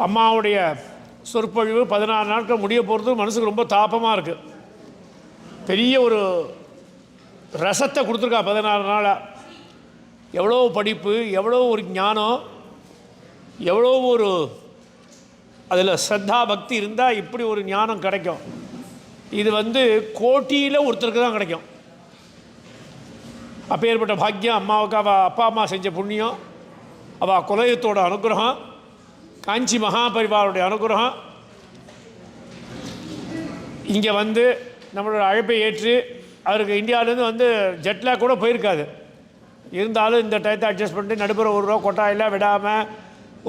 அம்மாவுடைய சொற்பொழிவு 16 நாட்கள் முடிய போகிறது மனசுக்கு ரொம்ப தாபமாக இருக்குது. பெரிய ஒரு ரசத்தை கொடுத்துருக்கா 16 நாளாக. எவ்வளோ படிப்பு, எவ்வளோ ஒரு ஞானம், எவ்வளோ ஒரு அதில் ஸ்ரத்தா பக்தி இருந்தால் இப்படி ஒரு ஞானம் கிடைக்கும். இது கோட்டியில் ஒருத்தருக்கு தான் கிடைக்கும். அப்பேற்பட்ட பாக்கியம் அம்மாவுக்கு அவள் அப்பா அம்மா செஞ்ச புண்ணியம், அவள் குலயத்தோட அனுகிரகம், காஞ்சி மகாபரிவாருடைய அனுகிரகம், இங்கே நம்மளோட அழைப்பை ஏற்று அவருக்கு இந்தியாவிலேருந்து ஜெட்லாக் கூட போயிருக்காது. இருந்தாலும் இந்த டயத்தை அட்ஜஸ்ட் பண்ணிட்டு நடுப்புற ஒரு ரூபா கொட்டாயெல்லாம் விடாமல்,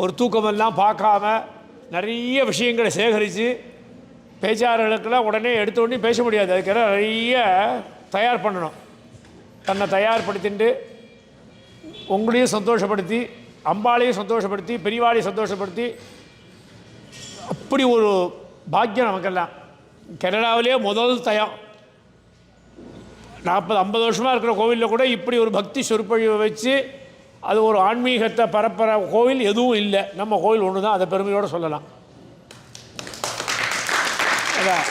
ஒரு தூக்கமெல்லாம் பார்க்காம நிறைய விஷயங்களை சேகரித்து, பேச்சாளர்களுக்கெல்லாம் உடனே எடுத்த உடனே பேச முடியாது. அதுக்கெல்லாம் நிறைய தயார் பண்ணணும். தன்னை தயார்படுத்திட்டு உங்களையும் சந்தோஷப்படுத்தி, அம்பாளையும் சந்தோஷப்படுத்தி, பெரியவாளையும் சந்தோஷப்படுத்தி, அப்படி ஒரு பாக்கியம் நமக்கெல்லாம். கனடாவிலே முதல் தயம் 40-50 வருஷமாக இருக்கிற கோவிலில் கூட இப்படி ஒரு பக்தி சொற்பொழிவை வச்சு அது ஒரு ஆன்மீகத்தை பரப்புகிற கோவில் எதுவும் இல்லை. நம்ம கோவில் ஒன்று தான், அதை பெருமையோடு சொல்லலாம். அதான்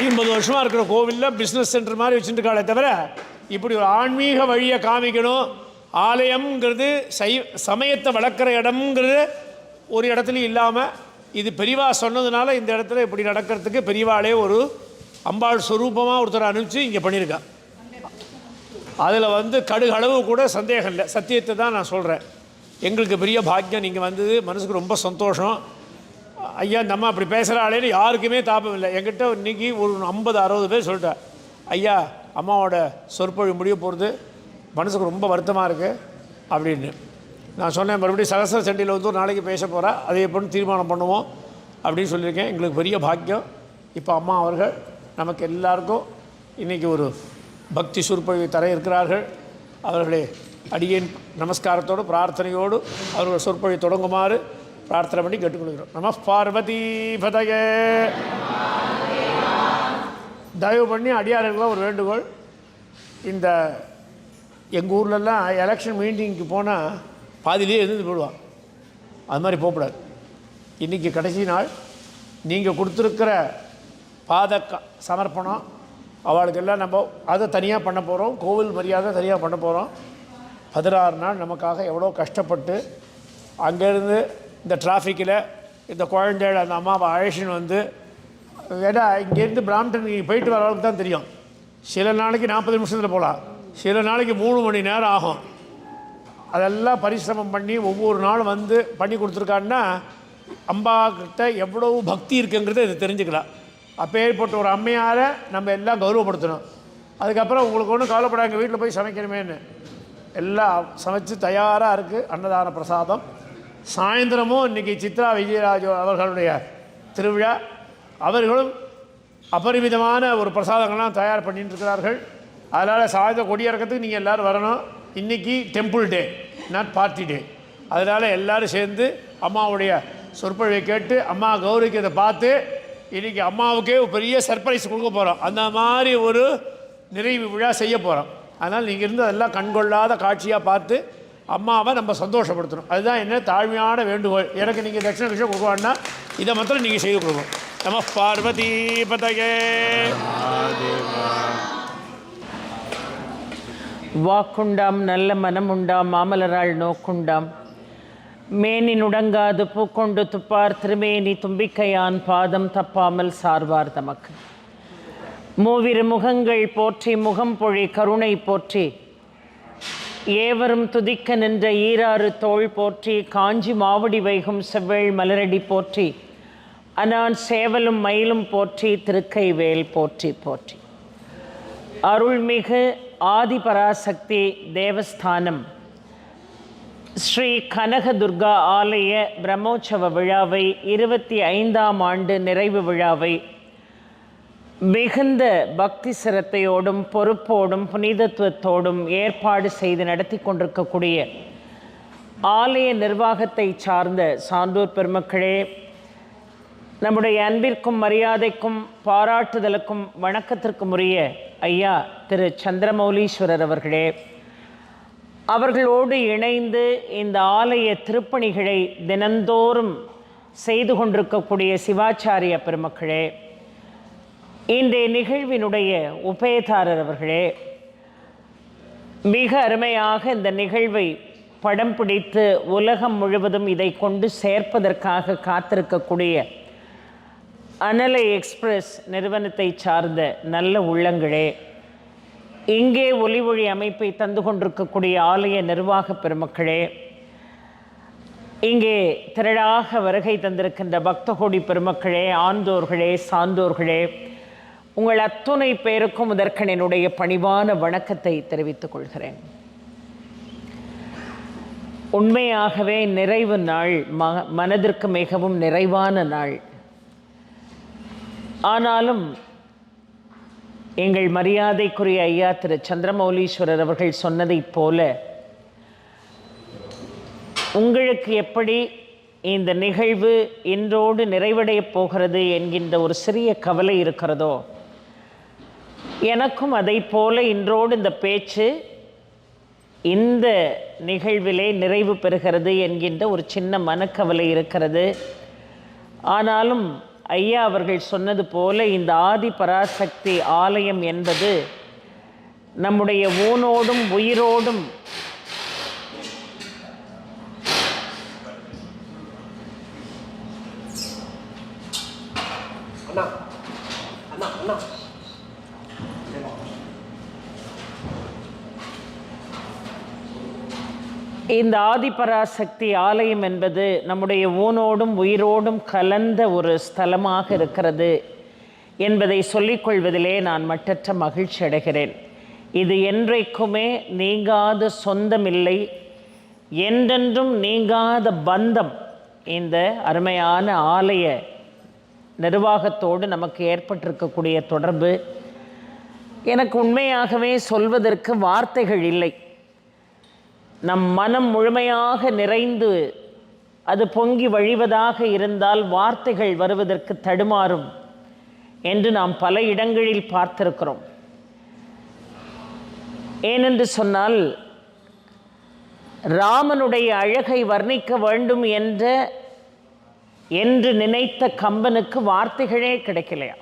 50 வருஷமாக இருக்கிற கோவிலில் பிஸ்னஸ் சென்டர் மாதிரி வச்சுருக்காளே தவிர இப்படி ஒரு ஆன்மீக வழியை காமிக்கணும். ஆலயம்ங்கிறது சமயத்தை வளர்க்குற இடம்ங்கிறது ஒரு இடத்துலையும் இல்லாமல், இது பெரியவா சொன்னதுனால இந்த இடத்துல இப்படி நடக்கிறதுக்கு பெரியவாளே ஒரு அம்பாள் ஸ்வரூபமாக ஒருத்தர் அனுப்பிச்சு இங்கே பண்ணியிருக்கா. அதில் கடுகளவு கூட சந்தேகம் இல்லை. சத்தியத்தை தான் நான் சொல்கிறேன். எங்களுக்கு பெரிய பாக்கியம் நீங்கள் வந்தது, மனசுக்கு ரொம்ப சந்தோஷம். ஐயா இந்த அம்மா அப்படி பேசுகிறாளேன்னு யாருக்குமே தாபம் இல்லை. என்கிட்ட இன்றைக்கி ஒரு 50-60 பேர் சொல்லிட்டேன், ஐயா அம்மாவோட சொற்பொழிவு முடிய போகிறது, மனசுக்கு ரொம்ப வருத்தமாக இருக்குது அப்படின்னு. நான் சொன்னேன், மறுபடியும் சகஸ்ர சண்டியில் ஒரு நாளைக்கு பேச போகிறா, அதை எப்படின்னு தீர்மானம் பண்ணுவோம் அப்படின்னு சொல்லியிருக்கேன். எங்களுக்கு பெரிய பாக்கியம். இப்போ அம்மா அவர்கள் நமக்கு எல்லாருக்கும் இன்றைக்கி ஒரு பக்தி சொற்பொழிவை தர இருக்கிறார்கள். அவர்களே அடியேன் நமஸ்காரத்தோடு பிரார்த்தனையோடு அவர்கள் சொற்பொழிவை தொடங்குமாறு பிரார்த்தனை பண்ணி கேட்டுக்கொள்கிறோம். நம பார்வதி பதயே. தயவு பண்ணி அடியார்களுக்கெல்லாம் ஒரு வேண்டுகோள், இந்த எங்கள் ஊர்லெல்லாம் எலெக்ஷன் மீட்டிங்க்கு போனால் பாதியிலே இருந்து போடுவான். அது மாதிரி போகக்கூடாது. இன்றைக்கி கடைசி நாள். நீங்கள் கொடுத்துருக்கிற சமர்ப்பணம் அவளுக்கெல்லாம் நம்ம அதை தனியாக பண்ண போகிறோம். கோவில் மரியாதை தனியாக பண்ண போகிறோம். 16 நாள் நமக்காக எவ்வளோ கஷ்டப்பட்டு அங்கேருந்து இந்த டிராஃபிக்கில் இந்த குழந்தைகள் அந்த அம்மாவை அழைச்சின்னு ஏன்னா இங்கேருந்து பிராம்டன் நீங்கள் போயிட்டு வர அளவுக்கு தான் தெரியும். சில நாளைக்கு 40 நிமிஷத்தில் போகலாம், சில நாளைக்கு 3 மணி நேரம் ஆகும். அதெல்லாம் பரிசிரமம் பண்ணி ஒவ்வொரு நாளும் பண்ணி கொடுத்துருக்கான்னா அம்பாக்கிட்ட எவ்வளோ பக்தி இருக்குங்கிறத இது தெரிஞ்சுக்கலாம். அப்பேற்பட்ட ஒரு அம்மையாரை நம்ம எல்லாம் கௌரவப்படுத்தணும். அதுக்கப்புறம் உங்களுக்கு ஒன்றும் கவலைப்படாங்க, எங்கள் வீட்டில் போய் சமைக்கணுமேன்னு எல்லாம் சமைச்சு தயாராக இருக்குது. அன்னதான பிரசாதம் சாயந்தரமும் இன்றைக்கி சித்ரா விஜயராஜ் அவர்களுடைய திருவிழா. அவர்களும் அபரிமிதமான ஒரு பிரசாதங்கள்லாம் தயார் பண்ணிட்டு இருக்கிறார்கள். அதனால் சாயந்தரம் கொடியிறக்கத்துக்கு நீங்கள் எல்லோரும் வரணும். இன்றைக்கி டெம்பிள் டே, நாட் பார்ட்டி டே. அதனால் எல்லோரும் சேர்ந்து அம்மாவுடைய சொற்பொழிவை கேட்டு அம்மா கௌரவிக்கிறதை பார்த்து இன்றைக்கி அம்மாவுக்கே ஒரு பெரிய சர்ப்ரைஸ் கொடுக்க போகிறோம். அந்த மாதிரி ஒரு நிறைவு விழா செய்ய போகிறோம். அதனால் நீங்கள் இருந்து அதெல்லாம் கண்கொள்ளாத காட்சியாக பார்த்து அம்மாவை நம்ம சந்தோஷப்படுத்தணும். அதுதான் என்ன தாழ்மையான வேண்டுகோள். எனக்கு நீங்கள் தட்சிண விஷயம் கொடுக்க வேண்டாம், இதை மாத்திரம் நீங்கள் செய்து கொடுக்கணும். நம பார்வதி பதயே. வாக்குண்டாம் நல்ல மனமுண்டாம் மாமலராள் நோக்குண்டாம் மேனி நுடங்காது பூக்கொண்டு துப்பார் திருமேனி தும்பிக்கையான் பாதம் தப்பாமல் சார்வார் தமக்கு. மூவிரு முகங்கள் போற்றி முகம் பொழி கருணை போற்றி ஏவரும் துதிக்க நின்ற ஈராறு தோள் போற்றி காஞ்சி மாவடி வைகும் செவ்வேள் மலரடி போற்றி அனான் சேவலும் மயிலும் போற்றி திருக்கைவேல் போற்றி போற்றி. அருள்மிகு ஆதிபராசக்தி தேவஸ்தானம் ஸ்ரீ கனகதுர்கா ஆலய பிரம்மோற்சவ விழாவை 25ஆம் ஆண்டு நிறைவு விழாவை மிகுந்த பக்தி சிரத்தையோடும் பொறுப்போடும் புனிதத்துவத்தோடும் ஏற்பாடு செய்து நடத்தி கொண்டிருக்கக்கூடிய ஆலய நிர்வாகத்தை சார்ந்த சான்றோர் பெருமக்களே, நம்முடைய அன்பிற்கும் மரியாதைக்கும் பாராட்டுதலுக்கும் வணக்கத்திற்கும் உரிய ஐயா திரு சந்திரமௌலீஸ்வரர் அவர்களே, அவர்களோடு இணைந்து இந்த ஆலய திருப்பணிகளை தினந்தோறும் செய்து கொண்டிருக்கக்கூடிய சிவாச்சாரிய பெருமக்களே, இன்றைய நிகழ்வினுடைய உபயதாரர் அவர்களே, மிக அருமையாக இந்த நிகழ்வை படம் பிடித்து உலகம் முழுவதும் இதை கொண்டு சேர்ப்பதற்காக காத்திருக்கக்கூடிய அனலை எக்ஸ்பிரஸ் நிறுவனத்தை சார்ந்த நல்ல உள்ளங்களே, இங்கே ஒலி ஒளி அமைப்பை தந்து கொண்டிருக்கக்கூடிய ஆலய நிர்வாக பெருமக்களே, இங்கே திரளாக வருகை தந்திருக்கின்ற பக்த கோடி பெருமக்களே, ஆண்டோர்களே, சான்றோர்களே, உங்கள் அத்துணை பேருக்கும் முதற்கன் என்னுடைய பணிவான வணக்கத்தை தெரிவித்துக் கொள்கிறேன். உண்மையாகவே நிறைவு நாள், மனதிற்கு மிகவும் நிறைவான நாள். ஆனாலும் எங்கள் மரியாதைக்குரிய ஐயா திரு சந்திரமௌலீஸ்வரர் அவர்கள் சொன்னதைப் போல, உங்களுக்கு எப்படி இந்த நிகழ்வு இன்றோடு நிறைவடையப் போகிறது என்கின்ற ஒரு சிறிய கவலை இருக்கிறதோ, எனக்கும் அதை போல இன்றோடு இந்த பேச்சு இந்த நிகழ்விலே நிறைவு பெறுகிறது என்கின்ற ஒரு சின்ன மனக்கவலை இருக்கிறது. ஆனாலும் ஐயா அவர்கள் சொன்னது போல இந்த ஆதி பராசக்தி ஆலயம் என்பது நம்முடைய ஊனோடும் உயிரோடும் இந்த ஆதிபராசக்தி ஆலயம் என்பது நம்முடைய ஊனோடும் உயிரோடும் கலந்த ஒரு ஸ்தலமாக இருக்கிறது என்பதை சொல்லிக்கொள்வதிலே நான் மட்டற்ற மகிழ்ச்சி அடைகிறேன். இது என்றைக்குமே நீங்காத சொந்தமில்லை, என்றென்றும் நீங்காத பந்தம் இந்த அருமையான ஆலய நிர்வாகத்தோடு நமக்கு ஏற்பட்டிருக்கக்கூடிய தொடர்பு. எனக்கு உண்மையாகவே சொல்வதற்கு வார்த்தைகள் இல்லை. நம் மனம் முழுமையாக நிறைந்து அது பொங்கி வழிவதாக இருந்தால் வார்த்தைகள் வருவதற்கு தடுமாறும் என்று நாம் பல இடங்களில் பார்த்திருக்கிறோம். ஏனென்று சொன்னால், ராமனுடைய அழகை வர்ணிக்க வேண்டும் என்று நினைத்த கம்பனுக்கு வார்த்தைகளே கிடைக்கலையா?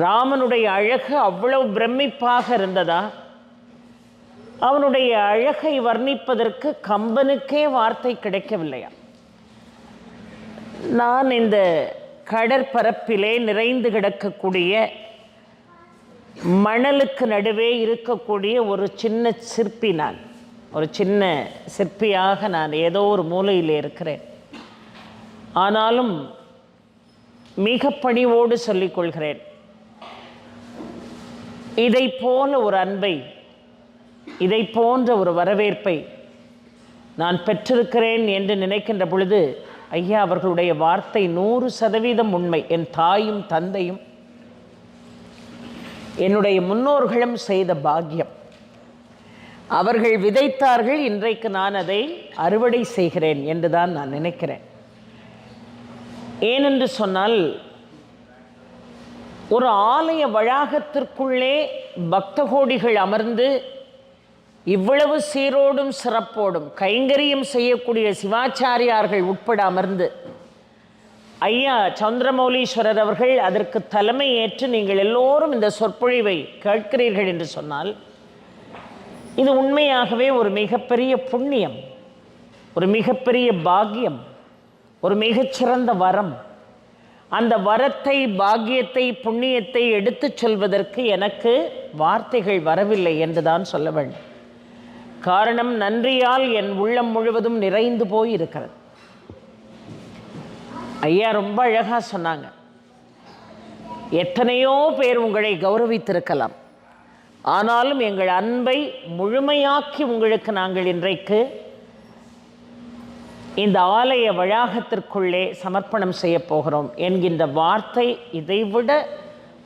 ராமனுடைய அழகு அவ்வளவு பிரமிப்பாக இருந்ததா? அவனுடைய அழகை வர்ணிப்பதற்கு கம்பனுக்கே வார்த்தை கிடைக்கவில்லையா? நான் இந்த கடற்பரப்பிலே நிறைந்து கிடக்கக்கூடிய மணலுக்கு நடுவே இருக்கக்கூடிய ஒரு சின்ன சிற்பி. நான் ஒரு சின்ன சிற்பியாக நான் ஏதோ ஒரு மூலையில் இருக்கிறேன். ஆனாலும் மிக பணிவோடு சொல்லிக்கொள்கிறேன், இதை போல ஒரு அன்பை, இதை போன்ற ஒரு வரவேற்பை நான் பெற்றிருக்கிறேன் என்று நினைக்கின்ற பொழுது, ஐயா அவர்களுடைய வார்த்தை 100% உண்மை. என் தாயும் தந்தையும் என்னுடைய முன்னோர்களும் செய்த பாக்கியம். அவர்கள் விதைத்தார்கள், இன்றைக்கு நான் அதை அறுவடை செய்கிறேன் என்று தான் நான் நினைக்கிறேன். ஏனென்று சொன்னால், ஒரு ஆலய வளாகத்திற்குள்ளே பக்த கோடிகள் அமர்ந்து இவ்வளவு சீரோடும் சிறப்போடும் கைங்கரியம் செய்யக்கூடிய சிவாச்சாரியார்கள் உட்பட அமர்ந்து ஐயா சந்திரமௌலீஸ்வரர் அவர்கள் அதற்கு தலைமை ஏற்று நீங்கள் எல்லோரும் இந்த சொற்பொழிவை கேட்கிறீர்கள் என்று சொன்னால், இது உண்மையாகவே ஒரு மிகப்பெரிய புண்ணியம், ஒரு மிகப்பெரிய பாக்கியம், ஒரு மிகச்சிறந்த வரம். அந்த வரத்தை, பாக்கியத்தை, புண்ணியத்தை எடுத்துச் சொல்வதற்கு எனக்கு வார்த்தைகள் வரவில்லை என்று தான் சொல்ல வேண்டும். காரணம், நன்றியால் என் உள்ளம் முழுவதும் நிறைந்து போய் இருக்கிறது. ஐயா ரொம்ப அழகாக சொன்னாங்க, எத்தனையோ பேர் உங்களை கௌரவித்திருக்கலாம், ஆனாலும் எங்கள் அன்பை முழுமையாக்கி உங்களுக்கு நாங்கள் இன்றைக்கு இந்த ஆலய வளாகத்திற்குள்ளே சமர்ப்பணம் செய்ய போகிறோம் என்கின்ற வார்த்தை, இதைவிட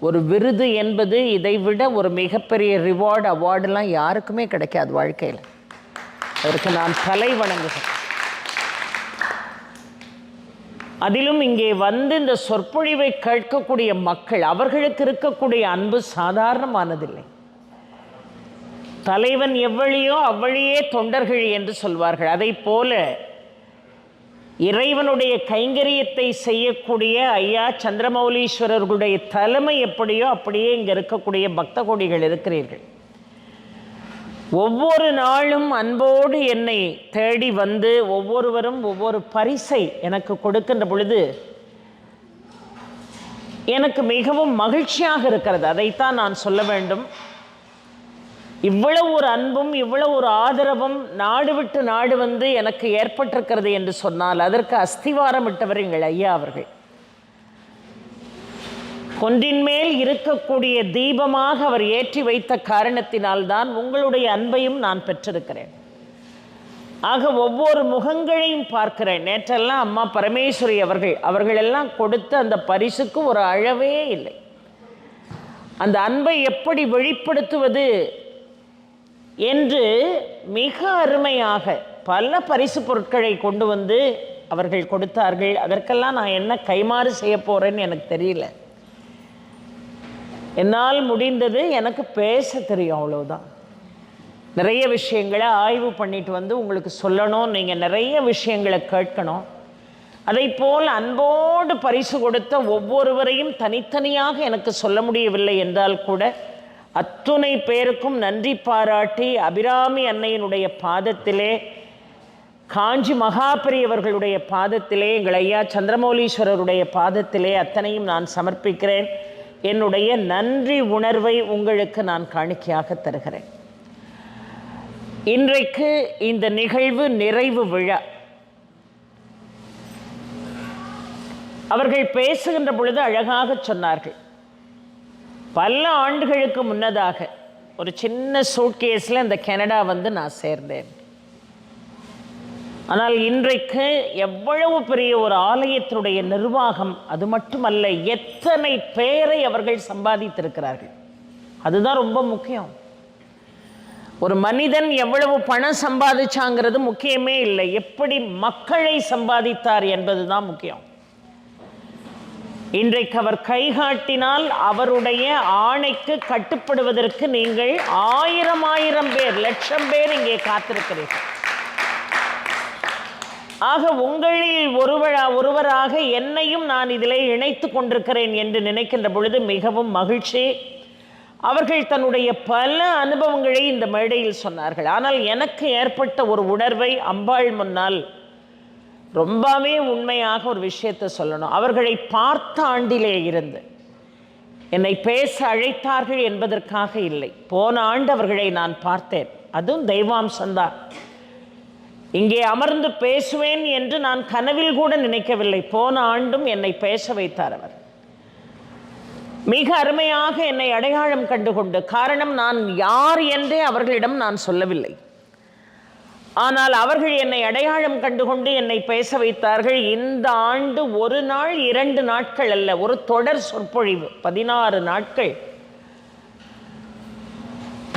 ஒரு விருது என்பது, இதைவிட ஒரு மிகப்பெரிய ரிவார்டு, அவார்டெலாம் யாருக்குமே கிடைக்காது வாழ்க்கையில். அதற்கு நான் தலை வணங்குகிறேன். அதிலும் இங்கே வந்து இந்த சொற்பொழிவை கேட்கக்கூடிய மக்கள், அவர்களுக்கு இருக்கக்கூடிய அன்பு சாதாரணமானதில்லை. தலைவன் எவ்வழியோ அவ்வழியே தொண்டர்கள் என்று சொல்வார்கள். அதை போல இறைவனுடைய கைங்கரியத்தை செய்யக்கூடிய ஐயா சந்திரமௌலீஸ்வரர்களுடைய தலைமை எப்படியோ அப்படியே இங்கே இருக்கக்கூடிய பக்த கோடிகள் இருக்கிறீர்கள். ஒவ்வொரு நாளும் அன்போடு என்னை தேடி வந்து ஒவ்வொருவரும் ஒவ்வொரு பரிசை எனக்கு கொடுக்கின்ற பொழுது எனக்கு மிகவும் மகிழ்ச்சியாக இருக்கிறது. அதைத்தான் நான் சொல்ல வேண்டும். இவ்வளவு ஒரு அன்பும் இவ்வளவு ஒரு ஆதரவும் நாடு விட்டு நாடு வந்து எனக்கு ஏற்பட்டிருக்கிறது என்று சொன்னால் அதற்கு அஸ்திவாரம் இட்டவர் எங்கள் ஐயா அவர்கள். கொன்றின் மேல் இருக்கக்கூடிய தீபமாக அவர் ஏற்றி வைத்த காரணத்தினால்தான் உங்களுடைய அன்பையும் நான் பெற்றிருக்கிறேன். ஆக ஒவ்வொரு முகங்களையும் பார்க்கிறேன். நேற்றெல்லாம் அம்மா பரமேஸ்வரி அவர்களெல்லாம் கொடுத்த அந்த பரிசுக்கு ஒரு அளவே இல்லை. அந்த அன்பை எப்படி வெளிப்படுத்துவது என்று மிக அருமையாக பல பரிசு பொருட்களை கொண்டு வந்து அவர்கள் கொடுத்தார்கள். அதற்கெல்லாம் நான் என்ன கைமாறு செய்ய போகிறேன்னு எனக்கு தெரியல. என்னால் முடிந்தது எனக்கு பேச தெரியும், அவ்வளோதான். நிறைய விஷயங்களை ஆய்வு பண்ணிட்டு வந்து உங்களுக்கு சொல்லணும், நீங்கள் நிறைய விஷயங்களை கேட்கணும். அதை போல் அன்போடு பரிசு கொடுத்த ஒவ்வொருவரையும் தனித்தனியாக எனக்கு சொல்ல முடியவில்லை என்றால் கூட அத்துணை பேருக்கும் நன்றி பாராட்டி அபிராமி அன்னையினுடைய பாதத்திலே, காஞ்சி மகாபெரியவர்களுடைய பாதத்திலே, எங்கள் ஐயா சந்திரமௌலீஸ்வரருடைய பாதத்திலே அத்தனையும் நான் சமர்ப்பிக்கிறேன். என்னுடைய நன்றி உணர்வை உங்களுக்கு நான் காணிக்கையாக தருகிறேன். இன்றைக்கு இந்த நிகழ்வு நிறைவு விழா. அவர்கள் பேசுகின்ற பொழுது அழகாக சொன்னார்கள். பல ஆண்டுகளுக்கு முன்னதாக ஒரு சின்ன சூட்கேஸில் இந்த கனடா வந்து நான் சேர்ந்தேன். ஆனால் இன்றைக்கு எவ்வளவு பெரிய ஒரு ஆலயத்தினுடைய நிர்வாகம், அது மட்டுமல்ல எத்தனை பேரை அவர்கள் சம்பாதித்திருக்கிறார்கள். அதுதான் ரொம்ப முக்கியம். ஒரு மனிதன் எவ்வளவு பணம் சம்பாதிச்சாங்கிறது முக்கியமே இல்லை, எப்படி மக்களை சம்பாதித்தார் என்பது தான் முக்கியம். இன்றைக்கு அவர் கைகாட்டினால் அவருடைய ஆணைக்கு கட்டுப்படுவதற்கு நீங்கள் ஆயிரம் பேர், லட்சம் பேர் இங்கே காத்திருக்கிறீர்கள். ஆக உங்களில் ஒருவராக என்னையும் நான் இதிலே இணைத்து கொண்டிருக்கிறேன் என்று நினைக்கின்ற பொழுது மிகவும் மகிழ்ச்சி. அவர்கள் தன்னுடைய பல அனுபவங்களை இந்த மேடையில் சொன்னார்கள். ஆனால் எனக்கு ஏற்பட்ட ஒரு உணர்வை அம்பாள் முன்னால் ரொம்பவே உண்மையாக ஒரு விஷயத்தை சொல்லணும். அவர்களை பார்த்த ஆண்டிலே இருந்து என்னை பேச அழைத்தார்கள் என்பதற்காக இல்லை. போன ஆண்டு அவர்களை நான் பார்த்தேன், அதுவும் தெய்வாம்சந்தான். இங்கே அமர்ந்து பேசுவேன் என்று நான் கனவில் கூட நினைக்கவில்லை. போன ஆண்டும் என்னை பேச வைத்தார் அவர். மிக அருமையாக என்னை அடையாளம் கண்டுகொண்டு, காரணம் நான் யார் என்றே அவர்களிடம் நான் சொல்லவில்லை. ஆனால் அவர்கள் என்னை அடையாளம் கண்டுகொண்டு என்னை பேச வைத்தார்கள். இந்த ஆண்டு ஒரு நாள் 2 நாட்கள் அல்ல, ஒரு தொடர் சொற்பொழிவு 16 நாட்கள்.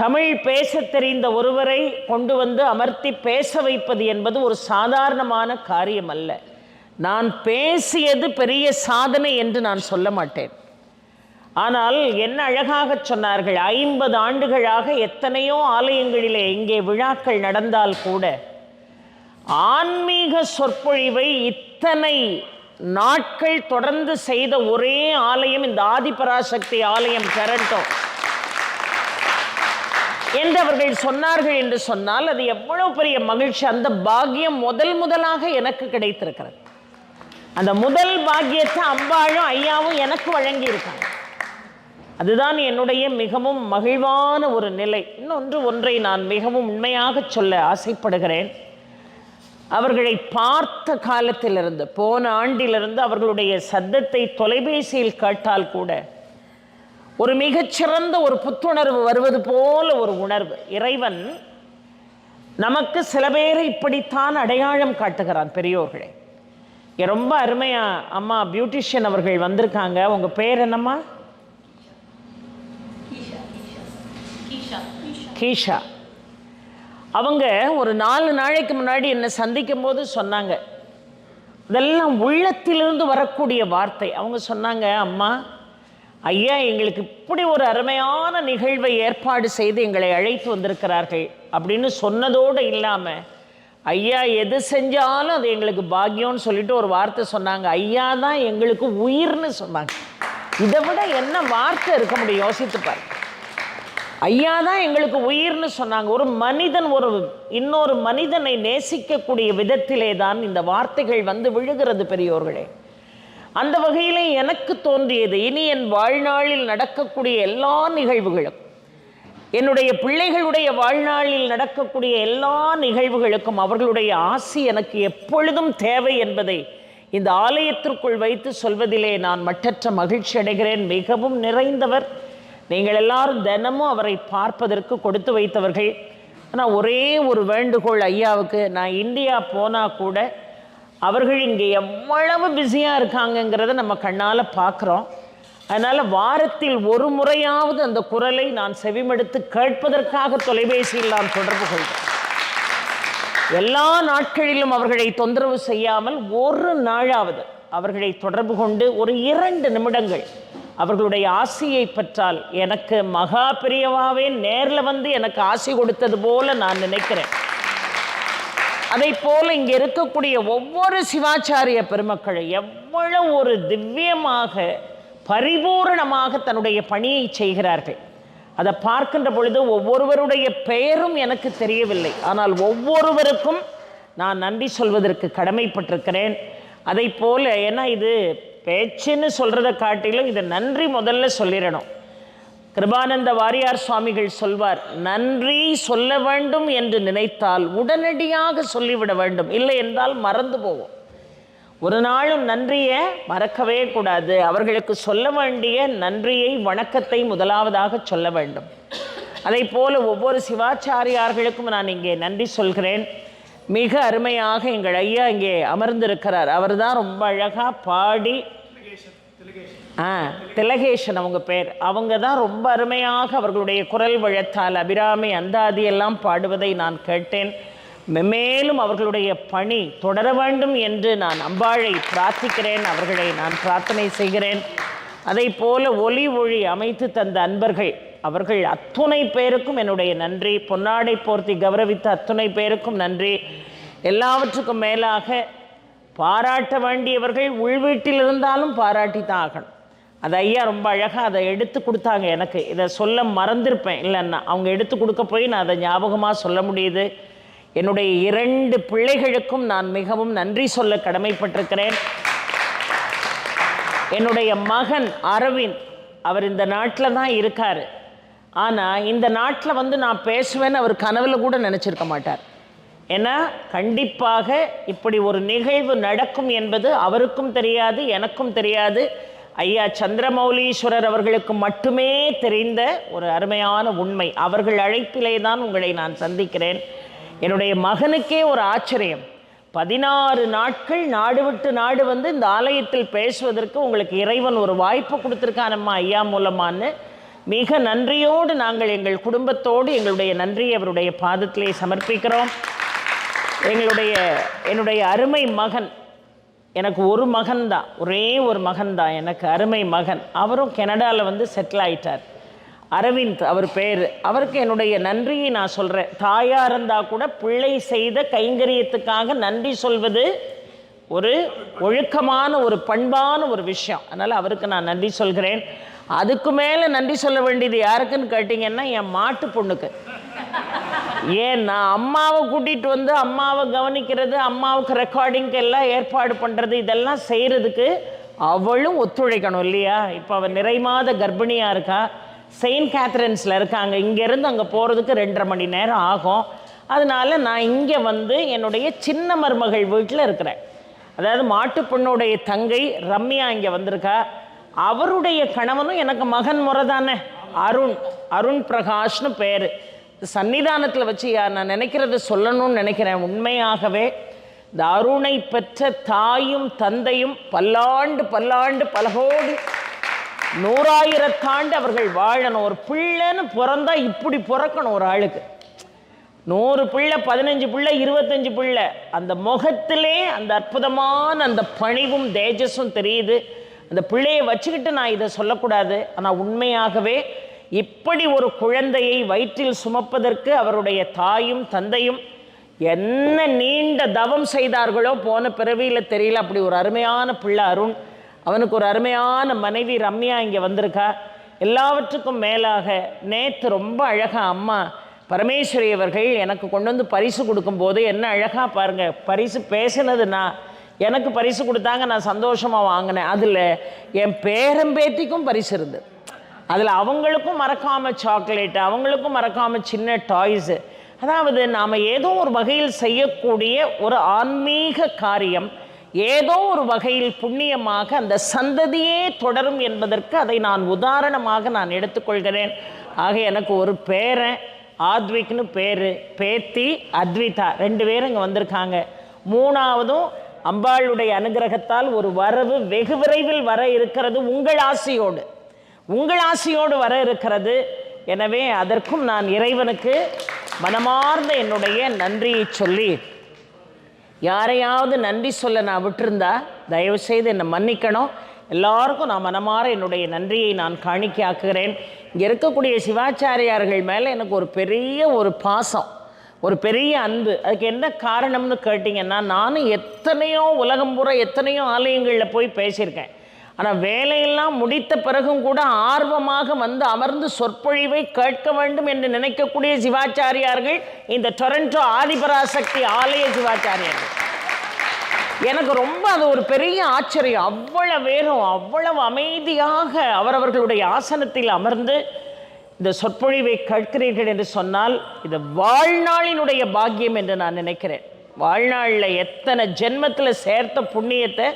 தமிழ் பேச தெரிந்த ஒருவரை கொண்டு வந்து அமர்த்தி பேச வைப்பது என்பது ஒரு சாதாரணமான காரியம் அல்ல. நான் பேசியது பெரிய சாதனை என்று நான் சொல்ல மாட்டேன். ஆனால் என்ன அழகாக சொன்னார்கள். 50 ஆண்டுகளாக எத்தனையோ ஆலயங்களிலே இங்கே விழாக்கள் நடந்தால் கூட ஆன்மீக சொற்பொழிவை இத்தனை நாட்கள் தொடர்ந்து செய்த ஒரே ஆலயம் இந்த ஆதிபராசக்தி ஆலயம் டொரண்டோ என்று அவர்கள் சொன்னார்கள் என்று சொன்னால் அது எவ்வளவு பெரிய மகிழ்ச்சி. அந்த பாக்கியம் முதலாக எனக்கு கிடைத்திருக்கிறது. அந்த முதல் பாக்கியத்தை அம்பாளும் ஐயாவும் எனக்கு வழங்கி இருக்காங்க. அதுதான் என்னுடைய மிகவும் மகிழ்வான ஒரு நிலை. ஒன்றை நான் மிகவும் உண்மையாக சொல்ல ஆசைப்படுகிறேன். அவர்களை பார்த்த காலத்திலிருந்து, போன ஆண்டிலிருந்து அவர்களுடைய சத்தத்தை தொலைபேசியில் கேட்டால் கூட ஒரு மிகச்சிறந்த ஒரு புத்துணர்வு வருவது போல ஒரு உணர்வு. இறைவன் நமக்கு சில பேரை இப்படித்தான் அடையாளம் காட்டுகிறான். பெரியோர்களே, ரொம்ப அருமையா அம்மா பியூட்டிஷியன் அவர்கள் வந்திருக்காங்க. உங்க பேர் என்னம்மா? கீஷா. அவங்க ஒரு 4 நாளைக்கு முன்னாடி என்னை சந்திக்கும் போது சொன்னாங்க, இதெல்லாம் உள்ளத்திலிருந்து வரக்கூடிய வார்த்தை. அவங்க சொன்னாங்க, அம்மா ஐயா எங்களுக்கு இப்படி ஒரு அருமையான நிகழ்வை ஏற்பாடு செய்து எங்களை அழைத்து வந்திருக்கிறார்கள் அப்படின்னு சொன்னதோடு இல்லாமல் ஐயா எது செஞ்சாலும் அது எங்களுக்கு பாக்கியம்னு சொல்லிட்டு ஒரு வார்த்தை சொன்னாங்க. ஐயா தான் எங்களுக்கு உயிர்னு சொன்னாங்க. இதை விட என்ன வார்த்தை இருக்க முடியும்? யோசித்து பாருங்க. ஐயா தான் எங்களுக்கு உயிர்னு சொன்னாங்க. ஒரு மனிதன் இன்னொரு மனிதனை நேசிக்கக்கூடிய விதத்திலே தான் இந்த வார்த்தைகள் வந்து விழுகிறது பெரியோர்களே. அந்த வகையில் எனக்கு தோன்றியது, இனி என் வாழ்நாளில் நடக்கக்கூடிய எல்லா நிகழ்வுகளும், என்னுடைய பிள்ளைகளுடைய வாழ்நாளில் நடக்கக்கூடிய எல்லா நிகழ்வுகளுக்கும் அவர்களுடைய ஆசி எனக்கு எப்பொழுதும் தேவை என்பதை இந்த ஆலயத்திற்குள் வைத்து சொல்வதிலே நான் மட்டற்ற மகிழ்ச்சி அடைகிறேன். மிகவும் நிறைந்தவர். நீங்கள் எல்லாரும் தினமும் அவரை பார்ப்பதற்கு கொடுத்து வைத்தவர்கள். ஆனால் ஒரே ஒரு வேண்டுகோள் ஐயாவுக்கு, நான் இந்தியா போனால் கூட அவர்கள் இங்கே எவ்வளவு பிஸியாக இருக்காங்கங்கிறத நம்ம கண்ணால் பார்க்குறோம். அதனால் வாரத்தில் ஒரு முறையாவது அந்த குரலை நான் செவிமடுத்து கேட்பதற்காக தொலைபேசியில் நான் தொடர்பு கொள்கிறேன். எல்லா நாட்களிலும் அவர்களை தொந்தரவு செய்யாமல் ஒரு நாளாவது அவர்களை தொடர்பு கொண்டு ஒரு 2 நிமிடங்கள் அவர்களுடைய ஆசியை பெற்றால் எனக்கு மகா பெரியவாவே நேரில் வந்து எனக்கு ஆசி கொடுத்தது போல நான் நினைக்கிறேன். அதை போல இங்கே இருக்கக்கூடிய ஒவ்வொரு சிவாச்சாரிய பெருமக்களை எவ்வளவு ஒரு திவ்யமாக பரிபூரணமாக தன்னுடைய பணியை செய்கிறார்கள். அதை பார்க்கின்ற பொழுது ஒவ்வொருவருடைய பெயரும் எனக்கு தெரியவில்லை, ஆனால் ஒவ்வொருவருக்கும் நான் நன்றி சொல்வதற்கு கடமைப்பட்டிருக்கிறேன். அதை போல, ஏன்னா இது பேச்சுன்னு சொல்கிறத காட்டிலும் இதை நன்றி முதல்ல சொல்லிடணும். கிருபானந்த வாரியார் சுவாமிகள் சொல்வார், நன்றி சொல்ல வேண்டும் என்று நினைத்தால் உடனடியாக சொல்லிவிட வேண்டும், இல்லை என்றால் மறந்து போவோம். ஒரு நாளும் நன்றியை மறக்கவே கூடாது. அவர்களுக்கு சொல்ல வேண்டிய நன்றியை, வணக்கத்தை முதலாவதாக சொல்ல வேண்டும். அதை போல ஒவ்வொரு சிவாச்சாரியார்களுக்கும் நான் இங்கே நன்றி சொல்கிறேன். மிக அருமையாக எங்கள் ஐயா இங்கே அமர்ந்திருக்கிறார். அவர் தான் ரொம்ப அழகாக பாடி, திலகேஷன் அவங்க பேர், அவங்க தான் ரொம்ப அருமையாக அவர்களுடைய குரல் வழத்தால் அபிராமி அந்தாதி எல்லாம் பாடுவதை நான் கேட்டேன். மேலும் அவர்களுடைய பணி தொடர வேண்டும் என்று நான் அம்பாளை பிரார்த்திக்கிறேன், அவர்களை நான் பிரார்த்தனை செய்கிறேன். அதை போல ஒலி ஒளி அமைத்து தந்த அன்பர்கள், அவர்கள் அத்துணை பேருக்கும் என்னுடைய நன்றி. பொன்னாடை போர்த்தி கௌரவித்த அத்துணை பேருக்கும் நன்றி. எல்லாவற்றுக்கும் மேலாக பாராட்ட வேண்டியவர்கள் உள்வீட்டில் இருந்தாலும் பாராட்டி தான் ஆகணும். அது ஐயா ரொம்ப அழகாக அதை எடுத்து கொடுத்தாங்க. எனக்கு இதை சொல்ல மறந்திருப்பேன், இல்லைன்னா அவங்க எடுத்து கொடுக்க போய் நான் அதை ஞாபகமாக சொல்ல முடியுது. என்னுடைய 2 பிள்ளைகளுக்கும் நான் மிகவும் நன்றி சொல்ல கடமைப்பட்டிருக்கிறேன். என்னுடைய மகன் அரவிந்த், அவர் இந்த நாட்டில் தான் இருக்கார். ஆனால் இந்த நாட்டில் வந்து நான் பேசுவேன்னு அவர் கனவுல கூட நினச்சிருக்க மாட்டார். ஏன்னா கண்டிப்பாக இப்படி ஒரு நிகழ்வு நடக்கும் என்பது அவருக்கும் தெரியாது, எனக்கும் தெரியாது. ஐயா சந்திரமௌலீஸ்வரர் அவர்களுக்கு மட்டுமே தெரிந்த ஒரு அருமையான உண்மை. அவர்கள் அழைப்பிலே தான் உங்களை நான் சந்திக்கிறேன். என்னுடைய மகனுக்கே ஒரு ஆச்சரியம், 16 நாட்கள் நாடு விட்டு நாடு வந்து இந்த ஆலயத்தில் பேசுவதற்கு உங்களுக்கு இறைவன் ஒரு வாய்ப்பு கொடுத்துருக்கானம்மா ஐயா மூலமானு மிக நன்றியோடு நாங்கள் எங்கள் குடும்பத்தோடு எங்களுடைய நன்றியை அவருடைய பாதத்திலே சமர்ப்பிக்கிறோம். என்னுடைய அருமை மகன், எனக்கு ஒரு மகன்தான், ஒரே ஒரு மகன்தான் எனக்கு அருமை மகன். அவரும் கனடாவில் வந்து செட்டில் ஆயிட்டார். அரவிந்த் அவர் பேர். அவருக்கு என்னுடைய நன்றியை நான் சொல்கிறேன். தாயாக இருந்தால் கூட பிள்ளை செய்த கைங்கரியத்துக்காக நன்றி சொல்வது ஒரு ஒழுக்கமான ஒரு பண்பான ஒரு விஷயம். அதனால் அவருக்கு நான் நன்றி சொல்கிறேன். அதுக்கு மேலே நன்றி சொல்ல வேண்டியது யாருக்குன்னு கேட்டிங்கன்னா என் மாட்டு பொண்ணுக்கு. ஏன் நான் அம்மாவை கூட்டிகிட்டு வந்து அம்மாவை கவனிக்கிறது, அம்மாவுக்கு ரெக்கார்டிங்க்கு எல்லாம் ஏற்பாடு பண்ணுறது, இதெல்லாம் செய்கிறதுக்கு அவளும் ஒத்துழைக்கணும் இல்லையா? இப்போ அவள் நிறைமாத கர்ப்பிணியாக இருக்கா, செயின்ட் கேத்ரின்ஸில் இருக்காங்க. இங்கேருந்து அங்கே போகிறதுக்கு 2.5 மணி நேரம் ஆகும். அதனால் நான் இங்கே வந்து என்னுடைய சின்ன மருமகள் வீட்டில் இருக்கிறேன். அதாவது மாட்டு பொண்ணுடைய தங்கை ரம்யா இங்கே வந்திருக்கா. அவருடைய கணவனும் எனக்கு மகன் முறை தானே, அருண் பிரகாஷ்னு பேர். சன்னிதானத்தில் வச்சு நான் நினைக்கிறத சொல்லணும்னு நினைக்கிறேன். உண்மையாகவே இந்த அருணை பெற்ற தாயும் தந்தையும் பல்லாண்டு பல கோடி 100,000 ஆண்டு அவர்கள் வாழணும். ஒரு பிள்ளைன்னு பிறந்தா இப்படி பிறக்கணும் ஒரு ஆளுக்கு. 100 பிள்ளை, 15 பிள்ளை, 25 பிள்ளை, அந்த முகத்திலே அந்த அற்புதமான அந்த பணிவும் தேஜஸும் தெரியுது. அந்த பிள்ளையை வச்சுக்கிட்டு நான் இதை சொல்லக்கூடாது. ஆனால் உண்மையாகவே இப்படி ஒரு குழந்தையை வயிற்றில் சுமப்பதற்கு அவருடைய தாயும் தந்தையும் என்ன நீண்ட தவம் செய்தார்களோ போன பிறவியில் தெரியல. அப்படி ஒரு அருமையான பிள்ளை அருண், அவனுக்கு ஒரு அருமையான மனைவி ரம்யா இங்கே வந்திருக்கா. எல்லாவற்றுக்கும் மேலாக நேற்று ரொம்ப அழகாக அம்மா பரமேஸ்வரி அவர்கள் எனக்கு கொண்டு வந்து பரிசு கொடுக்கும்போது என்ன அழகாக பாருங்கள், பரிசு பேசினதுன்னா எனக்கு பரிசு கொடுத்தாங்க, நான் சந்தோஷமாக வாங்கினேன். அதில் என் பேரம்பேத்திக்கும் பரிசு இருந்தது. அதில் அவங்களுக்கும் மறக்காமல் சாக்லேட்டு, அவங்களுக்கும் மறக்காமல் சின்ன டாய்ஸு. அதாவது நாம் ஏதோ ஒரு வகையில் செய்யக்கூடிய ஒரு ஆன்மீக காரியம் ஏதோ ஒரு வகையில் புண்ணியமாக அந்த சந்ததியே தொடரும் என்பதற்கு அதை நான் உதாரணமாக நான் எடுத்துக்கொள்கிறேன். ஆக எனக்கு ஒரு பேரன் ஆத்விக்னு பேர், பேத்தி அத்விதா, 2 பேரும் இங்கே வந்திருக்காங்க. 3ஆவதும் அம்பாளுடைய அனுகிரகத்தால் ஒரு வரவு வெகு விரைவில் வர இருக்கிறது, உங்கள் ஆசையோடு வர இருக்கிறது. எனவே அதற்கும் நான் இறைவனுக்கு மனமார்ந்த என்னுடைய நன்றியை சொல்லி, யாரையாவது நன்றி சொல்ல நான் விட்டிருந்தா தயவுசெய்து என்னை மன்னிக்கணும். எல்லாருக்கும் நான் மனமாற என்னுடைய நன்றியை நான் காணிக்கையாக்குகிறேன். இங்கே இருக்கக்கூடிய சிவாச்சாரியார்கள் மேலே எனக்கு ஒரு பெரிய ஒரு பாசம், ஒரு பெரிய அன்பு. அதுக்கு என்ன காரணம்னு கேட்டிங்கன்னா, நானும் எத்தனையோ உலகம் பூரா எத்தனையோ ஆலயங்களில் போய் பேசியிருக்கேன். ஆனால் வேலையெல்லாம் முடித்த பிறகும் கூட ஆர்வமாக வந்து அமர்ந்து சொற்பொழிவை கேட்க வேண்டும் என்று நினைக்கக்கூடிய சிவாச்சாரியார்கள் இந்த டொரண்டோ ஆதிபராசக்தி ஆலய சிவாச்சாரியார்கள். எனக்கு ரொம்ப அது ஒரு பெரிய ஆச்சரியம். அவ்வளவு பேரும் அவ்வளவு அமைதியாக அவரவர்களுடைய ஆசனத்தில் அமர்ந்து இந்த சொற்பொழிவை கேட்கிறீர்கள் என்று சொன்னால் இது வாழ்நாளினுடைய பாக்கியம் என்று நான் நினைக்கிறேன். வாழ்நாளில் எத்தனை ஜென்மத்தில் சேர்த்த புண்ணியத்தை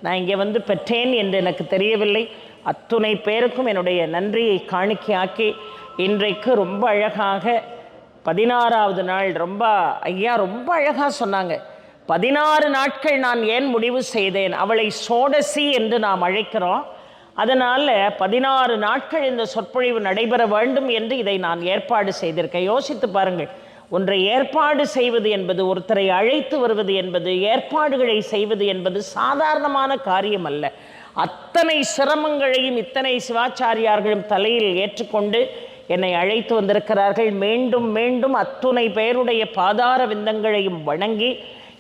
நான் இங்கே வந்து பெற்றேன் என்று எனக்கு தெரியவில்லை. அத்துணை பேருக்கும் என்னுடைய நன்றியை காணிக்கையாக்கி, இன்றைக்கு ரொம்ப அழகாக 16வது நாள் ரொம்ப ஐயா ரொம்ப அழகாக சொன்னாங்க. 16 நாட்கள் நான் ஏன் முடிவு செய்தேன், அவளை சோடசி என்று நாம் அழைக்கிறோம். அதனால் 16 நாட்கள் இந்த சொற்பொழிவு நடைபெற வேண்டும் என்று இதை நான் ஏற்பாடு செய்திருக்கேன். யோசித்து பாருங்கள், ஒன்றை ஏற்பாடு செய்வது என்பது, ஒருத்தரை அழைத்து வருவது என்பது, ஏற்பாடுகளை செய்வது என்பது சாதாரணமான காரியம் அல்ல. அத்தனை சிரமங்களையும் இத்தனை சிவாச்சாரியார்களும் தலையில் ஏற்றுக்கொண்டு என்னை அழைத்து வந்திருக்கிறார்கள். மீண்டும் மீண்டும் அத்துணை பேருடைய பாதார விந்தங்களையும் வணங்கி,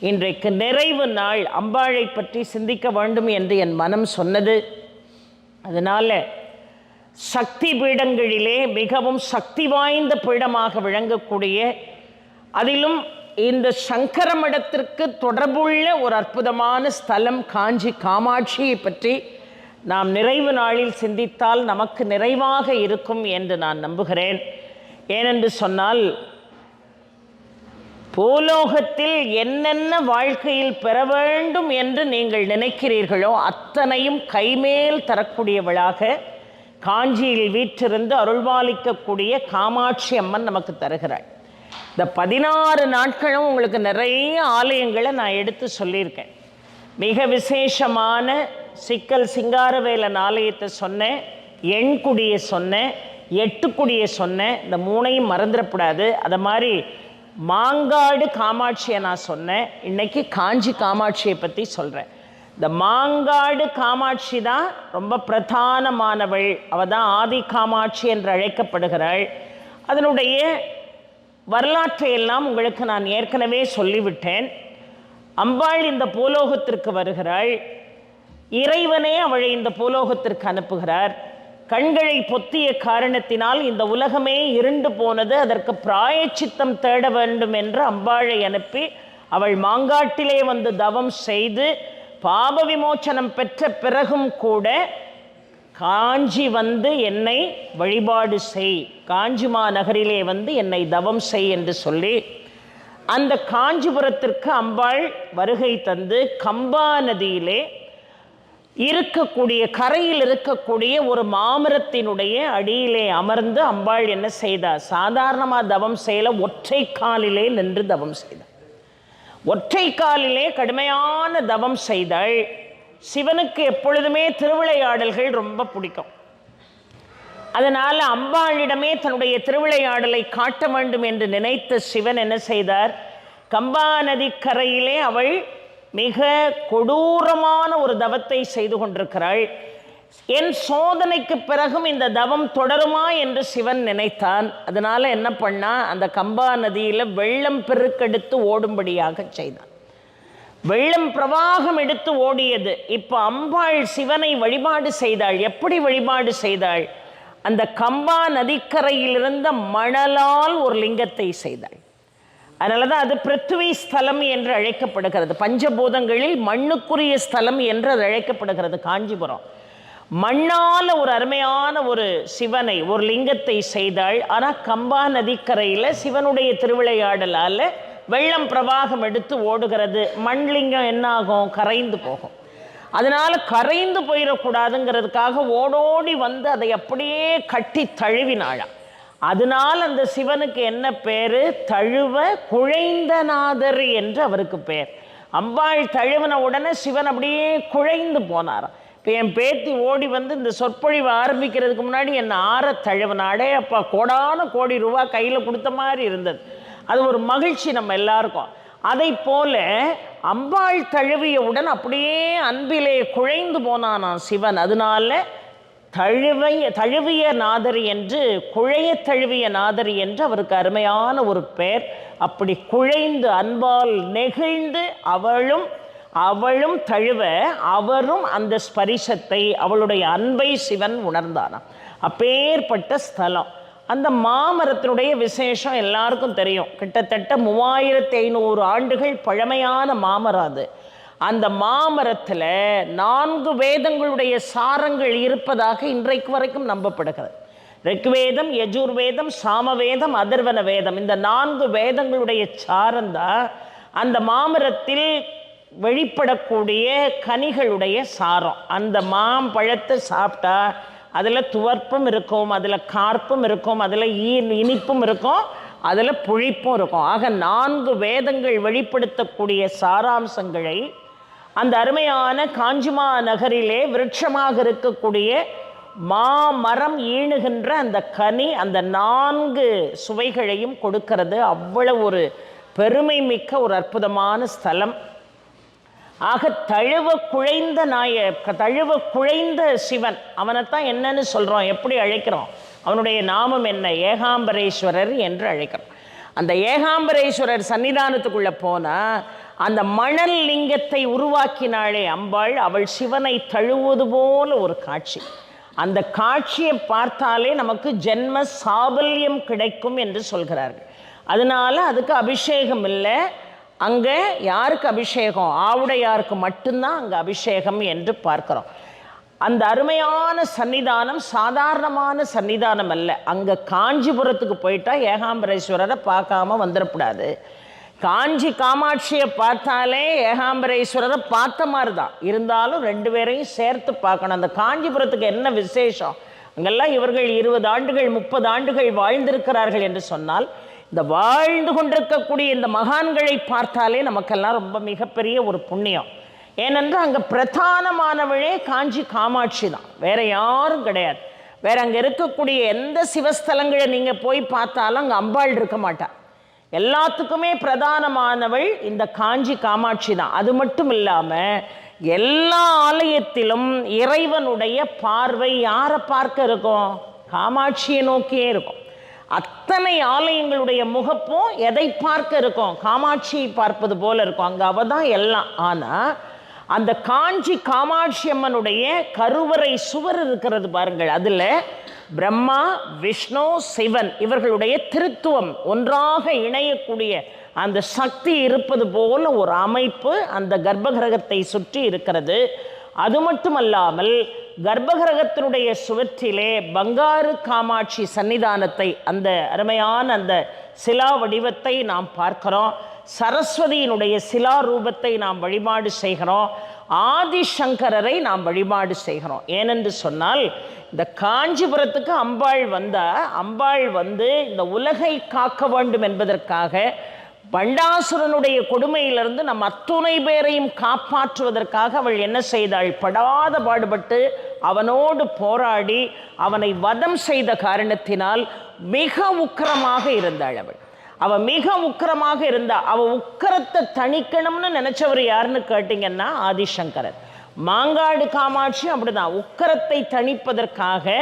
இன்றைக்கு நிறைவு நாள், அம்பாளை பற்றி சிந்திக்க வேண்டும் என்று என் மனம் சொன்னது. அதனால் சக்தி பீடங்களிலே மிகவும் சக்தி வாய்ந்த பீடமாக விளங்கக்கூடிய, அதிலும் இந்த சங்கர மடத்திற்கு தொடர்புள்ள ஒரு அற்புதமான ஸ்தலம் காஞ்சி காமாட்சியை பற்றி நாம் நிறைவு நாளில் சிந்தித்தால் நமக்கு நிறைவாக இருக்கும் என்று நான் நம்புகிறேன். ஏனென்று சொன்னால், பூலோகத்தில் என்னென்ன வாழ்க்கையில் பெற வேண்டும் என்று நீங்கள் நினைக்கிறீர்களோ அத்தனையும் கைமேல் தரக்கூடியவளாக காஞ்சியில் வீற்றிருந்து அருள்பாலிக்கக்கூடிய காமாட்சி அம்மன் நமக்கு தருகிறாள். இந்த 16 நாட்களும் உங்களுக்கு நிறைய ஆலயங்களை நான் எடுத்து சொல்லியிருக்கேன். மிக விசேஷமான சிக்கல் சிங்காரவேலன் ஆலயத்தை சொன்னேன், எண்குடியை சொன்னேன், 8 குடியை சொன்னேன். இந்த 3ஐயும் மறந்துடக்கூடாது. அதை மாதிரி மாங்காடு காமாட்சியை நான் சொன்னேன். இன்றைக்கி காஞ்சி காமாட்சியை பற்றி சொல்கிறேன். இந்த மாங்காடு காமாட்சி தான் ரொம்ப பிரதானமானவள். அவள் தான் ஆதி காமாட்சி என்று அழைக்கப்படுகிறாள். அதனுடைய வரலாற்றையெல்லாம் உங்களுக்கு நான் ஏற்கனவே சொல்லிவிட்டேன். அம்பாள் இந்த பூலோகத்திற்கு வருகிறாள். இறைவனே அவளை இந்த பூலோகத்திற்கு அனுப்புகிறார். கண்களை பொத்திய காரணத்தினால் இந்த உலகமே இருண்டு போனது. அதற்கு பிராயச்சித்தம் தேட வேண்டும் என்று அம்பாளை அனுப்பி அவள் மாங்காட்டிலே வந்து தவம் செய்து பாப விமோச்சனம் பெற்ற பிறகும் கூட காஞ்சி வந்து என்னை வழிபாடு செய், காஞ்சிமா நகரிலே வந்து என்னை தவம் செய் என்று சொல்லி அந்த காஞ்சிபுரத்திற்கு அம்பாள் வருகை தந்து கம்பா நதியிலே இருக்கக்கூடிய கரையில் இருக்கக்கூடிய ஒரு மாமரத்தினுடைய அடியிலே அமர்ந்து அம்பாள் என்ன செய்தார், சாதாரணமாக தவம் செய்யல, ஒற்றை காலிலே நின்று தவம் செய்தார். ஒற்றை காலிலே கடுமையான தவம் செய்தாள். சிவனுக்கு எப்பொழுதுமே திருவிளையாடல்கள் ரொம்ப பிடிக்கும். அதனால் அம்பாளிடமே தன்னுடைய திருவிளையாடலை காட்ட வேண்டும் என்று நினைத்த சிவன் என்ன செய்தார், கம்பா நதிக்கரையிலே அவள் மிக கொடூரமான ஒரு தவத்தை செய்து கொண்டிருக்கிறாள். என் சோதனைக்கு பிறகும் இந்த தவம் தொடருமா என்று சிவன் நினைத்தான். அதனால என்ன பண்ணா, அந்த கம்பா நதியில் வெள்ளம் பெருக்கெடுத்து ஓடும்படியாக செய்தான். வெள்ளம் பிரவாகம் எடுத்து ஓடியது. இப்போ அம்பாள் சிவனை வழிபாடு செய்தாள். எப்படி வழிபாடு செய்தாள்? அந்த கம்பா நதிக்கரையில் இருந்த மணலால் ஒரு லிங்கத்தை செய்தாள். அதனால தான் அது பிருத்திவி ஸ்தலம் என்று அழைக்கப்படுகிறது. பஞ்சபூதங்களில் மண்ணுக்குரிய ஸ்தலம் என்று அது அழைக்கப்படுகிறது. காஞ்சிபுரம் மண்ணால் ஒரு அருமையான ஒரு சிவனை, ஒரு லிங்கத்தை செய்தாள். ஆனால் கம்பா நதிக்கரையில் சிவனுடைய திருவிளையாடலால் வெள்ளம் பிரவாகம் எடுத்து ஓடுகிறது. மண் லிங்கம் என்ன ஆகும்? கரைந்து போகும். அதனால் கரைந்து போயிடக்கூடாதுங்கிறதுக்காக ஓடோடி வந்து அதை அப்படியே கட்டி தழுவினாளாம். அதனால் அந்த சிவனுக்கு என்ன பேர்? தழுவ குழைந்தநாதர் என்று அவருக்கு பேர். அம்பாள் தழுவின உடனே சிவன் அப்படியே குழைந்து போனாராம். இப்போ என் பேத்தி ஓடி வந்து இந்த சொற்பொழிவு ஆரம்பிக்கிறதுக்கு முன்னாடி என்னை ஆற தழுவினாடே, அப்போ கோடான கோடி ரூபா கையில் கொடுத்த மாதிரி இருந்தது. அது ஒரு மகிழ்ச்சி நம்ம எல்லாருக்கும். அதை போல அம்பாள் தழுவியவுடன் அப்படியே அன்பிலே குழைந்து போனானான் சிவன். அதனால தழுவிய நாதர் என்று, குழைய தழுவிய நாதர் என்று அவருக்கு அருமையான ஒரு பெயர். அப்படி குழைந்து அன்பால் நெகிழ்ந்து அவளும் தழுவ அவரும் அந்த ஸ்பரிசத்தை, அவளுடைய அன்பை சிவன் உணர்ந்தானாம். அப்பேற்பட்ட ஸ்தலம். அந்த மாமரத்தினுடைய விசேஷம் எல்லாருக்கும் தெரியும். கிட்டத்தட்ட 3500 ஆண்டுகள் பழமையான மாமரம் அது. அந்த மாமரத்தில் 4 வேதங்களுடைய சாரங்கள் இருப்பதாக இன்றைக்கு வரைக்கும் நம்பப்படுகிறது. ரிக்வேதம், யஜுர்வேதம், சாமவேதம், அதர்வன வேதம், இந்த 4 வேதங்களுடைய சாரந்தான் அந்த மாமரத்தில் வெளிப்படக்கூடிய கனிகளுடைய சாரம். அந்த மாம்பழத்தை சாப்பிட்டா அதில் துவர்ப்பும் இருக்கும், அதில் கார்ப்பும் இருக்கும், அதில் இனிப்பும் இருக்கும், அதில் புளிப்பும் இருக்கும். ஆக 4 வேதங்கள் வெளிப்படுத்தக்கூடிய சாராம்சங்களை அந்த அருமையான காஞ்சிமா நகரிலே விருட்சமாக இருக்கக்கூடிய மாமரம் ஈணுகின்ற அந்த கனி அந்த 4 சுவைகளையும் கொடுக்கிறது. அவ்வளவு ஒரு பெருமை மிக்க ஒரு அற்புதமான ஸ்தலம். ஆக தழுவ குழைந்த சிவன், அவனைத்தான் என்னன்னு சொல்கிறோம், எப்படி அழைக்கிறோம்? அவனுடைய நாமம் என்ன? ஏகாம்பரேஸ்வரர் என்று அழைக்கிறோம். அந்த ஏகாம்பரேஸ்வரர் சன்னிதானத்துக்குள்ளே போனால் அந்த மணல் லிங்கத்தை உருவாக்கினாளே அம்பாள், அவள் சிவனை தழுவது போல ஒரு காட்சி. அந்த காட்சியை பார்த்தாலே நமக்கு ஜென்ம சாபல்யம் கிடைக்கும் என்று சொல்கிறார்கள். அதனால அதுக்கு அபிஷேகம் இல்லை. அங்கே யாருக்கு அபிஷேகம்? ஆவுடையாருக்கு மட்டும்தான் அங்கே அபிஷேகம் என்று பார்க்கிறோம். அந்த அருமையான சன்னிதானம் சாதாரணமான சன்னிதானம் அல்ல. அங்கே காஞ்சிபுரத்துக்கு போயிட்டா ஏகாம்பரேஸ்வரரை பார்க்காம வந்துடக்கூடாது. காஞ்சி காமாட்சியை பார்த்தாலே ஏகாம்பரேஸ்வரரை பார்த்த மாதிரி தான் இருந்தாலும் 2 பேரையும் சேர்த்து பார்க்கணும். அந்த காஞ்சிபுரத்துக்கு என்ன விசேஷம்? அங்கெல்லாம் இவர்கள் 20 ஆண்டுகள் 30 ஆண்டுகள் வாழ்ந்திருக்கிறார்கள் என்று சொன்னால், இந்த வாழ்ந்து கொண்டிருக்கக்கூடிய இந்த மகான்களை பார்த்தாலே நமக்கெல்லாம் ரொம்ப மிகப்பெரிய ஒரு புண்ணியம். ஏனென்றால் அங்கே பிரதானமானவளே காஞ்சி காமாட்சி தான், வேற யாரும் கிடையாது. வேற அங்கே இருக்கக்கூடிய எந்த சிவஸ்தலங்களை நீங்கள் போய் பார்த்தாலும் அங்கே அம்பாள் இருக்க மாட்டாள். எல்லாத்துக்குமே பிரதானமானவள் இந்த காஞ்சி காமாட்சி தான். அது மட்டும் இல்லாமல் எல்லா ஆலயத்திலும் இறைவனுடைய பார்வை யாரை பார்க்க இருக்கும்? காமாட்சியை நோக்கியே இருக்கும். அத்தனை ஆலயங்களுடைய முகப்பும் எதை பார்க்க இருக்கும்? காமாட்சியை பார்ப்பது போல இருக்கும். அங்கே அவ தான் எல்லாம். ஆனால் அந்த காஞ்சி காமாட்சி அம்மனுடைய கருவறை சுவர் இருக்கிறது பாருங்கள், அதில் பிரம்மா, விஷ்ணு, சிவன் இவர்களுடைய திருத்துவம் ஒன்றாக இணையக்கூடிய அந்த சக்தி இருப்பது போல ஒரு அமைப்பு அந்த கர்ப்பகிரகத்தை சுற்றி இருக்கிறது. அது மட்டுமல்லாமல் கர்ப்பகிரகத்தினுடைய சுவற்றிலே பங்காரு காமாட்சி சன்னிதானத்தை, அந்த அருமையான அந்த சிலா வடிவத்தை நாம் பார்க்கிறோம். சரஸ்வதியினுடைய சிலா ரூபத்தை நாம் வழிபாடு செய்கிறோம். ஆதிசங்கரரை நாம் வழிபாடு செய்கிறோம். ஏனென்று சொன்னால், இந்த காஞ்சிபுரத்துக்கு அம்பாள் வந்து இந்த உலகை காக்க வேண்டும் என்பதற்காக பண்டாசுரனுடைய கொடுமையிலிருந்து நம் அத்துணை பேரையும் காப்பாற்றுவதற்காக அவள் என்ன செய்தாள்? படாத பாடுபட்டு அவனோடு போராடி அவனை வதம் செய்த காரணத்தினால் மிக உக்கிரமாக இருந்தாள். அவள் மிக உக்கிரமாக இருந்தாள். அவள் உக்கிரத்தை தணிக்கணும்னு நினைச்சவர் யாருன்னு கேட்டிங்கன்னா ஆதிசங்கரர். மாங்காடு காமாட்சி அப்படிதான் உக்கரத்தை தணிப்பதற்காக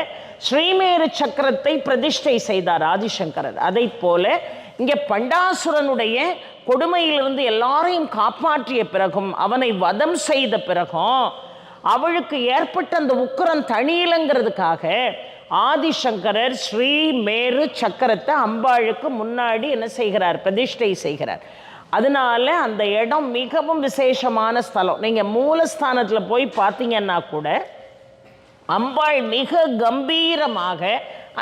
ஸ்ரீமேரு சக்கரத்தை பிரதிஷ்டை செய்தார் ஆதிசங்கரர். அதை போல இங்கே பண்டாசுரனுடைய கொடுமையிலிருந்து எல்லாரையும் காப்பாற்றிய பிறகும் அவனை வதம் செய்த பிறகும் அவளுக்கு ஏற்பட்ட அந்த உக்கரம் தணியலங்கிறதுக்காக ஆதிசங்கரர் ஸ்ரீமேரு சக்கரத்தை அம்பாளுக்கு முன்னாடி என்ன செய்கிறார், பிரதிஷ்டை செய்கிறார். அதனால அந்த இடம் மிகவும் விசேஷமான ஸ்தலம். நீங்கள் மூலஸ்தானத்தில் போய் பார்த்தீங்கன்னா கூட அம்பாள் மிக கம்பீரமாக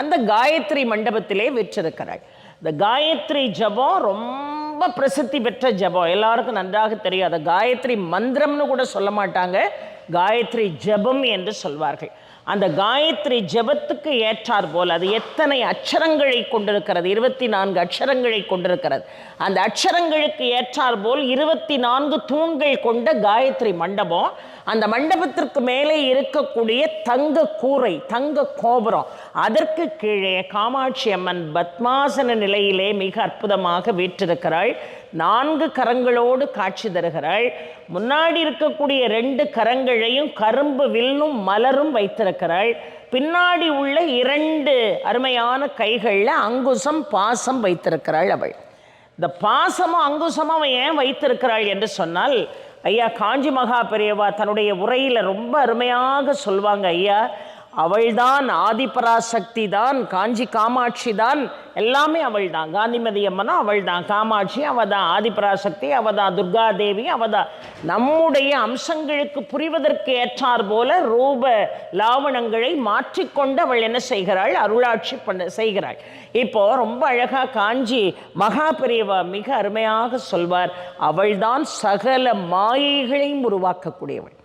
அந்த காயத்ரி மண்டபத்திலே விற்றிருக்கிறாள். இந்த காயத்ரி ஜபம் ரொம்ப பிரசித்தி பெற்ற ஜபம், எல்லாருக்கும் நன்றாக தெரியும். அதை காயத்ரி மந்திரம்னு கூட சொல்ல மாட்டாங்க, காயத்ரி ஜபம் என்று சொல்வார்கள். அந்த காயத்ரி ஜபத்துக்கு ஏற்றார் போல் அது எத்தனை அக்ஷரங்களை கொண்டிருக்கிறது, 24 அக்ஷரங்களை கொண்டிருக்கிறது. அந்த அக்ஷரங்களுக்கு ஏற்றார் போல் 24 தூண்கள் கொண்ட காயத்ரி மண்டபம். அந்த மண்டபத்திற்கு மேலே இருக்கக்கூடிய தங்க கூரை, தங்க கோபுரம், அதற்கு கீழே காமாட்சி அம்மன் பத்மாசன நிலையிலே மிக அற்புதமாக வீற்றிருக்கிறாள். 4 கரங்களோடு காட்சி தருகிறாள். முன்னாடி இருக்கக்கூடிய 2 கரங்களையும் கரும்பு வில்லும் மலரும் வைத்திருக்கிறாள். பின்னாடி உள்ள 2 அருமையான கைகளில் அங்குசம் பாசம் வைத்திருக்கிறாள். அவள் இந்த பாசமும் அங்குசமும் அவன் ஏன் வைத்திருக்கிறாள் என்று சொன்னால், ஐயா காஞ்சி மகா பெரியவா தன்னுடைய உரையில் ரொம்ப அருமையாக சொல்வாங்க. ஐயா, அவள்தான் ஆதிபராசக்தி தான், காஞ்சி காமாட்சி தான், எல்லாமே அவள் தான். காந்திமதி அம்மனும் அவள் தான், காமாட்சி அவள் தான், ஆதிபராசக்தி அவள் தான், துர்காதேவி அவள் தான். நம்முடைய அம்சங்களுக்கு புரிவதற்கு ஏற்றார் போல ரூப லாவணங்களை மாற்றிக்கொண்டு அவள் என்ன செய்கிறாள், அருளாட்சி செய்கிறாள். இப்போ ரொம்ப அழகாக காஞ்சி மகா பெரியவா மிக அருமையாக சொல்வார், அவள்தான் சகல மாயைகளையும் உருவாக்கக்கூடியவள்.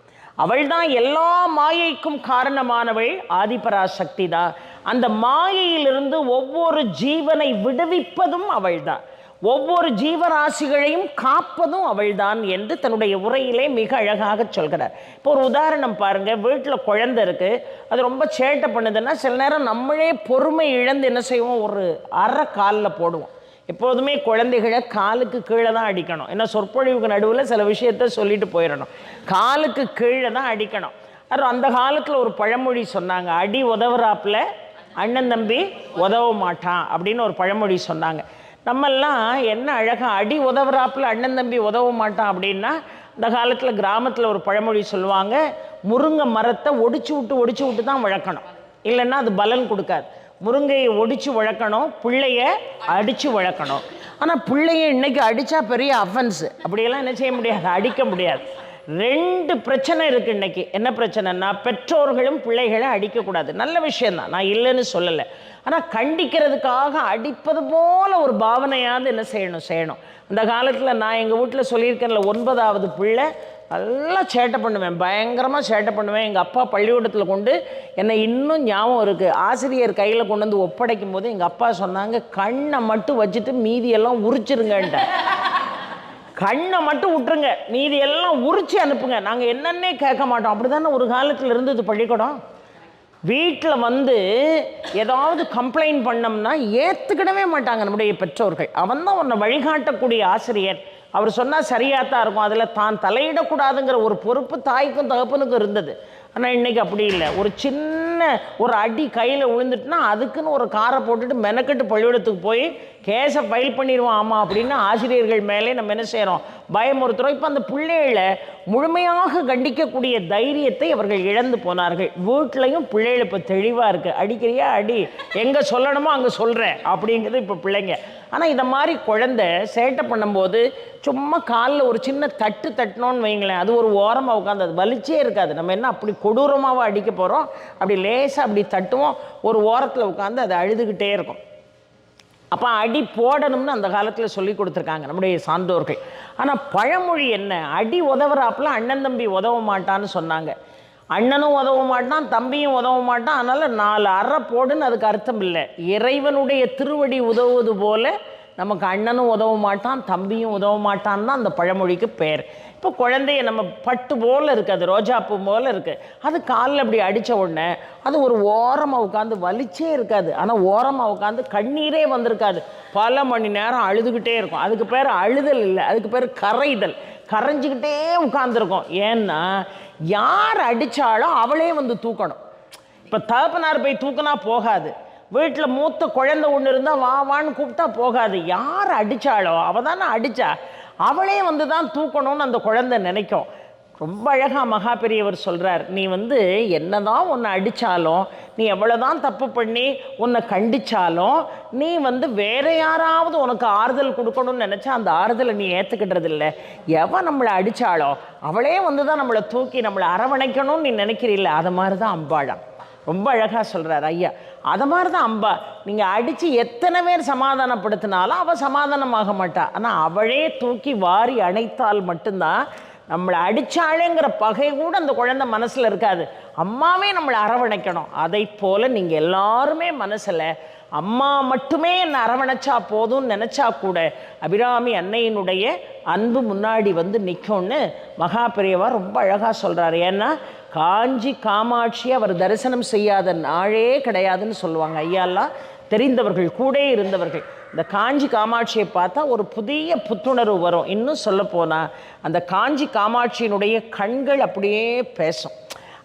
அவள்தான் எல்லா மாயைக்கும் காரணமானவள், ஆதிபராசக்தி தான். அந்த மாயையிலிருந்து ஒவ்வொரு ஜீவனை விடுவிப்பதும் அவள்தான், ஒவ்வொரு ஜீவராசிகளையும் காப்பதும் அவள்தான் என்று தன்னுடைய உரையிலே மிக அழகாக சொல்கிறார். இப்போ ஒரு உதாரணம் பாருங்க, வீட்டில் குழந்தை இருக்கு, அது ரொம்ப சேட்டை பண்ணுதுன்னா சில நேரம் நம்மளே பொறுமை இழந்து என்ன செய்வோம், ஒரு அரை காலில் போடுவோம். எப்போதுமே குழந்தைகளை காலுக்கு கீழே தான் அடிக்கணும். ஏன்னா சொற்பொழிவுக்கு நடுவில் சில விஷயத்த சொல்லிட்டு போயிடணும். காலுக்கு கீழே தான் அடிக்கணும். அந்த காலத்தில் ஒரு பழமொழி சொன்னாங்க, அடி உதவுறாப்புல அண்ணன் தம்பி உதவ மாட்டான் அப்படின்னு ஒரு பழமொழி சொன்னாங்க. நம்மெல்லாம் என்ன அழகாக அடி உதவுறாப்புல அண்ணன் தம்பி உதவ மாட்டான் அப்படின்னா, இந்த காலத்தில் கிராமத்தில் ஒரு பழமொழி சொல்லுவாங்க, முருங்கை மரத்தை ஒடிச்சு விட்டு தான் வளர்க்கணும், இல்லைன்னா அது பலன் கொடுக்காது. முருங்கையை ஒடிச்சு வளர்க்கணும், பிள்ளைய அடித்து வளர்க்கணும். ஆனால் பிள்ளைய இன்னைக்கு அடித்தா பெரிய அஃபென்ஸு, அப்படியெல்லாம் என்ன செய்ய முடியாது, அடிக்க முடியாது. 2 பிரச்சனை இருக்குது இன்னைக்கு. என்ன பிரச்சனைன்னா, பெற்றோர்களும் பிள்ளைகளை அடிக்கக்கூடாது. நல்ல விஷயந்தான், நான் இல்லைன்னு சொல்லலை. ஆனால் கண்டிக்கிறதுக்காக அடிப்பது போல் ஒரு பாவனையாவது என்ன செய்யணும். அந்த காலத்தில் நான் எங்கள் வீட்டில் சொல்லியிருக்கேன்ல, 9வது பிள்ளை, நல்லா சேட்டை பண்ணுவேன், பயங்கரமாக சேட்டை பண்ணுவேன். எங்கள் அப்பா பள்ளிக்கூடத்தில் கொண்டு என்னை இன்னும் ஞாபகம் இருக்குது, ஆசிரியர் கையில் கொண்டு வந்து ஒப்படைக்கும் போது எங்கள் அப்பா சொன்னாங்க, கண்ணை மட்டும் வச்சுட்டு மீதியெல்லாம் உரிச்சிருங்கன்ட்ட. கண்ணை மட்டும் விட்டுருங்க, மீதியெல்லாம் உரிச்சு அனுப்புங்க, நாங்கள் என்னன்னே கேட்க மாட்டோம். அப்படி தானே ஒரு காலத்தில் இருந்தது பள்ளிக்கூடம். வீட்டில் வந்து ஏதாவது கம்ப்ளைண்ட் பண்ணோம்னா ஏற்றுக்கிடவே மாட்டாங்க நம்முடைய பெற்றோர்கள். அவன் தான் உன்னை வழிகாட்டக்கூடிய ஆசிரியர், அவர் சொன்னால் சரியாக தான் இருக்கும், அதில் தான் தலையிடக்கூடாதுங்கிற ஒரு பொறுப்பு தாய்க்கும் தகப்பனுக்கும் இருந்தது. ஆனால் இன்றைக்கி அப்படி இல்லை. ஒரு சின்ன ஒரு அடி கையில் விழுந்துட்டுனா அதுக்குன்னு ஒரு காரை போட்டுட்டு மெனக்கெட்டு பள்ளிக்கூடத்துக்கு போய் கேஸை ஃபைல் பண்ணிடுவோம். ஆமாம் அப்படின்னு ஆசிரியர்கள் மேலே நம்ம என்ன செய்கிறோம், பயமுறுத்துகிறோம். இப்போ அந்த பிள்ளைகளை முழுமையாக கண்டிக்கக்கூடிய தைரியத்தை அவர்கள் இழந்து போனார்கள். வீட்லையும் பிள்ளைகள் இப்போ தெளிவாக இருக்குது, அடிக்கிறியா அடி, எங்கே சொல்லணுமோ அங்கே சொல்கிறேன் அப்படிங்கிறது இப்போ பிள்ளைங்க. ஆனால் இதை மாதிரி குழந்தை சேட்டை பண்ணும்போது சும்மா காலில் ஒரு சின்ன தட்டினோன்னு வைங்களேன், அது ஒரு ஓரமாக உட்காந்து அது வலிச்சே இருக்காது. நம்ம என்ன அப்படி கொடூரமாக அடிக்க போகிறோம், அப்படி லேசாக அப்படி தட்டுவோம், ஒரு ஓரத்தில் உட்காந்து அது அழுதுகிட்டே இருக்கும். அப்போ அடி போடணும்னு அந்த காலத்தில் சொல்லி கொடுத்துருக்காங்க நம்முடைய சான்றோர்கள். ஆனால் பழமொழி என்ன, அடி உதவுறாப்புல அண்ணன் தம்பி உதவ மாட்டான்னு சொன்னாங்க. அண்ணனும் உதவ மாட்டான், தம்பியும் உதவ மாட்டான், அதனால் 4 அறை போடுன்னு அதுக்கு அர்த்தம் இல்லை. இறைவனுடைய திருவடி உதவுவது போல நமக்கு அண்ணனும் உதவ மாட்டான், தம்பியும் உதவ மாட்டான் தான் அந்த பழமொழிக்கு பேர். இப்போ குழந்தைய நம்ம பட்டு போல் இருக்குது, அது ரோஜாப்பூ போல் இருக்குது, அது காலில் அப்படி அடித்த உடனே அது ஒரு ஓரமாக உட்காந்து வலிச்சே இருக்காது. ஆனால் ஓரமாக உட்காந்து கண்ணீரே வந்திருக்காது, பல மணி நேரம் அழுதுகிட்டே இருக்கும். அதுக்கு பேர் அழுதல் இல்லை, அதுக்கு பேர் கரைதல். கரைஞ்சிக்கிட்டே உட்கார்ந்துருக்கோம். ஏன்னா யார் அடித்தாலும் அவளே வந்து தூக்கணும். இப்போ தகப்பனார் போய் தூக்கினா போகாது, வீட்டில் மூத்த குழந்தை ஒன்று இருந்தால் வா வான்னு கூப்பிட்டா போகாது. யார் அடித்தாளோ அவள் தானே அடித்தா, அவளே வந்து தான் தூக்கணும்னு அந்த குழந்தை நினைக்கும். ரொம்ப அழகாக மகா பெரியவர் சொல்கிறார், நீ வந்து என்னதான் உன்னை அடித்தாலும், நீ எவ்வளோதான் தப்பு பண்ணி உன்னை கண்டித்தாலும், நீ வந்து வேற யாராவது உனக்கு ஆறுதல் கொடுக்கணும்னு நினச்சா அந்த ஆறுதலை நீ ஏற்றுக்கிட்டது இல்லை. எவன் நம்மளை அடித்தாலோ அவளே வந்து தான் நம்மளை தூக்கி நம்மளை அரவணைக்கணும்னு நீ நினைக்கிறீல்ல, அது மாதிரி தான் அம்பாளாம். ரொம்ப அழகாக சொல்கிறார் ஐயா. அதை மாதிரி தான் அம்பா. நீங்கள் அடித்து எத்தனை பேர் சமாதானப்படுத்தினாலும் அவள் சமாதானமாக மாட்டா. ஆனால் அவளே தூக்கி வாரி அணைத்தால் மட்டும்தான், நம்மளை அடித்தாளேங்கிற பகை கூட அந்த குழந்தை மனசில் இருக்காது. அம்மாவே நம்மளை அரவணைக்கணும். அதை போல் நீங்கள் எல்லாருமே மனசில் அம்மா மட்டுமே என்னை அரவணைச்சா போதும்னு நினச்சா கூட அபிராமி அன்னையினுடைய அன்பு முன்னாடி வந்து நிற்கும்னு மகா பெரியவா ரொம்ப அழகாக சொல்கிறார். ஏன்னா காஞ்சி காமாட்சி அவர் தரிசனம் செய்யாத நாளே கிடையாதுன்னு சொல்லுவாங்க ஐயாலாம், தெரிந்தவர்கள் கூட இருந்தவர்கள். இந்த காஞ்சி காமாட்சியை பார்த்தா ஒரு புதிய புத்துணர்வு வரும். இன்னும் சொல்லப்போனால் அந்த காஞ்சி காமாட்சியினுடைய கண்கள் அப்படியே பேசும்.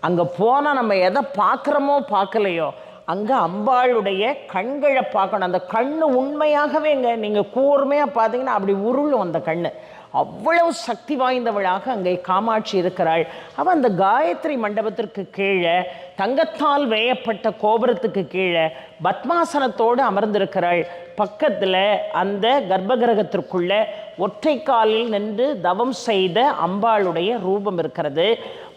அங்கே போனால் நம்ம எதை பார்க்குறோமோ பார்க்கலையோ, அங்கே அம்பாளுடைய கண்களை பார்க்கணும். அந்த கண்ணு உண்மையாகவேங்க நீங்கள் கூர்மையாக பார்த்தீங்கன்னா அப்படி உருளும் அந்த கண்ணு. அவ்வளவு சக்தி வாய்ந்தவளாக அங்கே காமாட்சி இருக்கிறாள். அவள் அந்த காயத்ரி மண்டபத்திற்கு கீழே தங்கத்தால் வேயப்பட்ட கோபுரத்துக்கு கீழே பத்மாசனத்தோடு அமர்ந்திருக்கிறாள். பக்கத்தில் அந்த கர்ப்பகிரகத்திற்குள்ள ஒற்றை காலில் நின்று தவம் செய்த அம்பாளுடைய ரூபம் இருக்கிறது.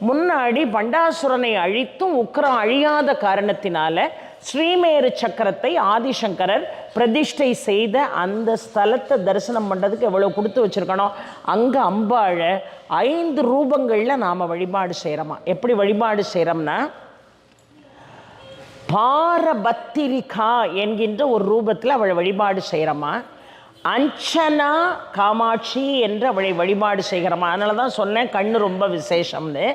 முன்னாடி பண்டாசுரனை அழித்தும் உக்கிரம் அழியாத காரணத்தினால ஸ்ரீமேரு சக்கரத்தை ஆதிசங்கரர் பிரதிஷ்டை செய்த அந்த ஸ்தலத்தை தரிசனம் பண்ணுறதுக்கு எவ்வளோ கொடுத்து வச்சுருக்கணும். அங்கே அம்பாளை 5 ரூபங்களில் நாம் வழிபாடு செய்கிறோமா. எப்படி வழிபாடு செய்கிறோம்னா, பாரபத்திரிகா என்கின்ற ஒரு ரூபத்தில் அவளை வழிபாடு செய்கிறோமா, அஞ்சனா காமாட்சி என்று அவளை வழிபாடு செய்கிறோமா. அதனால தான் சொன்னேன் கண்ணு ரொம்ப விசேஷம்னு.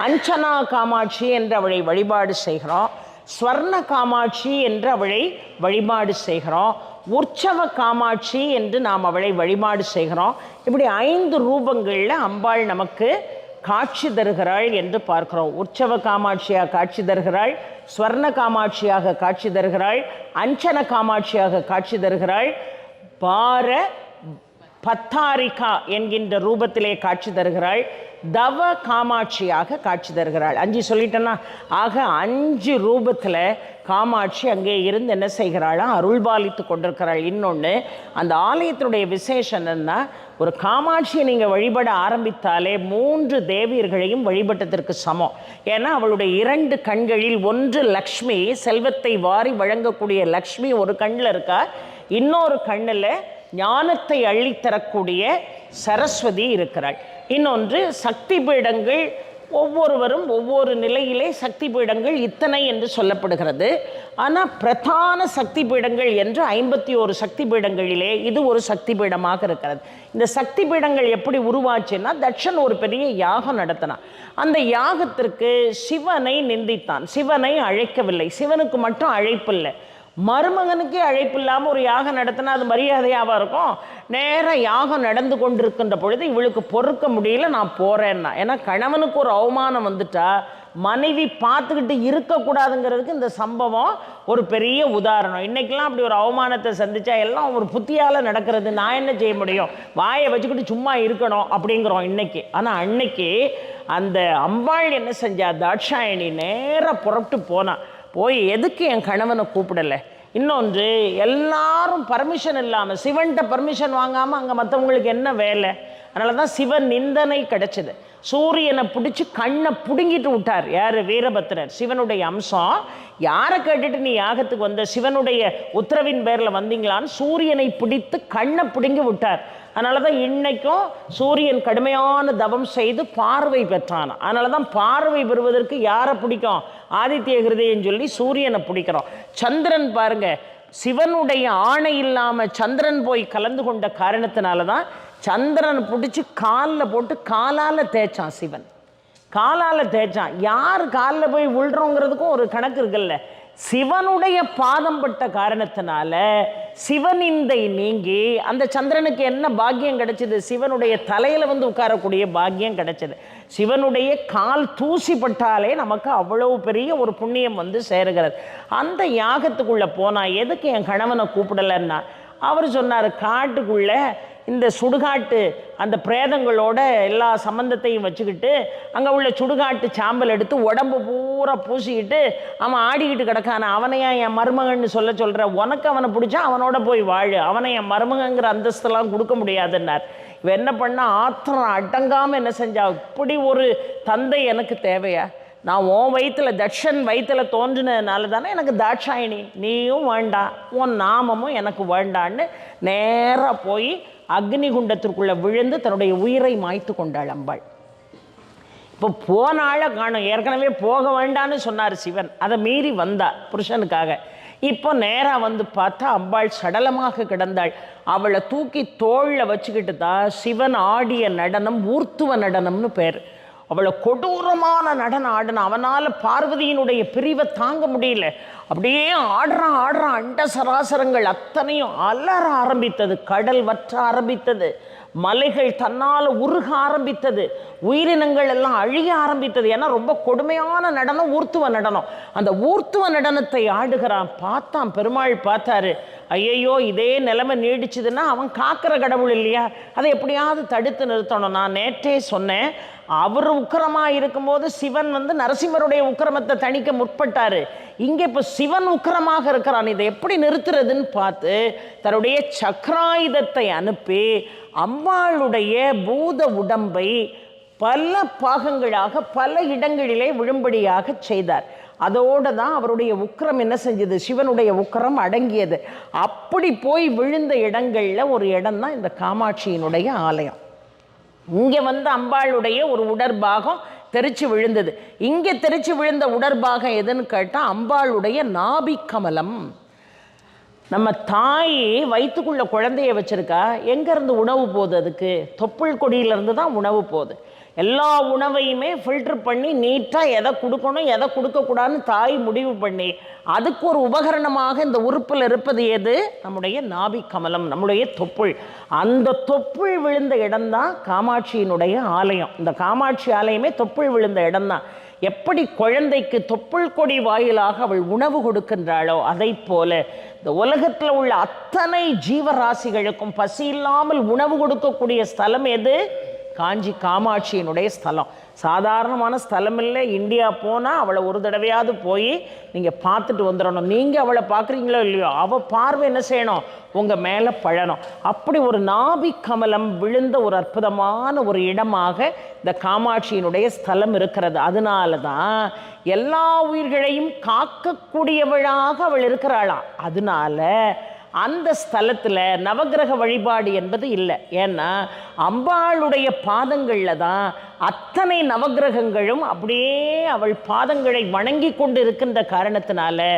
அஞ்சனா காமாட்சி என்று அவளை வழிபாடு செய்கிறோம். ஸ்வர்ண காமாட்சி என்று அவளை வழிபாடு செய்கிறோம். உற்சவ காமாட்சி என்று நாம் அவளை வழிபாடு செய்கிறோம். இப்படி 5 ரூபங்களில் அம்பாள் நமக்கு காட்சி தருகிறாள் என்று பார்க்கிறோம். உற்சவ காமாட்சியாக காட்சி தருகிறாள், ஸ்வர்ண காமாட்சியாக காட்சி தருகிறாள், அஞ்சன காமாட்சியாக காட்சி தருகிறாள், பார பத்தாரிகா என்கின்ற ரூபத்திலே காட்சி தருகிறாள், தவ காமாட்சியாக காட்சி தருகிறாள். 5 சொல்லிட்டேன்னா, ஆக 5 ரூபத்தில் காமாட்சி அங்கே இருந்து என்ன செய்கிறாளா, அருள்பாலித்து கொண்டிருக்கிறாள். இன்னொன்று, அந்த ஆலயத்தினுடைய விசேஷம் என்னன்னா, ஒரு காமாட்சியை நீங்கள் வழிபட ஆரம்பித்தாலே 3 தேவியர்களையும் வழிபட்டதற்கு சமம். ஏன்னா அவளுடைய 2 கண்களில், ஒன்று லக்ஷ்மி, செல்வத்தை வாரி வழங்கக்கூடிய லக்ஷ்மி ஒரு கண்ணில் இருக்கா, இன்னொரு கண்ணில் ஞானத்தை அள்ளித்தரக்கூடிய சரஸ்வதி இருக்கிறாள். இன்னொன்று சக்தி பீடங்கள், ஒவ்வொருவரும் ஒவ்வொரு நிலையிலே சக்தி பீடங்கள் இத்தனை என்று சொல்லப்படுகிறது. ஆனால் பிரதான சக்தி பீடங்கள் என்று 51 சக்தி பீடங்களிலே இது ஒரு சக்தி பீடமாக இருக்கிறது. இந்த சக்தி பீடங்கள் எப்படி உருவாச்சுன்னா, தட்சன் ஒரு பெரிய யாகம் நடத்தினான். அந்த யாகத்திற்கு சிவனை நிந்தித்தான், சிவனை அழைக்கவில்லை. சிவனுக்கு மட்டும் அழைப்பு இல்லை, மருமகனுக்கே அழைப்பு இல்லாமல் ஒரு யாகம் நடத்தினா அது மரியாதையாக இருக்கும். நேராக யாகம் நடந்து கொண்டிருக்கின்ற பொழுது இவளுக்கு பொறுக்க முடியல, நான் போகிறேன்னா. ஏன்னா கணவனுக்கு ஒரு அவமானம் வந்துட்டா மனைவி பார்த்துக்கிட்டு இருக்கக்கூடாதுங்கிறதுக்கு இந்த சம்பவம் ஒரு பெரிய உதாரணம். இன்றைக்கெலாம் அப்படி ஒரு அவமானத்தை சந்தித்தா எல்லாம் ஒரு புத்தியால் நடக்கிறது. நான் என்ன செய்ய முடியும், வாயை வச்சுக்கிட்டு சும்மா இருக்கணும் அப்படிங்கிறோம் இன்றைக்கி. ஆனால் அன்னைக்கு அந்த அம்பாள் என்ன செஞ்சா, தாட்சாயணி நேராக புறப்பட்டு போனான். போய் எதுக்கு என் கணவனை கூப்பிடலை, இன்னொன்று எல்லாரும் பர்மிஷன் இல்லாமல், சிவன்கிட்ட பர்மிஷன் வாங்காமல் அங்கே மற்றவங்களுக்கு என்ன வேலை. அதனால தான் சிவன் நிந்தனை கிடைச்சது. சூரியனை பிடிச்சி கண்ணை பிடுங்கிட்டு விட்டார். யார்? வீரபத்திரர், சிவனுடைய அம்சம். யாரை கேட்டுட்டு நீ யாகத்துக்கு வந்த, சிவனுடைய உத்தரவின் பேரில் வந்தீங்களான்னு சூரியனை பிடித்து கண்ணை பிடுங்கி விட்டார். அதனால தான் இன்னைக்கும் சூரியன் கடுமையான தவம் செய்து பார்வை பெற்றான். அதனால தான் பார்வை பெறுவதற்கு யாரை பிடிக்கும், ஆதித்ய ஹிருதயன்னு சொல்லி சூரியனை பிடிக்கிறோம். சந்திரன் பாருங்க, சிவனுடைய ஆணை இல்லாமல் சந்திரன் போய் கலந்து கொண்ட காரணத்தினால தான் சந்திரனை பிடிச்சி காலில் போட்டு காலால் தேய்ச்சான் சிவன். காலால் தேய்ச்சான். யார் காலில் போய் விழுறோங்கிறதுக்கும் ஒரு கணக்கு இருக்குல்ல. சிவனுடைய பாதம் பட்ட காரணத்தினால சிவனிந்தை நீங்கி அந்த சந்திரனுக்கு என்ன பாக்கியம் கிடைச்சது? சிவனுடைய தலையில் வந்து உட்காரக்கூடிய பாக்கியம் கிடைச்சது. சிவனுடைய கால் தூசி பட்டாலே நமக்கு அவ்வளவு பெரிய ஒரு புண்ணியம் வந்து சேருகிறது. அந்த யாகத்துக்குள்ளே போனால் எதுக்கு என் கணவனை கூப்பிடலைன்னா, அவர் சொன்னார், காட்டுக்குள்ளே இந்த சுடுகாட்டு அந்த பிரேதங்களோட எல்லா சம்பந்தத்தையும் வச்சுக்கிட்டு அங்கே உள்ள சுடுகாட்டு சாம்பல் எடுத்து உடம்பு பூரா பூசிக்கிட்டு அவன் ஆடிக்கிட்டு கிடக்கான, அவனையா என் மருமகன்னு சொல்கிற, உனக்கு அவனை பிடிச்சா அவனோட போய் வாழு, அவனை என் மருமகங்கிற அந்தஸ்தெல்லாம் கொடுக்க முடியாதுன்னார். இவன் என்ன பண்ணா, ஆத்திரம் அடங்காமல் என்ன செஞ்சா, இப்படி ஒரு தந்தை எனக்கு தேவையா? நான் உன் வயிற்றில் தட்சன் வயிற்றில் தோன்றினதுனால தானே எனக்கு தாட்சாயினி, நீயும் வேண்டாம், உன் நாமமும் எனக்கு வேண்டான்னு நேராக போய் அக்னி குண்டத்திற்குள்ளே விழுந்து தன்னுடைய உயிரை மாய்த்து கொண்டாள் அம்பாள். இப்போ போன ஆளை காணும். ஏற்கனவே போக வேண்டான்னு சொன்னார் சிவன், அதை மீறி வந்தா புருஷனுக்காக. இப்போ நேராக வந்து பார்த்தா அம்பாள் சடலமாக கிடந்தாள். அவளை தூக்கி தோளில் வச்சுக்கிட்டு தான் சிவன் ஆடிய நடனம் ஊர்த்துவ நடனம்னு பேர். அவளை கொடூரமான நடனம் ஆடின. அவனால் பார்வதியினுடைய பிரிவை தாங்க முடியல. அப்படியே ஆடுறான் அண்ட சராசரங்கள் அத்தனையும் அலற ஆரம்பித்தது. கடல் வற்ற ஆரம்பித்தது. மலைகள் தன்னால் உருக ஆரம்பித்தது. உயிரினங்கள் எல்லாம் அழிய ஆரம்பித்தது. ஏன்னா ரொம்ப கொடுமையான நடனம் ஊர்த்துவ நடனம். அந்த ஊர்த்துவ நடனத்தை ஆடுகிறான். பார்த்தான் பெருமாள், பார்த்தாரு, ஐயையோ இதே நிலைமை நீடிச்சுதுன்னா அவன் காக்கிற கடவுள் இல்லையா, அதை எப்படியாவது தடுத்து நிறுத்தணும். நான் நேற்றே சொன்னேன், அவர் உக்கிரமாக இருக்கும்போது சிவன் வந்து நரசிம்மருடைய உக்கிரமத்தை தணிக்க முற்பட்டார். இங்கே இப்போ சிவன் உக்கிரமாக இருக்கிறான், இதை எப்படி நிறுத்துறதுன்னு பார்த்து தன்னுடைய சக்கராயுதத்தை அனுப்பி அம்பாளுடைய பூத உடம்பை பல பாகங்களாக பல இடங்களிலே விழும்படியாக செய்தார். அதோடு தான் அவருடைய உக்கிரம் என்ன செஞ்சது, சிவனுடைய உக்கிரம் அடங்கியது. அப்படி போய் விழுந்த இடங்களில் ஒரு இடம் தான் இந்த காமாட்சியினுடைய ஆலயம். இங்கே வந்து அம்பாளுடைய ஒரு உடற்பாகம் தெரிச்சு விழுந்தது. இங்கே தெரிச்சு விழுந்த உடற்பாகம் எதுன்னு கேட்டால் அம்பாளுடைய நாபிக்கமலம். நம்ம தாய் வயிற்றுக்குள்ளே குழந்தைய வச்சுருக்கா, எங்கேருந்து உணவு போகுது? அதுக்கு தொப்புள் கொடியிலேருந்து தான் உணவு போகுது. எல்லா உணவையுமே ஃபில்டர் பண்ணி நீட்டாக எதை கொடுக்கணும் எதை கொடுக்கக்கூடாதுன்னு தாய் முடிவு பண்ணி அதுக்கு ஒரு உபகரணமாக இந்த உறுப்பில் இருப்பது எது? நம்முடைய நாபி கமலம், நம்முடைய தொப்புள். அந்த தொப்புள் விழுந்த இடம்தான் காமாட்சியினுடைய ஆலயம். இந்த காமாட்சி ஆலயமே தொப்புள் விழுந்த இடம்தான். எப்படி குழந்தைக்கு தொப்புள் கொடி வாயிலாக அவள் உணவு கொடுக்கின்றாளோ அதை போல இந்த உலகத்தில் உள்ள அத்தனை ஜீவராசிகளுக்கும் பசி இல்லாமல் உணவு கொடுக்கக்கூடிய ஸ்தலம் எது? காஞ்சி காமாட்சியினுடைய ஸ்தலம். சாதாரணமான ஸ்தலம் இல்லை. இந்தியா போனால் அவளை ஒரு தடவையாவது போய் நீங்கள் பார்த்துட்டு வந்துடணும். நீங்கள் அவளை பார்க்குறீங்களோ இல்லையோ, அவள் பார்வை என்ன செய்யணும்? உங்கள் மேலே பழணும். அப்படி ஒரு நாபி கமலம் விழுந்த ஒரு அற்புதமான ஒரு இடமாக இந்த காமாட்சியினுடைய ஸ்தலம் இருக்கிறது. அதனால தான் எல்லா உயிர்களையும் காக்கக்கூடியவளாக அவள் இருக்கிறாளாம். அதனால அந்த ஸ்தலத்தில் நவகிரக வழிபாடு என்பது இல்லை. ஏன்னா அம்பாளுடைய பாதங்களில் தான் அத்தனை நவகிரகங்களும் அப்படியே அவள் பாதங்களை வணங்கி கொண்டு இருக்கின்ற காரணத்தினால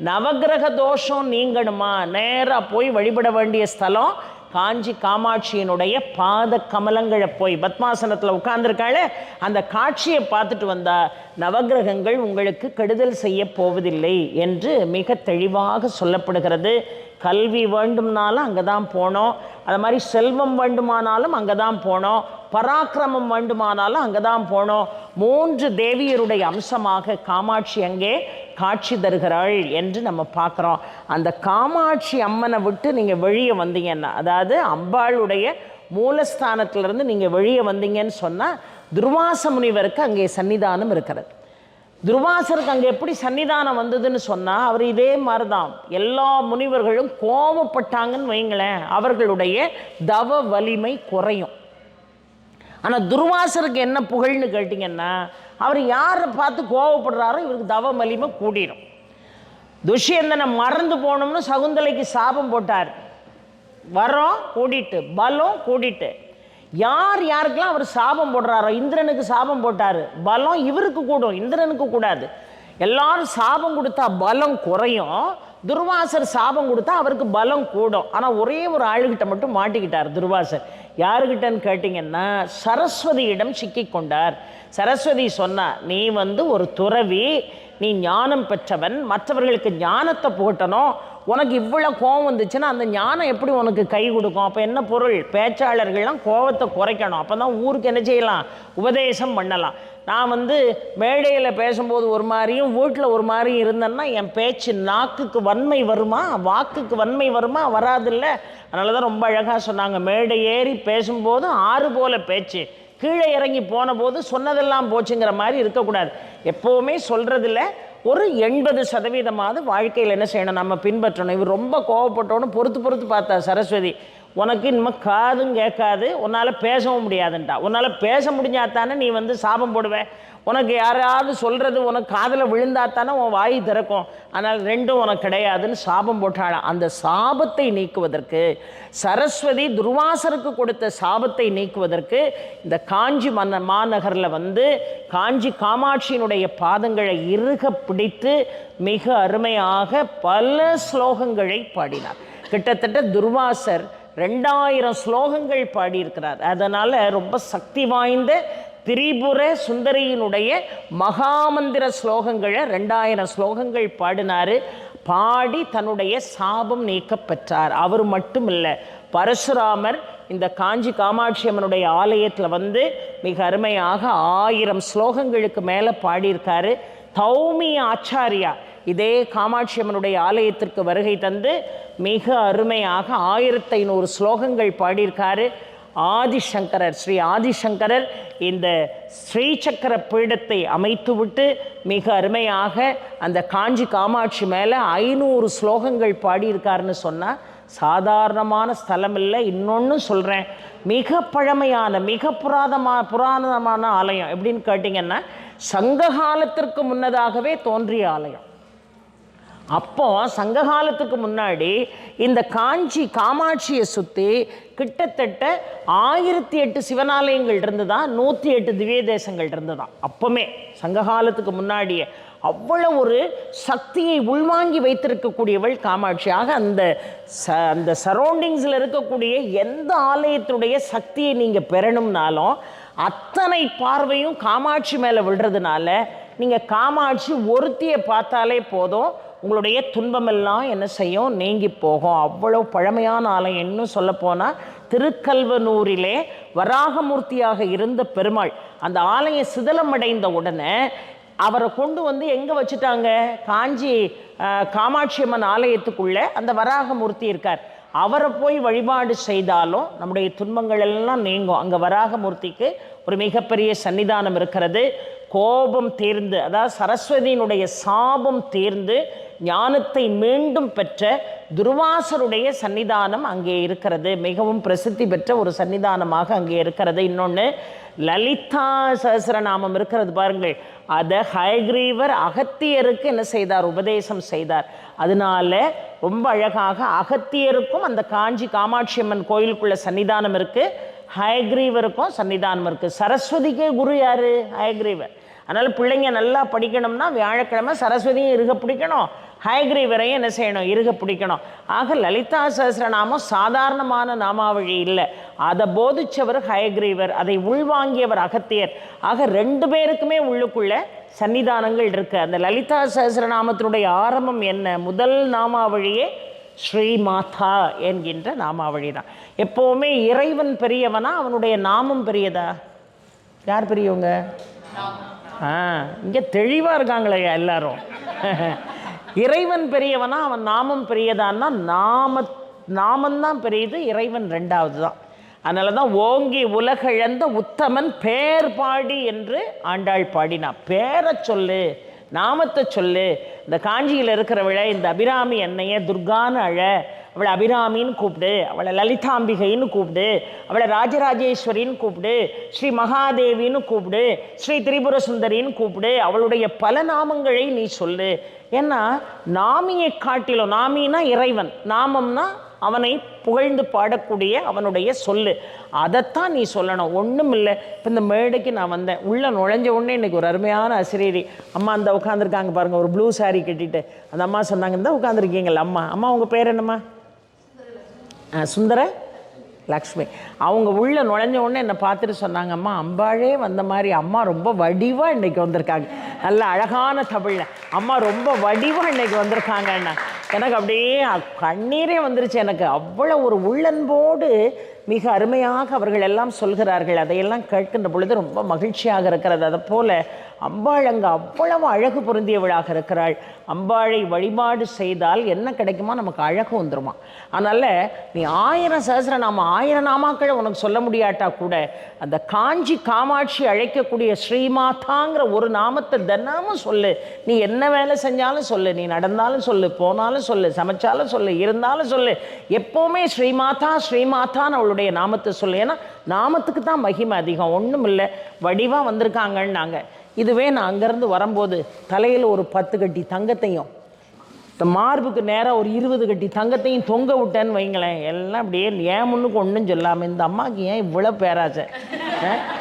நவகிரக தோஷம் நீங்கணுமா, நேராக போய் வழிபட வேண்டிய ஸ்தலம் காஞ்சி காமாட்சியினுடைய பாத கமலங்களை போய் பத்மாசனத்தில் உட்கார்ந்துருக்காள அந்த காட்சியை பார்த்துட்டு வந்தா நவகிரகங்கள் உங்களுக்கு கெடுதல் செய்ய போவதில்லை என்று மிக தெளிவாக சொல்லப்படுகிறது. கல்வி வேண்டும்னாலும் அங்கே தான் போனோம், அது மாதிரி செல்வம் வேண்டுமானாலும் அங்கே தான் போனோம், பராக்கிரமம் வேண்டுமானாலும் அங்கே தான் போனோம். 3 தேவியருடைய அம்சமாக காமாட்சி அங்கே காட்சி தருகிறாள் என்று நம்ம பார்க்குறோம். அந்த காமாட்சி அம்மனை விட்டு நீங்கள் வெளியே வந்தீங்கன்னா, அதாவது அம்பாளுடைய மூலஸ்தானத்திலிருந்து நீங்கள் வெளியே வந்தீங்கன்னு சொன்னால் துர்வாச முனிவருக்கு அங்கே சன்னிதானம் இருக்கிறது. துர்வாசருக்கு அங்கே எப்படி சன்னிதானம் வந்ததுன்னு சொன்னால் அவர் இதே மாதிரி தான். எல்லா முனிவர்களும் கோபப்பட்டாங்கன்னு வைங்களேன், அவர்களுடைய தவ வலிமை குறையும். ஆனால் துர்வாசருக்கு என்ன புகழ்னு கேட்டிங்கன்னா, அவர் யாரை பார்த்து கோபப்படுறாரோ இவருக்கு தவ வலிமை கூடிடும். துஷ்யந்தனை மறந்து போகணும்னு சகுந்தலைக்கு சாபம் போட்டார். வரம் கூடிட்டு பலம் கூடிட்டு. யார் யாருக்கெல்லாம் அவர் சாபம் போடுறாரோ, இந்திரனுக்கு சாபம் போட்டார், பலம் இவருக்கு கூடும், இந்திரனுக்கு கூடாது. எல்லாரும் சாபம் கொடுத்தா பலம் குறையும், துர்வாசர் சாபம் கொடுத்தா அவருக்கு பலம் கூடும். ஆனால் ஒரே ஒரு ஆளுகிட்ட மட்டும் மாட்டிக்கிட்டார் துர்வாசர். யாருக்கிட்டன்னு கேட்டிங்கன்னா சரஸ்வதியிடம் சிக்கி கொண்டார். சரஸ்வதி சொன்னா, நீ ஒரு துறவி, நீ ஞானம் பெற்றவன், மற்றவர்களுக்கு ஞானத்தை புகட்டணும், உனக்கு இவ்வளோ கோபம் வந்துச்சுன்னா அந்த ஞானம் எப்படி உனக்கு கை கொடுக்கும்? அப்போ என்ன பொருள்? பேச்சாளர்கள்லாம் கோபத்தை குறைக்கணும். அப்போ தான் ஊருக்கு என்ன செய்யலாம்? உபதேசம் பண்ணலாம். நான் மேடையில் பேசும்போது ஒரு மாதிரியும் வீட்டில் ஒரு மாதிரியும் இருந்தேன்னா என் பேச்சு நாக்குக்கு வன்மை வருமா, வாக்குக்கு வன்மை வருமா? வராதில்ல. அதனால தான் ரொம்ப அழகாக சொன்னாங்க, மேடை ஏறி பேசும்போது ஆறு போல பேச்சு, கீழே இறங்கி போன போது சொன்னதெல்லாம் போச்சுங்கிற மாதிரி இருக்கக்கூடாது. எப்போவுமே சொல்கிறதில்ல ஒரு 80% வாழ்க்கையில் என்ன செய்யணும், நம்ம பின்பற்றணும். இவர் ரொம்ப கோவப்பட்டோன்னு பொறுத்து பார்த்தா சரஸ்வதி, உனக்கு இனிமேல் காதும் கேட்காது, உன்னால் பேசவும் முடியாதுன்ட்டா. உன்னால் பேச முடிஞ்சாத்தானே நீ சாபம் போடுவேன். உனக்கு யாராவது சொல்கிறது உனக்கு காதில் விழுந்தாத்தானே உன் வாய் திறக்கும். ஆனால் ரெண்டும் உனக்கு கிடையாதுன்னு சாபம் போட்டாளாம். அந்த சாபத்தை நீக்குவதற்கு, சரஸ்வதி துர்வாசருக்கு கொடுத்த சாபத்தை நீக்குவதற்கு இந்த காஞ்சி மாநகரில் காஞ்சி காமாட்சியினுடைய பாதங்களை இறுக பிடித்து மிக அருமையாக பல ஸ்லோகங்களை பாடினார். கிட்டத்தட்ட துர்வாசர் 2000 ஸ்லோகங்கள் பாடியிருக்கிறார். அதனால் ரொம்ப சக்தி வாய்ந்த திரிபுர சுந்தரியினுடைய மகாமந்திர ஸ்லோகங்களை 2000 ஸ்லோகங்கள் பாடினார். பாடி தன்னுடைய சாபம் நீக்க பெற்றார். அவர் மட்டும் இல்லை, பரசுராமர் இந்த காஞ்சி காமாட்சி அம்மனுடைய ஆலயத்தில் மிக அருமையாக 1000 ஸ்லோகங்களுக்கு மேலே பாடியிருக்காரு. தௌமி ஆச்சாரியா இதே காமாட்சி அம்மனுடைய ஆலயத்திற்கு வருகை தந்து மிக அருமையாக 1500 ஸ்லோகங்கள் பாடியிருக்காரு. ஆதிசங்கரர், ஸ்ரீ ஆதிசங்கரர் இந்த ஸ்ரீசக்கர பீடத்தை அமைத்துவிட்டு மிக அருமையாக அந்த காஞ்சி காமாட்சி மேலே 500 ஸ்லோகங்கள் பாடியிருக்காருன்னு சொன்னால் சாதாரணமான ஸ்தலம் இல்லை. இன்னொன்று சொல்கிறேன், மிக பழமையான மிக புராதனமான ஆலயம். எப்படின்னு கேட்டிங்கன்னா, சங்ககாலத்திற்கு முன்னதாகவே தோன்றிய ஆலயம். அப்போ சங்ககாலத்துக்கு முன்னாடி இந்த காஞ்சி காமாட்சியை சுற்றி கிட்டத்தட்ட 1008 சிவனாலயங்கள் இருந்துதான், 108 திவ்ய தேசங்கள் இருந்துதான். அப்போமே சங்ககாலத்துக்கு முன்னாடியே அவ்வளோ ஒரு சக்தியை உள்வாங்கி வைத்திருக்கக்கூடியவள் காமாட்சியாக. அந்த சரௌண்டிங்ஸில் இருக்கக்கூடிய எந்த ஆலயத்துடைய சக்தியை நீங்கள் பெறணும்னாலும் அத்தனை பார்வையும் காமாட்சி மேலே விடுறதுனால நீங்கள் காமாட்சி ஒருத்தியை பார்த்தாலே போதும், உங்களுடைய துன்பமெல்லாம் என்ன செய்யும், நீங்கி போகும். அவ்வளோ பழமையான ஆலயம். இன்னும் சொல்லப்போனால் திருக்கல்வனூரிலே வராகமூர்த்தியாக இருந்த பெருமாள் அந்த ஆலயம் சிதலமடைந்த உடனே அவரை கொண்டு எங்கே வச்சுட்டாங்க, காஞ்சி காமாட்சி அம்மன் ஆலயத்துக்குள்ளே அந்த வராகமூர்த்தி இருக்கார். அவரை போய் வழிபாடு செய்தாலும் நம்முடைய துன்பங்கள் எல்லாம் நீங்கும். அங்கே வராகமூர்த்திக்கு ஒரு மிகப்பெரிய சன்னிதானம் இருக்கிறது. கோபம் தீர்ந்து, அதாவது சரஸ்வதியினுடைய சாபம் தீர்ந்து ஞானத்தை மீண்டும் பெற்ற துர்வாசருடைய சன்னிதானம் அங்கே இருக்கிறது. மிகவும் பிரசித்தி பெற்ற ஒரு சன்னிதானமாக அங்கே இருக்கிறது. இன்னொன்று லலிதா சஹஸ்ரநாமம் இருக்கிறது பாருங்கள், அதை ஹயக்ரீவர் அகத்தியருக்கு என்ன செய்தார், உபதேசம் செய்தார். அதனால ரொம்ப அழகாக அகத்தியருக்கும் அந்த காஞ்சி காமாட்சி அம்மன் கோயிலுக்குள்ள சன்னிதானம் இருக்குது, ஹயக்ரீவருக்கும் சன்னிதானம் இருக்குது. சரஸ்வதிக்கே குரு யார், ஹயக்ரீவர். அதனால் பிள்ளைங்க நல்லா படிக்கணும்னா வியாழக்கிழமை சரஸ்வதியும் இருக பிடிக்கணும், ஹயக்ரீவரையும் என்ன செய்யணும், இருக பிடிக்கணும். ஆக லலிதா சஹஸ்ரநாமம் சாதாரணமான நாமாவழி இல்லை, அதை போதிச்சவர் ஹயக்ரீவர், அதை உள்வாங்கியவர் அகத்தியர். ஆக 2 பேருக்குமே உள்ளுக்குள்ள சன்னிதானங்கள் இருக்கு. அந்த லலிதா சஹஸ்ரநாமத்தினுடைய ஆரம்பம் என்ன, முதல் நாமாவழியே ஸ்ரீமாதா என்கின்ற நாமாவழி தான். எப்போவுமே இறைவன் பெரியவனா அவனுடைய நாமம் பெரியதா? யார் பெரியவங்க? இங்கே தெளிவாக இருக்காங்களே எல்லாரும். இறைவன் பெரியவனா அவன் நாமம் பெரியதான்னா நாமந்தான் பெரியது, இறைவன் 2வது தான். அதனால தான் ஓங்கி உலகிழந்த உத்தமன் பேர் பாடி என்று ஆண்டாள் பாடினா. பேரை சொல்லு, நாமத்தை சொல்லு. இந்த காஞ்சியில் இருக்கிறவளை இந்த அபிராமி என்னைய துர்கான்னு அழ, அவளை அபிராமின்னு கூப்பிடு, அவளை லலிதாம்பிகைன்னு கூப்பிடு, அவளை ராஜராஜேஸ்வரின்னு கூப்பிடு, ஸ்ரீ மகாதேவின்னு கூப்பிடு, ஸ்ரீ திரிபுர சுந்தரின்னு கூப்பிடு, அவளுடைய பல நாமங்களை நீ சொல்லு. ஏன்னா நாமியை காட்டிலும், நாமினா இறைவன், நாமம்னா அவனை புகழ்ந்து பாடக்கூடிய அவனுடைய சொல்லு, அதைத்தான் நீ சொல்லணும். ஒன்றும் இல்லை. இப்போ இந்த மேடைக்கு நான் வந்தேன், உள்ளே நுழைஞ்ச உடனே இன்றைக்கி ஒரு அருமையான அசிரீரி அம்மா அந்த உட்காந்துருக்காங்க பாருங்கள், ஒரு ப்ளூ சாரீ கட்டிட்டு. அந்த அம்மா சொன்னாங்க, இந்த உட்காந்துருக்கீங்களா அம்மா, அம்மா உங்கள் பேர் என்னம்மா? சுந்தர லக்ஷ்மி. அவங்க உள்ளே நுழைஞ்ச உடனே என்னை பார்த்துட்டு சொன்னாங்க, அம்மா அம்பாளே வந்த மாதிரி அம்மா ரொம்ப வடிவாக இன்றைக்கி வந்திருக்காங்க. நல்ல அழகான தமிழில் அம்மா ரொம்ப வடிவாக இன்றைக்கி வந்திருக்காங்கண்ணா. எனக்கு அப்படியே கண்ணீரே வந்துருச்சு. எனக்கு அவ்வளோ ஒரு உள்ளன்போடு மிக அருமையாக அவர்கள் எல்லாம் சொல்கிறார்கள். அதையெல்லாம் கேட்கின்ற பொழுது ரொம்ப மகிழ்ச்சியாக இருக்கிறது. அதை போல அம்பாள் அங்கே அவ்வளவு அழகு பொருந்தியவளாக இருக்கிறாள். அம்பாளை வழிபாடு செய்தால் என்ன கிடைக்குமா, நமக்கு அழகு வந்துருமா. அதனால் நீ 1000 சஹஸ்ரநாமம் 1000 நாமாக்களை உனக்கு சொல்ல முடியாட்டா கூட அந்த காஞ்சி காமாட்சி அழைக்கக்கூடிய ஸ்ரீமாதாங்கிற ஒரு நாமத்தை தினமும் சொல்லு. நீ என்ன வேலை செஞ்சாலும் சொல்லு, நீ நடந்தாலும் சொல்லு, போனாலும் சொல்லு, சமைச்சாலும் சொல்லு, இருந்தாலும் சொல்லு, எப்போவுமே ஸ்ரீமாதா ஸ்ரீமாதான்னு அவளுடைய நாமத்தை சொல்லு. ஏன்னா நாமத்துக்கு தான் மகிமை அதிகம். ஒன்றும் இல்லை, வடிவாக வந்திருக்காங்கன்னாங்க. இதுவே நான் அங்கேருந்து வரும்போது தலையில் ஒரு 10 கட்டி தங்கத்தையும் இந்த மார்புக்கு நேராக ஒரு 20 கட்டி தங்கத்தையும் தொங்க விட்டேன்னு வைங்களேன், எல்லாம் அப்படியே ஏன் முன்னுக்கு ஒன்றும் சொல்லாமல் இந்த அம்மாவுக்கு ஏன் இவ்வளோ பேராச்சை,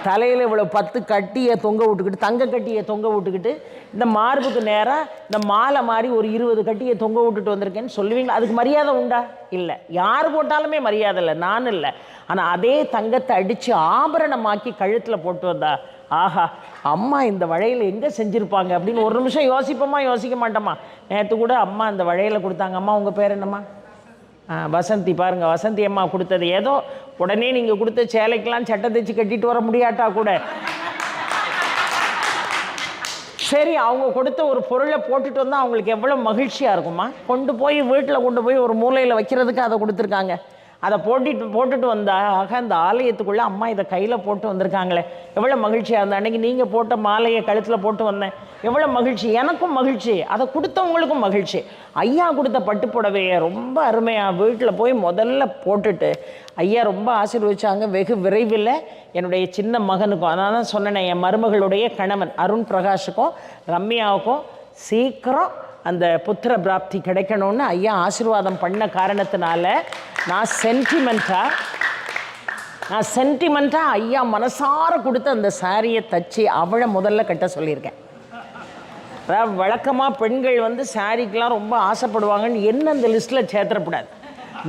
தலையில் இவ்வளோ 10 கட்டியை தொங்க விட்டுக்கிட்டு தங்க கட்டியை தொங்க விட்டுக்கிட்டு இந்த மார்புக்கு நேராக இந்த மாலை மாதிரி ஒரு 20 கட்டியை தொங்க விட்டுட்டு வந்திருக்கேன்னு சொல்லுவீங்களா? அதுக்கு மரியாதை உண்டா? இல்லை. யார் போட்டாலுமே மரியாதை இல்லை, நான் இல்லை. ஆனால் அதே தங்கத்தை அடித்து ஆபரணமாக்கி கழுத்தில் போட்டு வந்தா, ஆஹா அம்மா இந்த வளையல் எங்கே செஞ்சுருப்பாங்க அப்படின்னு ஒரு நிமிஷம் யோசிப்போமா, யோசிக்க மாட்டோமா? நேற்று கூட அம்மா இந்த வளையலை கொடுத்தாங்க. அம்மா உங்கள் பேர் என்னம்மா? வசந்தி. பாருங்கள், வசந்தி அம்மா கொடுத்தது. ஏதோ உடனே நீங்கள் கொடுத்த சேலைக்கெல்லாம் சட்டை தைச்சு கட்டிட்டு வர முடியாட்டா கூட சரி, அவங்க கொடுத்த ஒரு பொருளை போட்டுட்டு வந்தால் அவங்களுக்கு எவ்வளோ மகிழ்ச்சியாக இருக்குமா. கொண்டு போய் வீட்டில் கொண்டு போய் ஒரு மூலையில் வைக்கிறதுக்கு அதை கொடுத்துருக்காங்க. அதை போட்டுட்டு வந்தாக அந்த ஆலயத்துக்குள்ளே அம்மா இதை கையில் போட்டு வந்திருக்காங்களே, எவ்வளோ மகிழ்ச்சியாக இருந்தேன். அன்றைக்கி நீங்கள் போட்ட மாலையை கழுத்தில் போட்டு வந்தேன், எவ்வளோ மகிழ்ச்சி. எனக்கும் மகிழ்ச்சி, அதை கொடுத்தவங்களுக்கும் மகிழ்ச்சி. ஐயா கொடுத்த பட்டு புடவையை ரொம்ப அருமையாக வீட்டில் போய் முதல்ல போட்டுட்டு ஐயா ரொம்ப ஆசீர்வதிச்சாங்க. வெகு விரைவில் என்னுடைய சின்ன மகனுக்கும், அதனால தான் சொன்னேன், என் மருமகளுடைய கணவன் அருண் பிரகாஷுக்கும் ரம்யாவுக்கும் சீக்கிரம் அந்த புத்திர பிராப்தி கிடைக்கணும்னு ஐயா ஆசீர்வாதம் பண்ண காரணத்தினால நான் சென்டிமெண்ட்டாக ஐயா மனசார கொடுத்து அந்த சாரியை தச்சு அவளை முதல்ல கட்ட சொல்லியிருக்கேன். அதாவது வழக்கமாக பெண்கள் சாரிக்கெலாம் ரொம்ப ஆசைப்படுவாங்கன்னு என்ன அந்த லிஸ்ட்டில் சேர்த்துடக்கூடாது.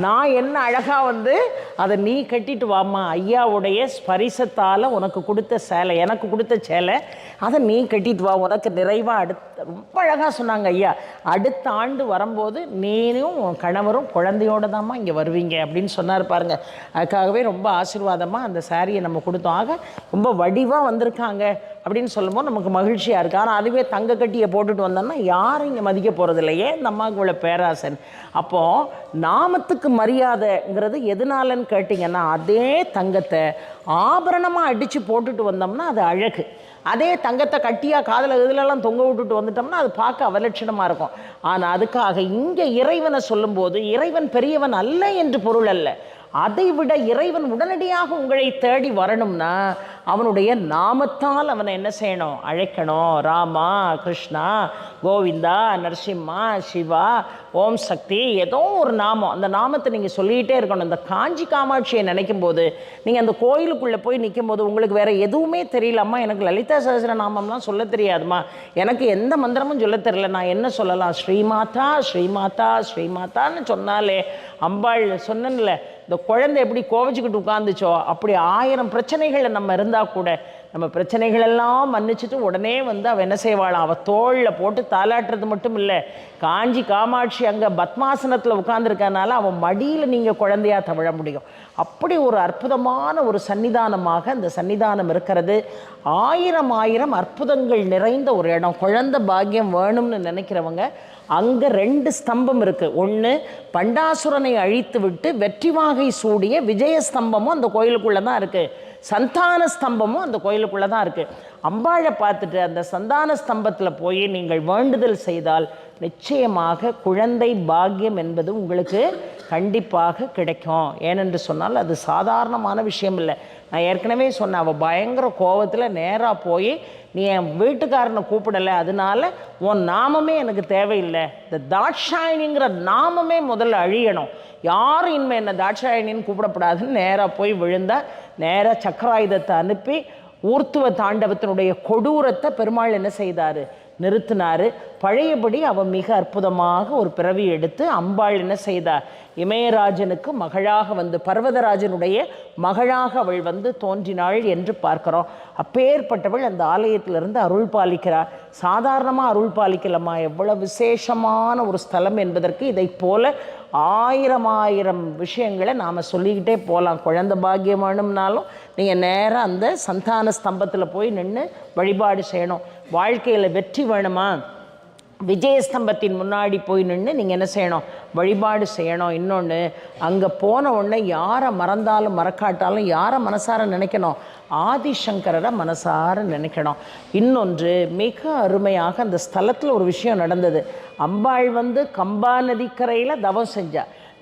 நான் என்ன அழகாக அதை நீ கட்டிட்டு வாம்மா, ஐயாவுடைய ஸ்பரிசத்தால் உனக்கு கொடுத்த சேலை, எனக்கு கொடுத்த சேலை, அதை நீ கட்டிட்டு வா, உனக்கு நிறைவாக ரொம்ப அழகாக சொன்னாங்க ஐயா. அடுத்த ஆண்டு வரும்போது நீனும் உன் கணவரும் குழந்தையோடு தாம்மா இங்கே வருவீங்க அப்படின்னு சொன்னார் பாருங்க. அதுக்காகவே ரொம்ப ஆசீர்வாதமாக அந்த சாரியை நம்ம கொடுத்தோம். ஆக ரொம்ப வடிவாக வந்திருக்காங்க அப்படின்னு சொல்லும்போது நமக்கு மகிழ்ச்சியாக இருக்குது. ஆனால் அதுவே தங்க கட்டியை போட்டுட்டு வந்தோம்னா யாரும் இங்கே மதிக்க போகிறதில்ல. ஏன் இந்த அம்மாவுக்கு இவ்வளோ பேராசன்? அப்போது நாமத்துக்கு மரியாதைங்கிறது எதனாலன்னு கேட்டிங்கன்னா, அதே தங்கத்தை ஆபரணமாக அடித்து போட்டுட்டு வந்தோம்னா அது அழகு. அதே தங்கத்தை கட்டியாக காதில் இதிலெல்லாம் தொங்க விட்டுட்டு வந்துட்டோம்னா அது பார்க்க அவலட்சணமாக இருக்கும். ஆனால் அதுக்காக இங்கே இறைவனை சொல்லும்போது இறைவன் பெரியவன் அல்ல என்று பொருள் அல்ல. அதை விட இறைவன் உடனடியாக உங்களை தேடி வரணும்னா அவனுடைய நாமத்தால் அவனை என்ன செய்யணும்? அழைக்கணும். ராமா, கிருஷ்ணா, கோவிந்தா, நரசிம்மா, சிவா, ஓம் சக்தி, ஏதோ ஒரு நாமம். அந்த நாமத்தை நீங்கள் சொல்லிகிட்டே இருக்கணும். இந்த காஞ்சி காமாட்சியை நினைக்கும் போது நீங்கள் அந்த கோயிலுக்குள்ளே போய் நிற்கும் போது உங்களுக்கு வேறு எதுவுமே தெரியலம்மா, எனக்கு லலிதா சஹஸ்ர நாமம்லாம் சொல்ல தெரியாதுமா, எனக்கு எந்த மந்திரமும் சொல்ல தெரியல, நான் என்ன சொல்லலாம்? ஸ்ரீமாதா ஸ்ரீமாதா ஸ்ரீமாதான்னு சொன்னாலே அம்பாள் சொன்னேன்ல, இந்த குழந்தை எப்படி கோவிச்சுக்கிட்டு உட்காந்துச்சோ அப்படி 1000 பிரச்சனைகளை நம்ம இருந்தால் கூட நம்ம பிரச்சனைகளெல்லாம் மன்னிச்சுட்டு உடனே அவள் என்ன செய்வாளாம்? அவள் தோளில் போட்டு தாலாட்டுறது மட்டும் இல்லை, காஞ்சி காமாட்சி அங்கே பத்மாசனத்தில் உட்கார்ந்துருக்கனால அவன் மடியில் நீங்கள் குழந்தையாக தவழ முடியும். அப்படி ஒரு அற்புதமான ஒரு சன்னிதானமாக அந்த சன்னிதானம் இருக்கிறது. 1000 அற்புதங்கள் நிறைந்த ஒரு இடம். குழந்தை பாக்கியம் வேணும்னு நினைக்கிறவங்க அங்கே 2 ஸ்தம்பம் இருக்குது. ஒன்று பண்டாசுரனை அழித்து விட்டு வெற்றி வாகை சூடிய விஜயஸ்தம்பமும் அந்த கோயிலுக்குள்ளே தான் இருக்குது. சந்தான ஸ்தம்பமும் அந்த கோயிலுக்குள்ளே தான் இருக்குது. அம்பாளை பார்த்துட்டு அந்த சந்தான ஸ்தம்பத்தில் போய் நீங்கள் வேண்டுதல் செய்தால் நிச்சயமாக குழந்தை பாக்கியம் என்பது உங்களுக்கு கண்டிப்பாக கிடைக்கும். ஏனென்று சொன்னால் அது சாதாரணமான விஷயம் இல்லை. நான் ஏற்கனவே சொன்னேன், அவள் பயங்கர கோபத்தில் நேராக போய் நீ என் வீட்டுக்காரனை கூப்பிடலை, அதனால உன் நாமமே எனக்கு தேவையில்லை, இந்த தாட்சாயணிங்கிற நாமமே முதல்ல அழியணும், யாரும் இனிமேல் என்ன தாட்சாயணின்னு கூப்பிடப்படாதுன்னு நேராக போய் விழுந்தா. நேராக சக்கராயுதத்தை அனுப்பி ஊர்த்துவ தாண்டவத்தினுடைய கொடூரத்தை பெருமாள் என்ன செய்தார்? நிறுத்தினார். பழையபடி அவள் மிக அற்புதமாக ஒரு பிறவி எடுத்து அம்பாள் என்ன செய்தார், இமயராஜனுக்கு மகளாக வந்து பர்வதராஜனுடைய மகளாக அவள் வந்து தோன்றினாள் என்று பார்க்கிறோம். அப்பேற்பட்டவள் அந்த ஆலயத்திலிருந்து அருள் பாலிக்கிறார். சாதாரணமாக அருள் பாலிக்கலம்மா, எவ்வளோ விசேஷமான ஒரு ஸ்தலம் என்பதற்கு இதை போல ஆயிரம் விஷயங்களை நாம் சொல்லிக்கிட்டே போகலாம். குழந்தை பாக்கியம் வேணும்னாலும் நீங்கள் நேராக அந்த சந்தான ஸ்தம்பத்தில் போய் நின்று வழிபாடு செய்யணும். வாழ்க்கையில் வெற்றி வேணுமா, விஜயஸ்தம்பத்தின் முன்னாடி போய் நின்று நீங்கள் என்ன செய்யணும், வழிபாடு செய்யணும். இன்னொன்று, அங்கே போன உடனே யாரை மறந்தாலும் மறக்காட்டாலும் யாரை மனசார நினைக்கணும், ஆதிசங்கரரை மனசார நினைக்கணும். இன்னொன்று, மிக அருமையாக அந்த ஸ்தலத்தில் ஒரு விஷயம் நடந்தது. அம்பாள் வந்து கம்பா நதிக்கரையில்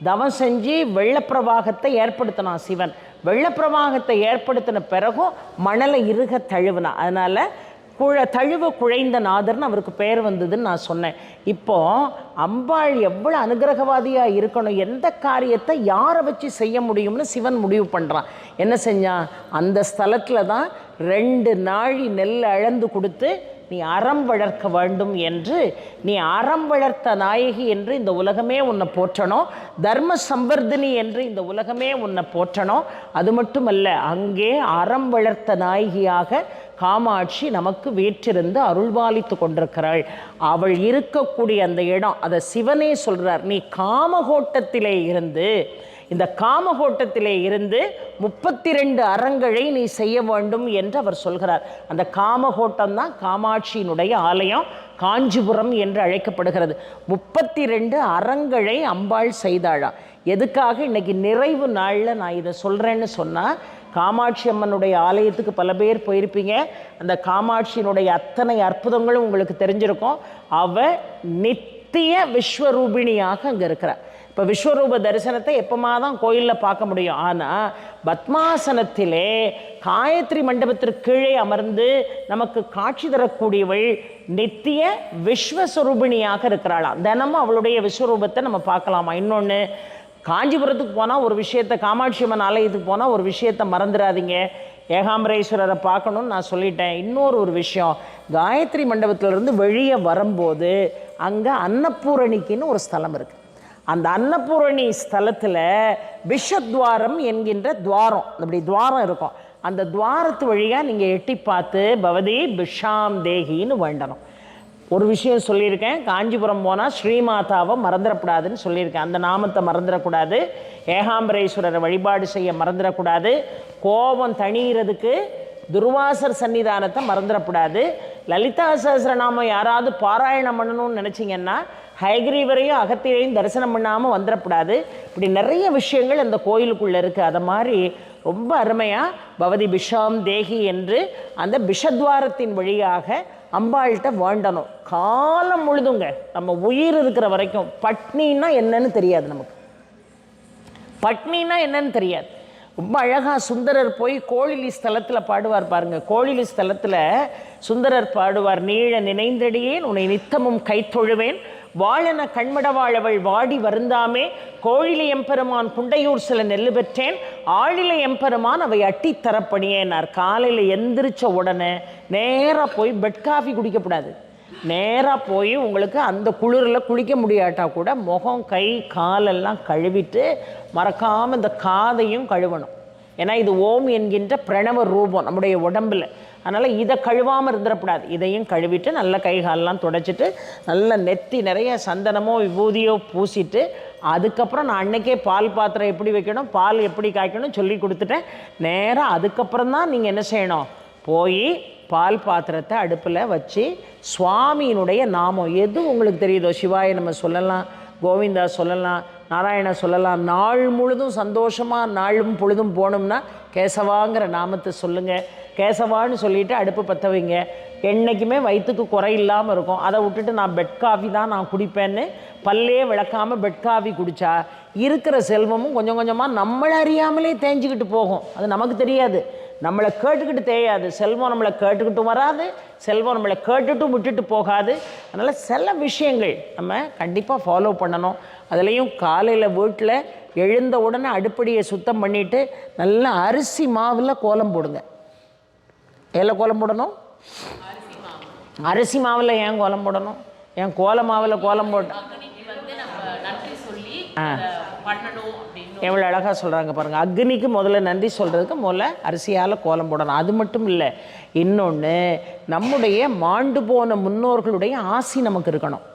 தவம் செஞ்சு வெள்ளப்பிரவாகத்தை ஏற்படுத்தினான் சிவன். வெள்ளப்பிரவாகத்தை ஏற்படுத்தின பிறகும் மணலை இறுக தழுவினான். அதனால் தழுவ குழைந்த நாதர்னு அவருக்கு பேர் வந்ததுன்னு நான் சொன்னேன். இப்போது அம்பாள் எவ்வளோ அனுகிரகவாதியாக இருக்கணும், எந்த காரியத்தை யாரை வச்சு செய்ய முடியும்னு சிவன் முடிவு பண்ணுறான். என்ன செஞ்சான், அந்த ஸ்தலத்தில் தான் 2 நாழி நெல் அளந்து கொடுத்து நீ அறம் வளர்க்க வேண்டும் என்று, நீ அறம் வளர்த்த நாயகி என்று இந்த உலகமே உன்னை போற்றணும், தர்ம சம்வர்தினி என்று இந்த உலகமே உன்னை போற்றணும். அது மட்டுமல்ல, அங்கே அறம் வளர்த்த நாயகியாக காமாட்சி நமக்கு வீற்றிருந்து அருள்பாலித்து கொண்டிருக்கிறாள். அவள் இருக்கக்கூடிய அந்த இடம், அதை சிவனே சொல்கிறார், நீ காமகோட்டத்திலே இருந்து, இந்த காமகோட்டத்திலே இருந்து 32 அறங்களை நீ செய்ய வேண்டும் என்று அவர் சொல்கிறார். அந்த காமகோட்டம் தான் காமாட்சியினுடைய ஆலயம், காஞ்சிபுரம் என்று அழைக்கப்படுகிறது. 32 அறங்களை அம்பாள் செய்தாளா. எதுக்காக இன்னைக்கு நிறைவு நாளில் நான் இதை சொல்கிறேன்னு சொன்னால், காமாட்சி அம்மனுடைய ஆலயத்துக்கு பல பேர் போயிருப்பீங்க. அந்த காமாட்சியினுடைய அத்தனை அற்புதங்களும் உங்களுக்கு தெரிஞ்சிருக்கும். அவள் நித்திய விஸ்வரூபிணியாக அங்கே இருக்கிறார். இப்போ விஸ்வரூப தரிசனத்தை எப்போமா தான் கோயிலில் பார்க்க முடியும். ஆனால் பத்மாசனத்திலே காயத்ரி மண்டபத்திற்கு கீழே அமர்ந்து நமக்கு காட்சி தரக்கூடியவள் நித்திய விஸ்வஸ்வரூபிணியாக இருக்கிறாளாம். தினமும் அவளுடைய விஸ்வரூபத்தை நம்ம பார்க்கலாமா. இன்னொன்று, காஞ்சிபுரத்துக்கு போனால் ஒரு விஷயத்தை, காமாட்சி அம்மன் ஆலயத்துக்கு போனால் ஒரு விஷயத்தை மறந்துடாதீங்க, ஏகாம்பரேஸ்வரரை பார்க்கணுன்னு நான் சொல்லிட்டேன். இன்னொரு விஷயம், காயத்ரி மண்டபத்திலிருந்து வெளியே வரும்போது அங்கே அன்னபூரணிக்குன்னு ஒரு ஸ்தலம் இருக்குது. அந்த அன்னபூரணி ஸ்தலத்தில் விஷத்வாரம் என்கின்ற துவாரம், அப்படி துவாரம் இருக்கும். அந்த துவாரத்து வழியாக நீங்கள் எட்டி பார்த்து பவதி பிஷாம் தேகின்னு வேண்டணும். ஒரு விஷயம் சொல்லியிருக்கேன், காஞ்சிபுரம் போனால் ஸ்ரீமாதாவை மறந்துடக்கூடாதுன்னு சொல்லியிருக்கேன். அந்த நாமத்தை மறந்துடக்கூடாது, ஏகாம்பரேஸ்வரரை வழிபாடு செய்ய மறந்துடக்கூடாது, கோபம் தணிகிறதுக்கு துர்வாசர் சன்னிதானத்தை மறந்துடக்கூடாது. லலிதா சஹஸ்ரநாமம் யாராவது பாராயணம் பண்ணணும்னு நினச்சிங்கன்னா ஹயக்ரீவரையும் அகத்தியரையும் தரிசனம் பண்ணாமல் வந்துடக்கூடாது. இப்படி நிறைய விஷயங்கள் அந்த கோயிலுக்குள்ளே இருக்குது. அதை மாதிரி ரொம்ப அருமையாக பவதி பிஷாம் தேகி என்று அந்த விஷத்வாரத்தின் வழியாக அம்பாள்கிட்ட வேண்டணும். காலம் முழுதுங்க, நம்ம உயிர் இருக்கிற வரைக்கும் பட்னின்னா என்னன்னு தெரியாது, நமக்கு பட்னின்னா என்னன்னு தெரியாது. ரொம்ப அழகாக சுந்தரர் போய் கோழிலி ஸ்தலத்தில் பாடுவார் பாருங்க. கோழிலி ஸ்தலத்தில் சுந்தரர் பாடுவார், நீழ நினைந்தடியேன் உன்னை நித்தமும் கைத்தொழுவேன், வாழன கண்மட வாழவள் வாடி வருந்தாமே, கோழிலை எம்பெருமான் குண்டையூர் சில நெல்லு பெற்றேன், ஆழிலை எம்பெருமான் அவை அட்டி தரப்பணியேனார். காலையில் எந்திரிச்ச உடனே நேராக போய் பெட் காஃபி குடிக்கக்கூடாது. நேராக போய் உங்களுக்கு அந்த குளிரில் குளிக்க முடியாட்டா கூட முகம் கை காலெல்லாம் கழுவிட்டு மறக்காமல் இந்த காதையும் கழுவணும். ஏன்னா இது ஓம் என்கின்ற பிரணவ ரூபம் நம்முடைய உடம்பில். அதனால் இதை கழுவாமல் இருந்துடக்கூடாது. இதையும் கழுவிட்டு நல்ல கை காலெல்லாம் துடைச்சிட்டு நல்ல நெத்தி நிறைய சந்தனமோ விபூதியோ பூசிட்டு, அதுக்கப்புறம் நான் அன்றைக்கே பால் பாத்திரம் எப்படி வைக்கணும், பால் எப்படி காய்க்கணும் சொல்லி கொடுத்துட்டேன். நேராக அதுக்கப்புறம் தான் நீங்கள் என்ன செய்யணும், போய் பால் பாத்திரத்தை அடுப்பில் வச்சு சுவாமியினுடைய நாமம் எது உங்களுக்கு தெரியுதோ, சிவாய நம்ம சொல்லலாம், கோவிந்தா சொல்லலாம், நாராயண சொல்லலாம். நாள் முழுதும் சந்தோஷமாக நாளும் பொழுதும் போகணும்னா கேசவாங்கிற நாமத்தை சொல்லுங்கள். கேசவான்னு சொல்லிவிட்டு அடுப்பு பற்ற வைங்க. என்றைக்குமே வயிற்றுக்கு குறை இல்லாமல் இருக்கும். அதை விட்டுட்டு நான் பெட் காஃபி தான் நான் குடிப்பேன்னு பல்லே விளக்காமல் பெட் காஃபி குடித்தா இருக்கிற செல்வமும் கொஞ்சம் கொஞ்சமாக நம்மளை அறியாமலே தேஞ்சிக்கிட்டு போகும். அது நமக்கு தெரியாது, நம்மளை கேட்டுக்கிட்டு தேயாது. செல்வம் நம்மளை கேட்டுக்கிட்டும் வராது, செல்வம் நம்மளை கேட்டுட்டும் விட்டுட்டு போகாது. அதனால் சில விஷயங்கள் நம்ம கண்டிப்பாக ஃபாலோ பண்ணணும். அதுலேயும் காலையில் வீட்டில் எழுந்த உடனே அடுப்படியை சுத்தம் பண்ணிவிட்டு நல்லா அரிசி மாவில் கோலம் போடுங்க. எதில் கோலம் போடணும்? அரிசி மாவில் ஏன் கோலம் போடணும்? ஏன் கோல மாவில் கோலம் போட எவ்வளோ அழகாக சொல்கிறாங்க பாருங்கள். அக்னிக்கு முதல்ல நன்றி சொல்கிறதுக்கு முதல்ல அரிசியால் கோலம் போடணும். அது மட்டும் இல்லை, இன்னொன்று நம்முடைய மாண்டு போன முன்னோர்களுடைய ஆசி நமக்கு இருக்கணும்.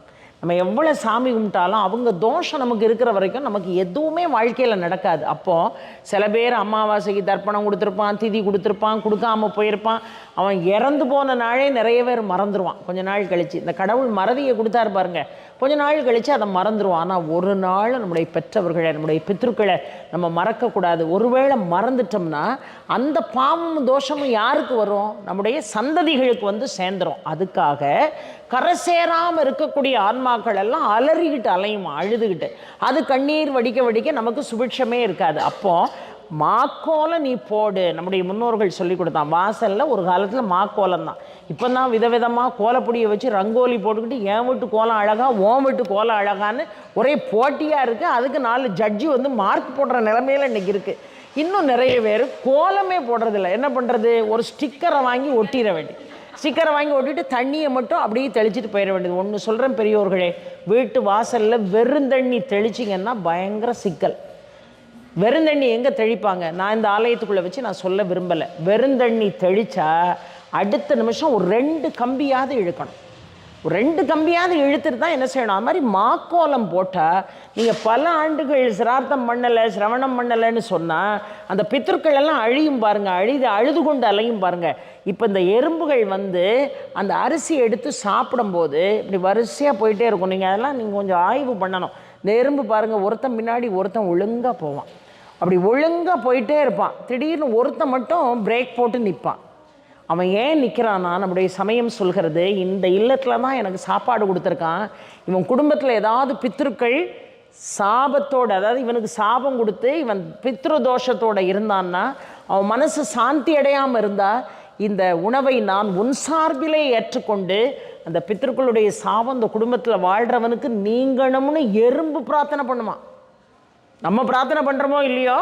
நம்ம எவ்வளோ சாமி கும்பிட்டாலும் அவங்க தோஷம் நமக்கு இருக்கிற வரைக்கும் நமக்கு எதுவுமே வாழ்க்கையில் நடக்காது. அப்போது சில பேர் அமாவாசைக்கு தர்ப்பணம் கொடுத்துருப்பான், திதி கொடுத்துருப்பான், கொடுக்காமல் போயிருப்பான். அவன் இறந்து போன நாளே நிறைய பேர் மறந்துடுவான். கொஞ்ச நாள் கழித்து இந்த கடவுள் மறதியை கொடுத்தாரு பாருங்க, கொஞ்ச நாள் கழித்து அதை மறந்துடுவான். ஆனால் ஒரு நாள் நம்முடைய பெற்றவர்களை, நம்முடைய பித்ருக்களை நம்ம மறக்கக்கூடாது. ஒருவேளை மறந்துட்டோம்னா அந்த பாவமும் தோஷமும் யாருக்கு வரும்? நம்முடைய சந்ததிகளுக்கு வந்து சேர்ந்துடும். அதுக்காக கரை சேராமல் இருக்கக்கூடிய ஆன்மாக்கள் எல்லாம் அலறிக்கிட்டு அலையும், அழுதுகிட்டு. அது கண்ணீர் வடிக்க வடிக்க நமக்கு சுபிட்சமே இருக்காது. அப்போது மாக்கோலம் நீ போடு. நம்முடைய முன்னோர்கள் சொல்லி கொடுத்தான். வாசலில் ஒரு காலத்தில் மாக்கோலம் தான். இப்போ தான் விதவிதமாக கோலப்பொடியை வச்சு ரங்கோலி போட்டுக்கிட்டு என் வீட்டு கோலம் அழகா, ஓன் வீட்டு கோலம் அழகான்னு ஒரே போட்டியாக இருக்குது. அதுக்கு 4 ஜட்ஜி வந்து மார்க் போடுற நிலைமையில் இன்றைக்கி இருக்குது. இன்னும் நிறைய பேர் கோலமே போடுறதில்ல. என்ன பண்ணுறது? ஒரு ஸ்டிக்கரை வாங்கி ஒட்டிட வேண்டியது. ஸ்டிக்கரை வாங்கி ஒட்டிட்டு தண்ணியை மட்டும் அப்படியே தெளிச்சிட்டு போயிட வேண்டியது. ஒன்று சொல்கிறேன் பெரியோர்களே, வீட்டு வாசலில் வெறுந்தண்ணி தெளிச்சிங்கன்னா பயங்கர சிக்கல். வெறுந்தண்ணி எங்கே தெளிப்பாங்க? நான் இந்த ஆலயத்துக்குள்ளே வச்சு நான் சொல்ல விரும்பலை. வெறுந்தண்ணி தெளித்தா அடுத்த நிமிஷம் ஒரு 2 கம்பியாவது இழுக்கணும். ஒரு 2 கம்பியாவது இழுத்துட்டு தான் என்ன செய்யணும். அது மாதிரி மாக்கோலம் போட்டால் நீங்கள் பல ஆண்டுகள் சிரார்த்தம் பண்ணலை, சிரவணம் பண்ணலைன்னு சொன்னால் அந்த பித்ருக்கள் எல்லாம் அழியும் பாருங்கள், அழுது கொண்டு அலையும் பாருங்கள். இப்போ இந்த எறும்புகள் வந்து அந்த அரிசி எடுத்து சாப்பிடும்போது இப்படி வரிசையாக போயிட்டே இருக்கும். நீங்கள் கொஞ்சம் ஆய்வு பண்ணணும். இந்த எறும்பு பாருங்கள், ஒருத்தன் பின்னாடி ஒருத்தன் ஒழுங்காக போவான். அப்படி ஒழுங்காக போயிட்டே இருப்பான். திடீர்னு ஒருத்தன் மட்டும் பிரேக் போட்டு நிற்பான். அவன் ஏன் நிற்கிறான்னா, நம்முடைய சமயம் சொல்கிறது, இந்த இல்லத்தில் தான் எனக்கு சாப்பாடு கொடுத்துருக்கான். இவன் குடும்பத்தில் ஏதாவது பித்ருக்கள் சாபத்தோடு, அதாவது இவனுக்கு சாபம் கொடுத்து இவன் பித்ரு தோஷத்தோடு இருந்தான்னா, அவன் மனசு சாந்தி அடையாமல் இருந்தால் இந்த உணவை நான் உன் சார்பிலே ஏற்றுக்கொண்டு அந்த பித்ருக்களுடைய சாபம் இந்த குடும்பத்தில் வாழ்கிறவனுக்கு நீங்கணும்னு எறும்பு பிரார்த்தனை பண்ணுமா. நம்ம பிரார்த்தனை பண்ணுறோமோ இல்லையோ,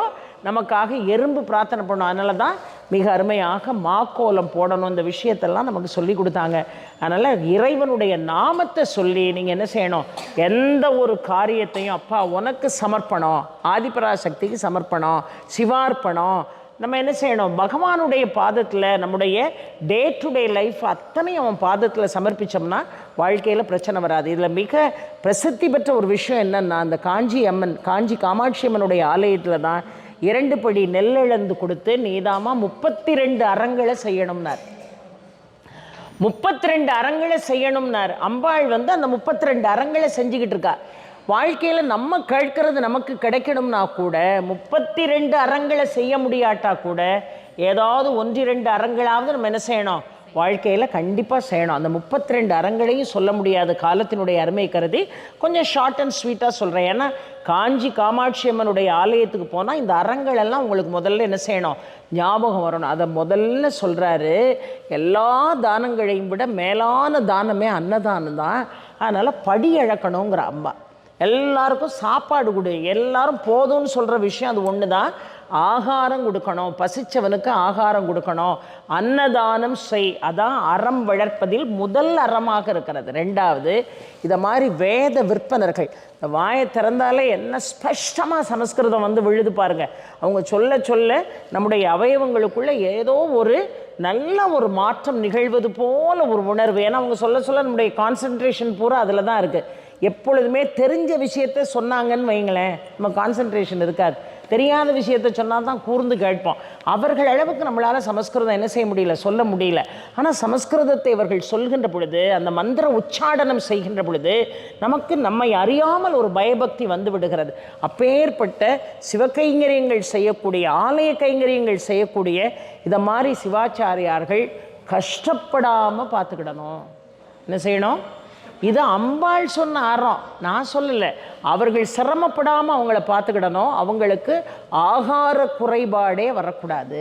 நமக்காக எறும்பு பிரார்த்தனை பண்ணோம். அதனால தான் மிக அருமையாக மாக்கோலம் போடணும். இந்த விஷயத்தெல்லாம் நமக்கு சொல்லி கொடுத்தாங்க. அதனால் இறைவனுடைய நாமத்தை சொல்லி நீங்கள் என்ன செய்யணும், எந்த ஒரு காரியத்தையும் அப்பா உனக்கு சமர்ப்பணம், ஆதிபராசக்திக்கு சமர்ப்பணம், சிவார்ப்பணம். நம்ம என்ன செய்யணும், பகவானுடைய பாதத்தில் நம்முடைய டே டு டே லைஃப் அத்தனையும் அவன் பாதத்தில் சமர்ப்பித்தோம்னா வாழ்க்கையில் பிரச்சனை வராது. இதில் மிக பிரசித்தி பெற்ற ஒரு விஷயம் என்னென்னா, அந்த காஞ்சி காமாட்சி அம்மனுடைய ஆலயத்தில் தான் 2 படி நெல்லெழுந்து கொடுத்து நீதாமா 32 அறங்களை செய்யணும்னார். 32 அறங்களை செய்யணும்னார். அம்பாள் வந்து அந்த 32 அறங்களை செஞ்சுக்கிட்டு இருக்கா. வாழ்க்கையில் நம்ம கேட்கறது நமக்கு கிடைக்கணும்னா கூட 32 அறங்களை செய்ய முடியாட்டா கூட ஏதாவது 1-2 அறங்களாவது நம்ம என்ன செய்யணும், வாழ்க்கையில் கண்டிப்பாக செய்யணும். அந்த 32 அறங்களையும் சொல்ல முடியாத காலத்தினுடைய அருமை கருதி கொஞ்சம் ஷார்ட் அண்ட் ஸ்வீட்டாக சொல்கிறேன். ஏன்னா காஞ்சி காமாட்சி அம்மனுடைய ஆலயத்துக்கு போனால் இந்த அறங்கள் எல்லாம் உங்களுக்கு முதல்ல என்ன செய்யணும், ஞாபகம் வரணும். அதை முதல்ல சொல்கிறாரு. எல்லா தானங்களையும் விட மேலான தானமே அன்னதானம் தான். அதனால் படி இழக்கணுங்கிற அம்மா. எல்லாருக்கும் சாப்பாடு கொடு, எல்லாரும் போதும்னு சொல்கிற விஷயம் அது ஒன்று தான். ஆகாரம் கொடுக்கணும், பசிச்சவனுக்கு ஆகாரம் கொடுக்கணும், அன்னதானம் செய். அதான் அறம் வளர்ப்பதில் முதல் அறமாக இருக்கிறது. 2வது, இதை மாதிரி வேத விற்பனர்கள் இந்த வாயை திறந்தாலே என்ன ஸ்பஷ்டமாக சமஸ்கிருதம் வந்து விழுது பாருங்க. அவங்க சொல்ல சொல்ல நம்முடைய அவயவங்களுக்குள்ளே ஏதோ ஒரு நல்ல ஒரு மாற்றம் நிகழ்வது போல ஒரு உணர்வு. ஏன்னா அவங்க சொல்ல சொல்ல நம்முடைய கான்சன்ட்ரேஷன் பூரா அதில் தான் இருக்குது. எப்பொழுதுமே தெரிஞ்ச விஷயத்த சொன்னாங்கன்னு வைங்களேன், நம்ம கான்சன்ட்ரேஷன் இருக்காது. தெரியாத விஷயத்த சொன்னால் தான் கூர்ந்து கேட்போம். அவர்கள் அளவுக்கு நம்மளால் சமஸ்கிருதம் என்ன செய்ய முடியல, சொல்ல முடியல. ஆனால் சமஸ்கிருதத்தை இவர்கள் சொல்கின்ற பொழுது, அந்த மந்திர உச்சாடனம் செய்கின்ற பொழுது நமக்கு நம்மை அறியாமல் ஒரு பயபக்தி வந்து விடுகிறது. அப்பேற்பட்ட சிவகைங்கரியங்கள் செய்யக்கூடிய, ஆலய கைங்கரியங்கள் செய்யக்கூடிய இதை மாதிரி சிவாச்சாரியார்கள் கஷ்டப்படாமல் பார்த்துக்கிடணும். என்ன செய்யணும்? இது அம்பாள் சொன்ன அறம், நான் சொல்லலை. அவர்கள் சிரமப்படாமல் அவங்கள பார்த்துக்கிடணும். அவங்களுக்கு ஆகார குறைபாடே வரக்கூடாது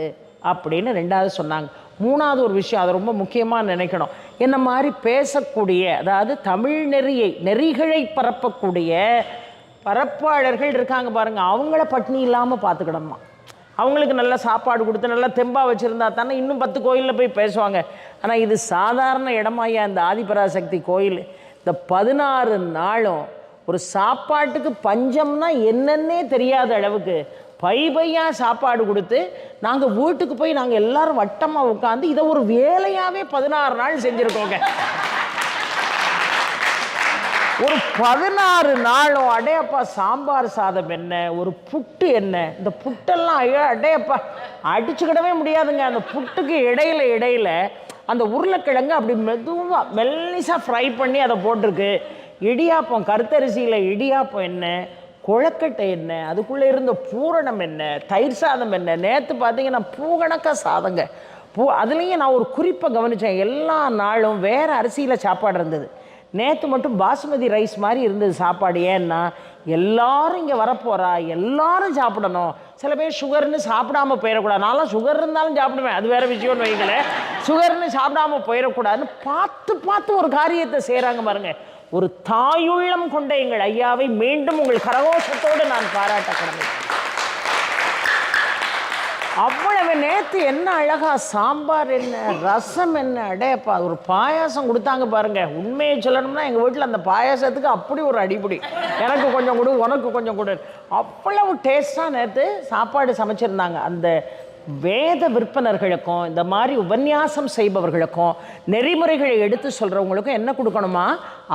அப்படின்னு 2வது சொன்னாங்க. 3வது ஒரு விஷயம், அதை ரொம்ப முக்கியமாக நினைக்கணும். என்ன மாதிரி பேசக்கூடிய, அதாவது தமிழ் நெறிகளை பரப்பக்கூடிய பரப்பாளர்கள் இருக்காங்க பாருங்கள், அவங்கள பட்டினி இல்லாமல் பார்த்துக்கிடணுமா. அவங்களுக்கு நல்ல சாப்பாடு கொடுத்து நல்லா தெம்பாக வச்சுருந்தா தானே இன்னும் 10 கோயிலில் போய் பேசுவாங்க. ஆனால் இது சாதாரண இடமாயா இந்த ஆதிபராசக்தி கோயில். இந்த 16 நாளும் ஒரு சாப்பாட்டுக்கு பஞ்சம்னா என்னன்னே தெரியாத அளவுக்கு பையா சாப்பாடு கொடுத்து நாங்கள் வீட்டுக்கு போய் நாங்கள் எல்லாரும் வட்டமாக உட்காந்து இதை ஒரு வேலையாகவே 16 நாள் செஞ்சுருக்கோங்க. ஒரு 16 நாளும் அடையப்பா சாம்பார் சாதம் என்ன, ஒரு புட்டு என்ன, இந்த புட்டெல்லாம் அடையப்பா அடிச்சுக்கிடவே முடியாதுங்க. அந்த புட்டுக்கு இடையில அந்த உருளைக்கிழங்கு அப்படி மெதுவாக மெல்லிசாக ஃப்ரை பண்ணி அதை போட்டிருக்கு. இடியாப்பம், கருத்தரிசியில் இடியாப்பம் என்ன, கொழக்கட்டை என்ன, அதுக்குள்ளே இருந்த பூரணம் என்ன, தயிர் சாதம் என்ன. நேற்று பார்த்தீங்கன்னா பூகணக்காக சாதங்க. அதுலேயும் நான் ஒரு குறிப்பை கவனித்தேன். எல்லா நாளும் வேறு அரிசியில் சாப்பாடு இருந்தது. நேற்று மட்டும் பாசுமதி ரைஸ் மாதிரி இருந்தது சாப்பாடு. ஏன்னா எல்லாரும் இங்கே வரப்போகிறா, எல்லாரும் சாப்பிடணும். சில பேர் சுகர்னு சாப்பிடாம போயிடக்கூடாது. நான்லாம் சுகர் இருந்தாலும் சாப்பிடுவேன், அது வேறு விஷயம்னு வைங்களேன். சுகர்னு சாப்பிடாம போயிடக்கூடாதுன்னு பார்த்து ஒரு காரியத்தை செய்கிறாங்க பாருங்க. ஒரு தாயுள்ளம் கொண்ட எங்கள் ஐயாவை மீண்டும் உங்கள் கரகோஷத்தோடு நான் பாராட்ட கடமை. அவ்வளவு நேற்று என்ன அழகா சாம்பார் என்ன, ரசம் என்ன, அடையப்பா ஒரு பாயாசம் கொடுத்தாங்க பாருங்க. உண்மையை சொல்லணும்னா எங்கள் வீட்டில் அந்த பாயாசத்துக்கு அப்படி ஒரு அடிப்படி, எனக்கு கொஞ்சம் கொடு உனக்கு கொஞ்சம் கொடு, அவ்வளவு டேஸ்டாக நேற்று சாப்பாடு சமைச்சிருந்தாங்க. அந்த வேத விற்பனர்களுக்கும் இந்த மாதிரி உபன்யாசம் செய்பவர்களுக்கும் நெறிமுறைகளை எடுத்து சொல்கிறவங்களுக்கும் என்ன கொடுக்கணுமா,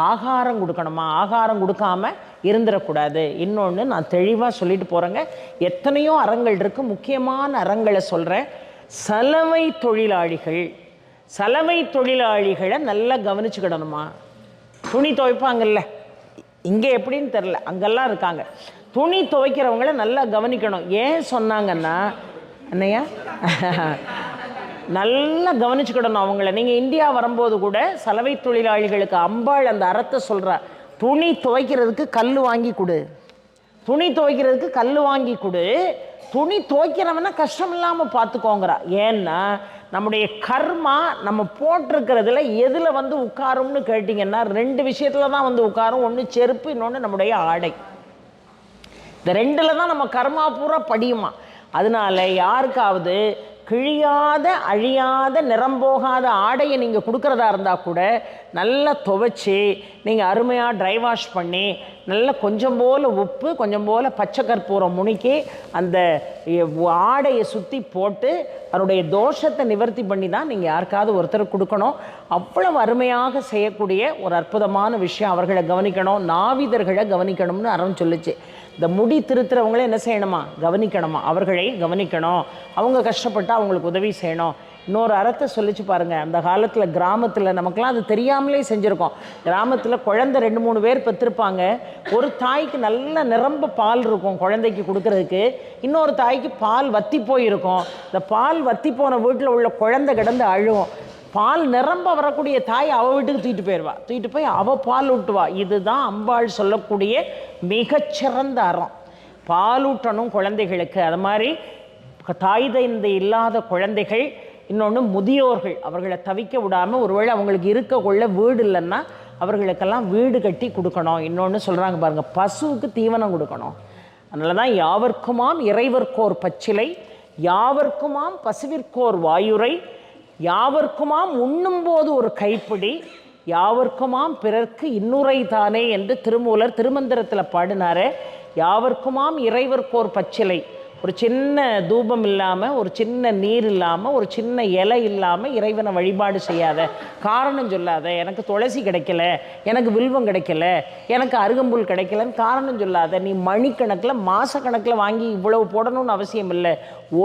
ஆகாரம் கொடுக்கணுமா. ஆகாரம் கொடுக்காம இருந்துடக்கூடாது. இன்னொன்று நான் தெளிவாக சொல்லிட்டு போகிறேங்க. எத்தனையோ அறங்கள் இருக்குது, முக்கியமான அறங்களை சொல்கிறேன். சலவை தொழிலாளிகளை நல்லா கவனிச்சுக்கிடணுமா. துணி துவைப்பாங்கல்ல, இங்கே எப்படின்னு தெரில, அங்கெல்லாம் இருக்காங்க. துணி துவைக்கிறவங்கள நல்லா கவனிக்கணும். ஏன் சொன்னாங்கன்னா அண்ணையா நல்லா கவனிச்சுக்கிடணும் அவங்கள. நீங்கள் இந்தியா வரும்போது கூட சலவை தொழிலாளிகளுக்கு அம்பாள் அந்த அறத்தை சொல்கிறா. துணி துவைக்கிறதுக்கு கல் வாங்கி கொடு, துணி துவைக்கிறதுக்கு கல் வாங்கி கொடு, துணி துவைக்கிறவன கஷ்டம் இல்லாமல் பார்த்துக்கோங்கிறா. ஏன்னா நம்முடைய கர்மா நம்ம போட்டிருக்கிறதுல எதில் வந்து உட்காரும்னு கேட்டிங்கன்னா 2 விஷயத்தில் தான் வந்து உட்காரும். ஒன்று செருப்பு, இன்னொன்று நம்முடைய ஆடை. இந்த 2ல் தான் நம்ம கர்மா பூரா படியுமா. அதனால யாருக்காவது கிழியாத அழியாத நிறம்போகாத ஆடையை நீங்கள் கொடுக்குறதா இருந்தால் கூட நல்லா துவைச்சி நீங்கள் அருமையாக ட்ரை வாஷ் பண்ணி நல்லா கொஞ்சம் போல் உப்பு கொஞ்சம் போல் பச்சை கற்பூரம் முணுக்கி அந்த ஆடையை சுற்றி போட்டு அதனுடைய தோஷத்தை நிவர்த்தி பண்ணி தான் நீங்கள் யாருக்காவது ஒருத்தர் கொடுக்கணும். அவ்வளவு அருமையாக செய்யக்கூடிய ஒரு அற்புதமான விஷயம். அவர்களை கவனிக்கணும், நாவிதர்களை கவனிக்கணும்னு அறம் சொல்லிச்சு. இந்த முடி திருத்துறவங்களே என்ன செய்யணுமா, கவனிக்கணுமா, அவர்களை கவனிக்கணும். அவங்க கஷ்டப்பட்டால் அவங்களுக்கு உதவி செய்யணும். இன்னொரு அறத்தை சொல்லிச்சு பாருங்கள். அந்த காலத்தில் கிராமத்தில் நமக்கெல்லாம் அது தெரியாமலே செஞ்சுருக்கோம். கிராமத்தில் குழந்தை 2-3 பேர் பெற்றிருப்பாங்க. ஒரு தாய்க்கு நல்ல நிரம்ப பால் இருக்கும் குழந்தைக்கு கொடுக்கறதுக்கு, இன்னொரு தாய்க்கு பால் வத்தி போயிருக்கும். இந்த பால் வத்தி போன வீட்டில் உள்ள குழந்தை கிடந்து அழுவும். பால் நிரம்ப வரக்கூடிய தாய் அவள் வீட்டுக்கு தூக்கிட்டு போயிடுவா, தூக்கிட்டு போய் அவள் பால் ஊட்டுவா. இதுதான் அம்பாள் சொல்லக்கூடிய மிகச்சிறந்த அறம். பாலூட்டணும் குழந்தைகளுக்கு. அது மாதிரி தாய் தந்தை இல்லாத குழந்தைகள், இன்னொன்று முதியோர்கள், அவர்களை தவிக்க விடாமல், ஒருவேளை அவங்களுக்கு இருக்கக்குள்ள வீடு இல்லைன்னா அவர்களுக்கெல்லாம் வீடு கட்டி கொடுக்கணும். இன்னொன்று சொல்கிறாங்க பாருங்கள், பசுவுக்கு தீவனம் கொடுக்கணும். அதனால தான் யாவர்க்குமாம் இறைவர்க்கோர் பச்சிலை, யாவர்க்குமாம் பசுவிற்கோர் வாயுரை, யாவர்க்குமாம் உண்ணும்போது ஒரு கைப்பிடி, யாவர்க்குமாம் பிறர்க்கு இன்னுரை தானே என்று திருமூலர் திருமந்திரத்தில் பாடினாரே. யாவர்க்குமாம் இறைவர்க்கோர் பச்சிலை, ஒரு சின்ன தூபம் இல்லாமல், ஒரு சின்ன நீர் இல்லாமல், ஒரு சின்ன இலை இல்லாமல் இறைவனை வழிபாடு செய்யாத, காரணம் சொல்லாத. எனக்கு துளசி கிடைக்கல, எனக்கு வில்வம் கிடைக்கல, எனக்கு அருகம்புல் கிடைக்கலன்னு காரணம் சொல்லாத. நீ மணிக்கணக்கில் மாதக்கணக்கில் வாங்கி இவ்வளவு போடணும்னு அவசியம் இல்லை.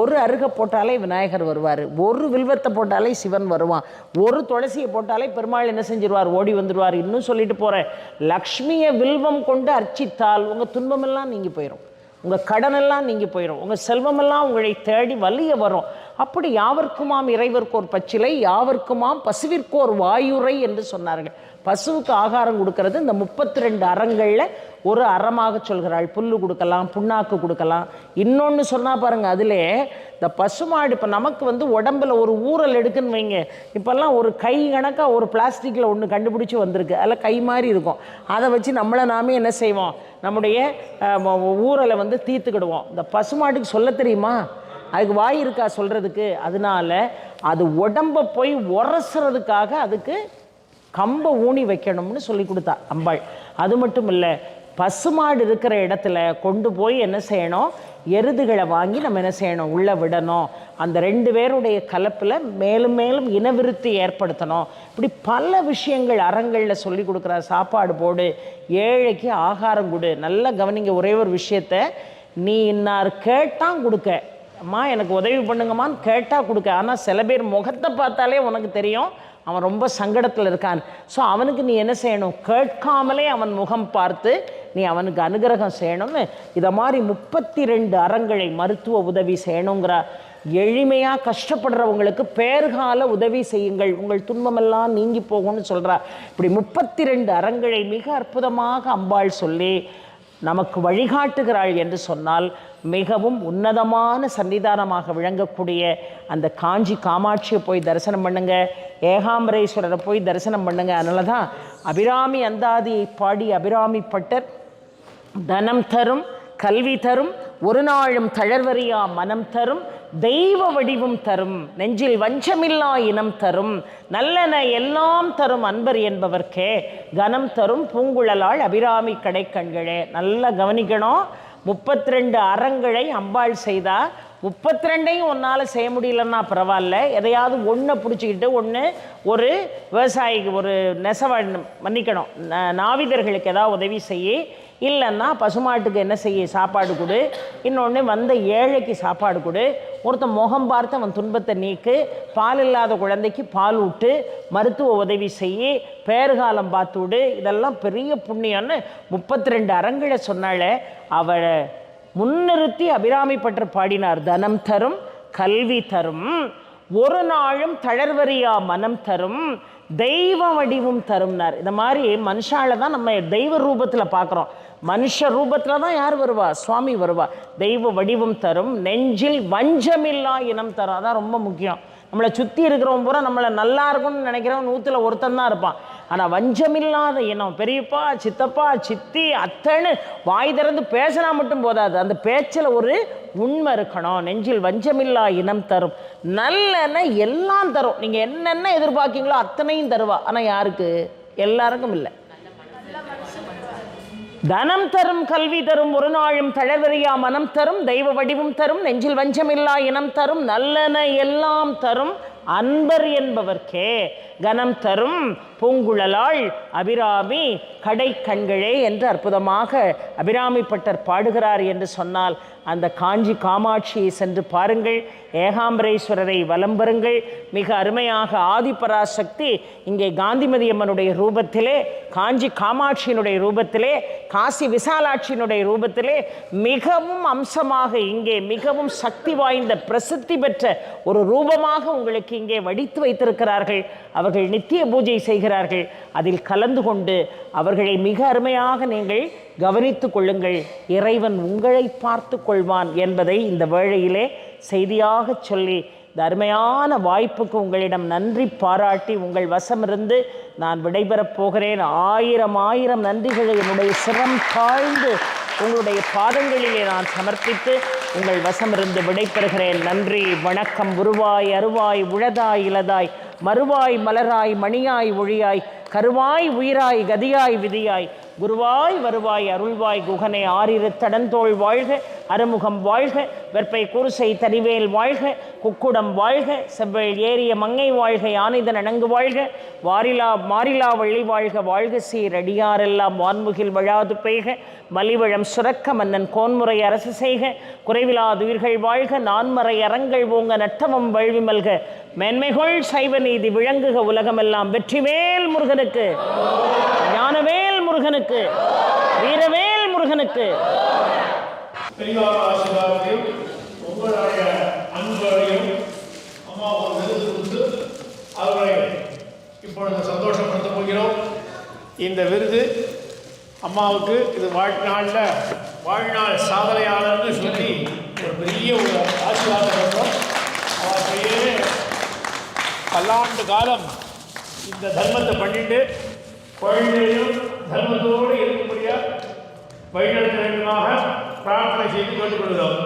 ஒரு அருகை போட்டாலே விநாயகர் வருவார், ஒரு வில்வத்தை போட்டாலே சிவன் வருவான், ஒரு துளசியை போட்டாலே பெருமாள் என்ன செஞ்சிருவார், ஓடி வந்துடுவார். இன்னும் சொல்லிட்டு போகிறேன், லக்ஷ்மியை வில்வம் கொண்டு அர்ச்சித்தால் உங்கள் துன்பமெல்லாம் நீங்கி போயிடும், உங்கள் கடனெல்லாம் நீங்கி போயிடும், உங்கள் செல்வமெல்லாம் உங்களை தேடி வலிய வரும். அப்படி யாவர்க்குமாம் இறைவர்க்கோர் பச்சிலை, யாவர்க்குமாம் பசுவிற்கோர் வாயுரை என்று சொன்னார்கள். பசுவுக்கு ஆகாரம் கொடுக்கறது இந்த 32 அறங்களில் ஒரு அறமாக சொல்கிறாள். புல்லு கொடுக்கலாம், புண்ணாக்கு கொடுக்கலாம். இன்னொன்று சொன்னால் பாருங்கள், அதில் இந்த பசுமாடு இப்போ நமக்கு வந்து உடம்பில் ஒரு ஊரல் எடுக்குன்னு வைங்க. இப்போல்லாம் ஒரு கை கணக்காக ஒரு பிளாஸ்டிக்கில் ஒன்று கண்டுபிடிச்சி வந்திருக்கு, அதில் கை மாதிரி இருக்கும். அதை வச்சு நம்மளை நாமே என்ன செய்வோம், நம்முடைய ஊரலை வந்து தீர்த்துக்கிடுவோம். இந்த பசுமாட்டுக்கு சொல்ல தெரியுமா, அதுக்கு வாய் இருக்கா சொல்கிறதுக்கு? அதனால அது உடம்பை போய் உரசுறதுக்காக அதுக்கு கம்பை ஊனி வைக்கணும்னு சொல்லி கொடுத்தா அம்பாள். அது மட்டும் இல்லை, பசுமாடு இருக்கிற இடத்துல கொண்டு போய் என்ன செய்யணும், எருதுகளை வாங்கி நம்ம என்ன செய்யணும், உள்ளே விடணும். அந்த 2 பேருடைய கலப்பில் மேலும் மேலும் இனவிருத்தி ஏற்படுத்தணும். இப்படி பல விஷயங்கள் அறங்களில் சொல்லி கொடுக்குற. சாப்பாடு போடு, ஏழைக்கு ஆகாரம் கொடு. நல்லா கவனிங்க, ஒரே ஒரு விஷயத்த, நீ இன்னார் கேட்டான் கொடுக்க, அம்மா எனக்கு உதவி பண்ணுங்கம்மான்னு கேட்டால் கொடுக்க. ஆனால் சில பேர் முகத்தை பார்த்தாலே உனக்கு தெரியும் அவன் ரொம்ப சங்கடத்தில் இருக்கான். ஸோ அவனுக்கு நீ என்ன செய்யணும், கேட்காமலே அவன் முகம் பார்த்து நீ அவனுக்கு அனுகிரகம் செய்யணும்னு இதை மாதிரி 32 அறங்களை மருத்துவ உதவி செய்யணுங்கிற. எளிமையாக கஷ்டப்படுறவங்களுக்கு பேர்கால உதவி செய்யுங்கள், உங்கள் துன்பமெல்லாம் நீங்கி போகும்னு சொல்கிறா. இப்படி 32 அறங்களை மிக அற்புதமாக அம்பாள் சொல்லி நமக்கு வழிகாட்டுகிறாள் என்று சொன்னால் மிகவும் உன்னதமான சன்னிதானமாக விளங்கக்கூடிய அந்த காஞ்சி காமாட்சியை போய் தரிசனம் பண்ணுங்க, ஏகாம்பரேஸ்வரரை போய் தரிசனம் பண்ணுங்க. அதனால தான் அபிராமி அந்தாதியை பாடி அபிராமி பட்டர் தனம் தரும், கல்வி தரும், ஒரு நாளும் தளர்வறியா மனம் தரும், தெய்வ வடிவும் தரும், நெஞ்சில் வஞ்சமில்லா இனம் தரும், நல்லன எல்லாம் தரும் அன்பர் என்பவர்க்கே கனம் தரும் பூங்குழலாள் அபிராமி கடைக்கண்களே. நல்லா கவனிக்கணும், 32 அறங்களை அம்பாள் செய்தா. 32ஐயும் ஒன்றால் செய்ய முடியலன்னா பரவாயில்ல, எதையாவது ஒன்றை பிடிச்சிக்கிட்டு ஒரு விவசாயிக்கு, ஒரு மன்னிக்கணும், நாவிதர்களுக்கு ஏதாவது உதவி செய்ய, இல்லைன்னா பசுமாட்டுக்கு என்ன செய்ய, சாப்பாடு கொடு, இன்னொன்று வந்த ஏழைக்கு சாப்பாடு கொடு, ஒருத்தன் முகம் பார்த்து அவன் துன்பத்தை நீக்கு, பால் இல்லாத குழந்தைக்கு பால் விட்டு, மருத்துவ உதவி செய்ய, பேறுகாலம் பார்த்து விடு. இதெல்லாம் பெரிய புண்ணியம்னு 32 அறங்களை சொன்னாலே அவளை முன்னிறுத்தி அபிராமி பற்ற பாடினார். தனம் தரும், கல்வி தரும், ஒரு நாளும் தளர்வறியா மனம் தரும், தெய்வ வடிவும் தரும்னார். இந்த மாதிரி மனுஷால தான் நம்ம தெய்வ ரூபத்தில் பார்க்குறோம். மனுஷ ரூபத்தில் தான் யார் வருவா, சுவாமி வருவா. தெய்வ வடிவும் தரும், நெஞ்சில் வஞ்சமில்லா இனம் தரும். அதான் ரொம்ப முக்கியம். நம்மளை சுற்றி இருக்கிறவன் பூரா நம்மளை நல்லா இருக்கும்னு நினைக்கிறவன் 100ல் ஒருத்தன் தான் இருப்பான். ஆனால் வஞ்சமில்லாத இனம், பெரியப்பா சித்தப்பா சித்தி அத்தைன்னு வாய் திறந்து பேசினா மட்டும் போதாது, அந்த பேச்சில் ஒரு உண்மை இருக்கணும். நெஞ்சில் வஞ்சமில்லா இனம் தரும், நல்லெண்ண எல்லாம் தரும். நீங்கள் என்னென்ன எதிர்பார்க்கீங்களோ அத்தனையும் தருவா. ஆனால் யாருக்கு, எல்லாருக்கும் இல்லை. தனம் தரும், கல்வி தரும், ஒரு நாளும் தளர்வறியா மனம் தரும், தெய்வ வடிவும் தரும், நெஞ்சில் வஞ்சமில்லா இனம் தரும், நல்லன எல்லாம் தரும் அன்பர் என்பவர்க்கே கனம் தரும் பூங்குழலாள் அபிராமி கடை கண்களே என்று அற்புதமாக அபிராமி பட்டர் பாடுகிறார் என்று சொன்னால் அந்த காஞ்சி காமாட்சியை சென்று பாருங்கள், ஏகாம்பரேஸ்வரரை வலம் பெறுங்கள். மிக அருமையாக ஆதிபராசக்தி இங்கே காந்திமதி அம்மனுடைய ரூபத்திலே, காஞ்சி காமாட்சியினுடைய ரூபத்திலே, காசி விசாலாட்சியினுடைய ரூபத்திலே மிகவும் அம்சமாக இங்கே மிகவும் சக்தி வாய்ந்த பிரசித்தி பெற்ற ஒரு ரூபமாக உங்களுக்கு இங்கே வடித்து வைத்திருக்கிறார்கள். அவர்கள் நித்திய பூஜை செய்கிறார்கள். அதில் கலந்து கொண்டு அவர்களை மிக அருமையாக நீங்கள் கவனித்து கொள்ளுங்கள். இறைவன் உங்களை பார்த்து கொள்வான் என்பதை இந்த வேளையிலே செய்தியாக சொல்லி இந்த அருமையான வாய்ப்புக்கு உங்களிடம் நன்றி பாராட்டி உங்கள் வசமிருந்து நான் விடைபெறப் போகிறேன். ஆயிரம் நன்றிகளை என்னுடைய சிரம் தாழ்ந்து உங்களுடைய பாதங்களிலே நான் சமர்ப்பித்து உங்கள் வசமிருந்து விடைபெறுகிறேன். நன்றி, வணக்கம். உருவாய் அருவாய் உழதாய் இலதாய் மறுவாய் மலராய் மணியாய் ஒழியாய் கருவாய் உயிராய் கதியாய் விதியாய் குருவாய் வருவாய் அருள்வாய் குகனை ஆறிரு தடந்தோள் வாழ்க, அறுமுகம் வாழ்க, வெற்பை குருசை தனிவேல் வாழ்க, குக்குடம் வாழ்க, செவ்வேள் ஏறிய மங்கை வாழ்க, யானைதன் அணங்கு வாழ்க, மாறிலா வள்ளி வாழ்க, வாழ்க சீர் அடியாரெல்லாம் வான்முகில் வழாது பெய்க, மலிவழம் சுரக்க மன்னன் கோன்முறை அரசு செய்க, குறைவிலாதுயிர்கள் வாழ்க, நான்மறை அறங்கள் ஓங்க, நட்டவம் வழ்வி மல்க, மேன்மைகொள் சைவ நீதி விளங்குக உலகமெல்லாம். வெற்றிவேல் முருகனுக்கு, ஞானவேல் முருகனுக்கு, வீரவேல் முருகனுக்கு. பெரியார் ஆசீர்வாதத்தையும் உங்களுடைய அன்பையும் அம்மா ஒரு விருது கொடுத்து அவர்களை இப்பொழுது சந்தோஷப்படுத்த போகிறோம். இந்த விருது அம்மாவுக்கு இது வாழ்நாள் சாதனையாளர்னு சொல்லி ஒரு பெரிய ஒரு ஆசீர்வாதம் பண்ணுறோம். அவரையே பல்லாண்டு காலம் இந்த தர்மத்தை பண்ணிட்டு குழந்தையும் தர்மத்தோடு இருக்கும்படியாக வழிநடத்த வேண்டுமாக பிரார்த்தனை செய்து கொண்டுள்ளோம்.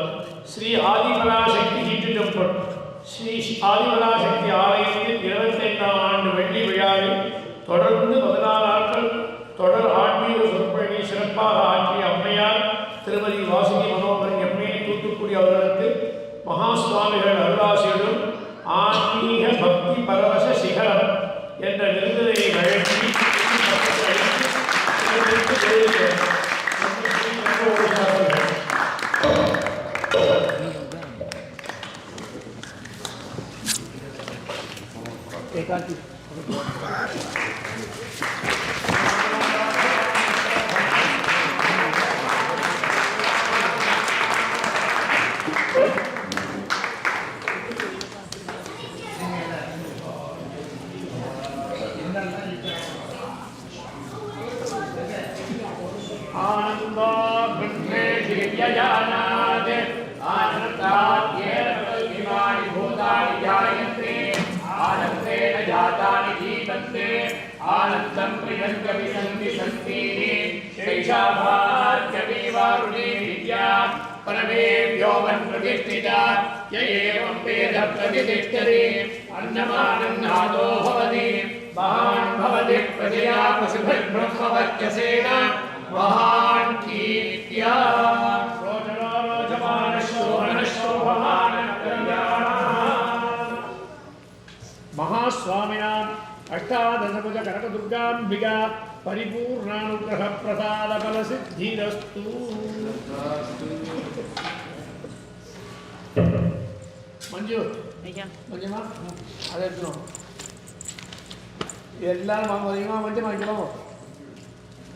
ஸ்ரீ ஆதிபராசக்தி ஹீட்டு டெம்பிள் ஸ்ரீ ஆதிபராசக்தி ஆலயத்தில் 25ஆம் ஆண்டு வெள்ளி விழாவில் தொடர்ந்து 14 நாட்கள் தொடர் ஆன்மீக சொற்பொழிவை சிறப்பாக ஆற்றிய அம்மையார் திருமதி வாசுகி மனோகரன் எம்ஏ தூத்துக்குடி அவர்களுக்கு மகா சுவாமிகள் அருளாசியுடன் ஆன்மீக பக்தி பரவச சிகரம் என்ற விருதுகளை வழங்கி आनंदं प्रियंकवि संति संतीनि शैशाभार्गवीवारुणे विद्या परमेभ्यो प्रतिष्ठिता य एवं वेद प्रतिष्ठते अन्नमानन्नादो भवति महान् भवति प्रजया पशुभिर्ब्रह्मवर्चसेन महान् कीर्त्या महास्वामिनां अष्टादशभुज कनकदुर्गाम्बिका परिपूर्णानुग्रह प्रसाद फलसिद्धिरस्तु मंजू मंजमा अरे सुनो எல்லாரும் வாங்க அதிகமாக மஞ்சமா வைக்கிறோம்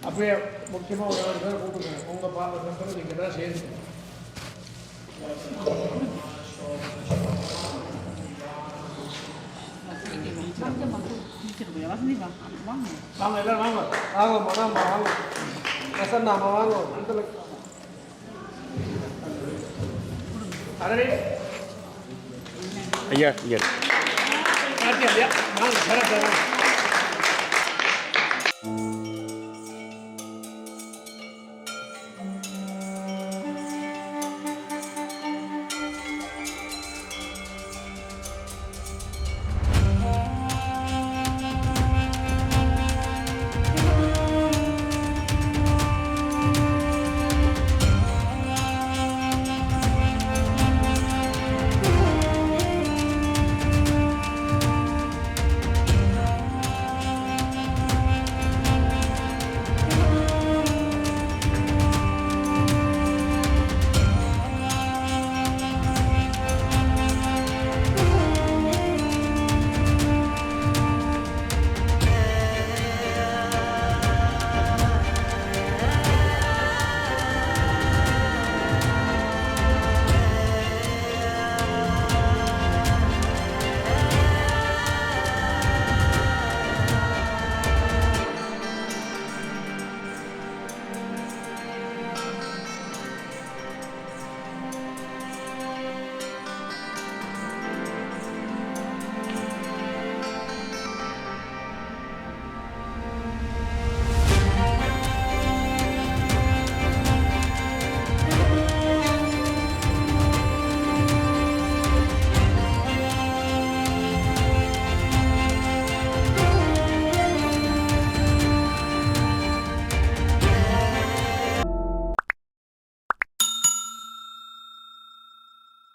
அப்படியே முக்கியமாக ஒரு பேர் கூப்பிடுங்க உங்கள் நம்பர் நீங்கள் தான் சேர்ந்து வாங்க எல்லாரும் வாங்க வாங்க மனம் வாங்க பிரசன்னாமா வாங்க அரே ஐயா ஐயா வாங்க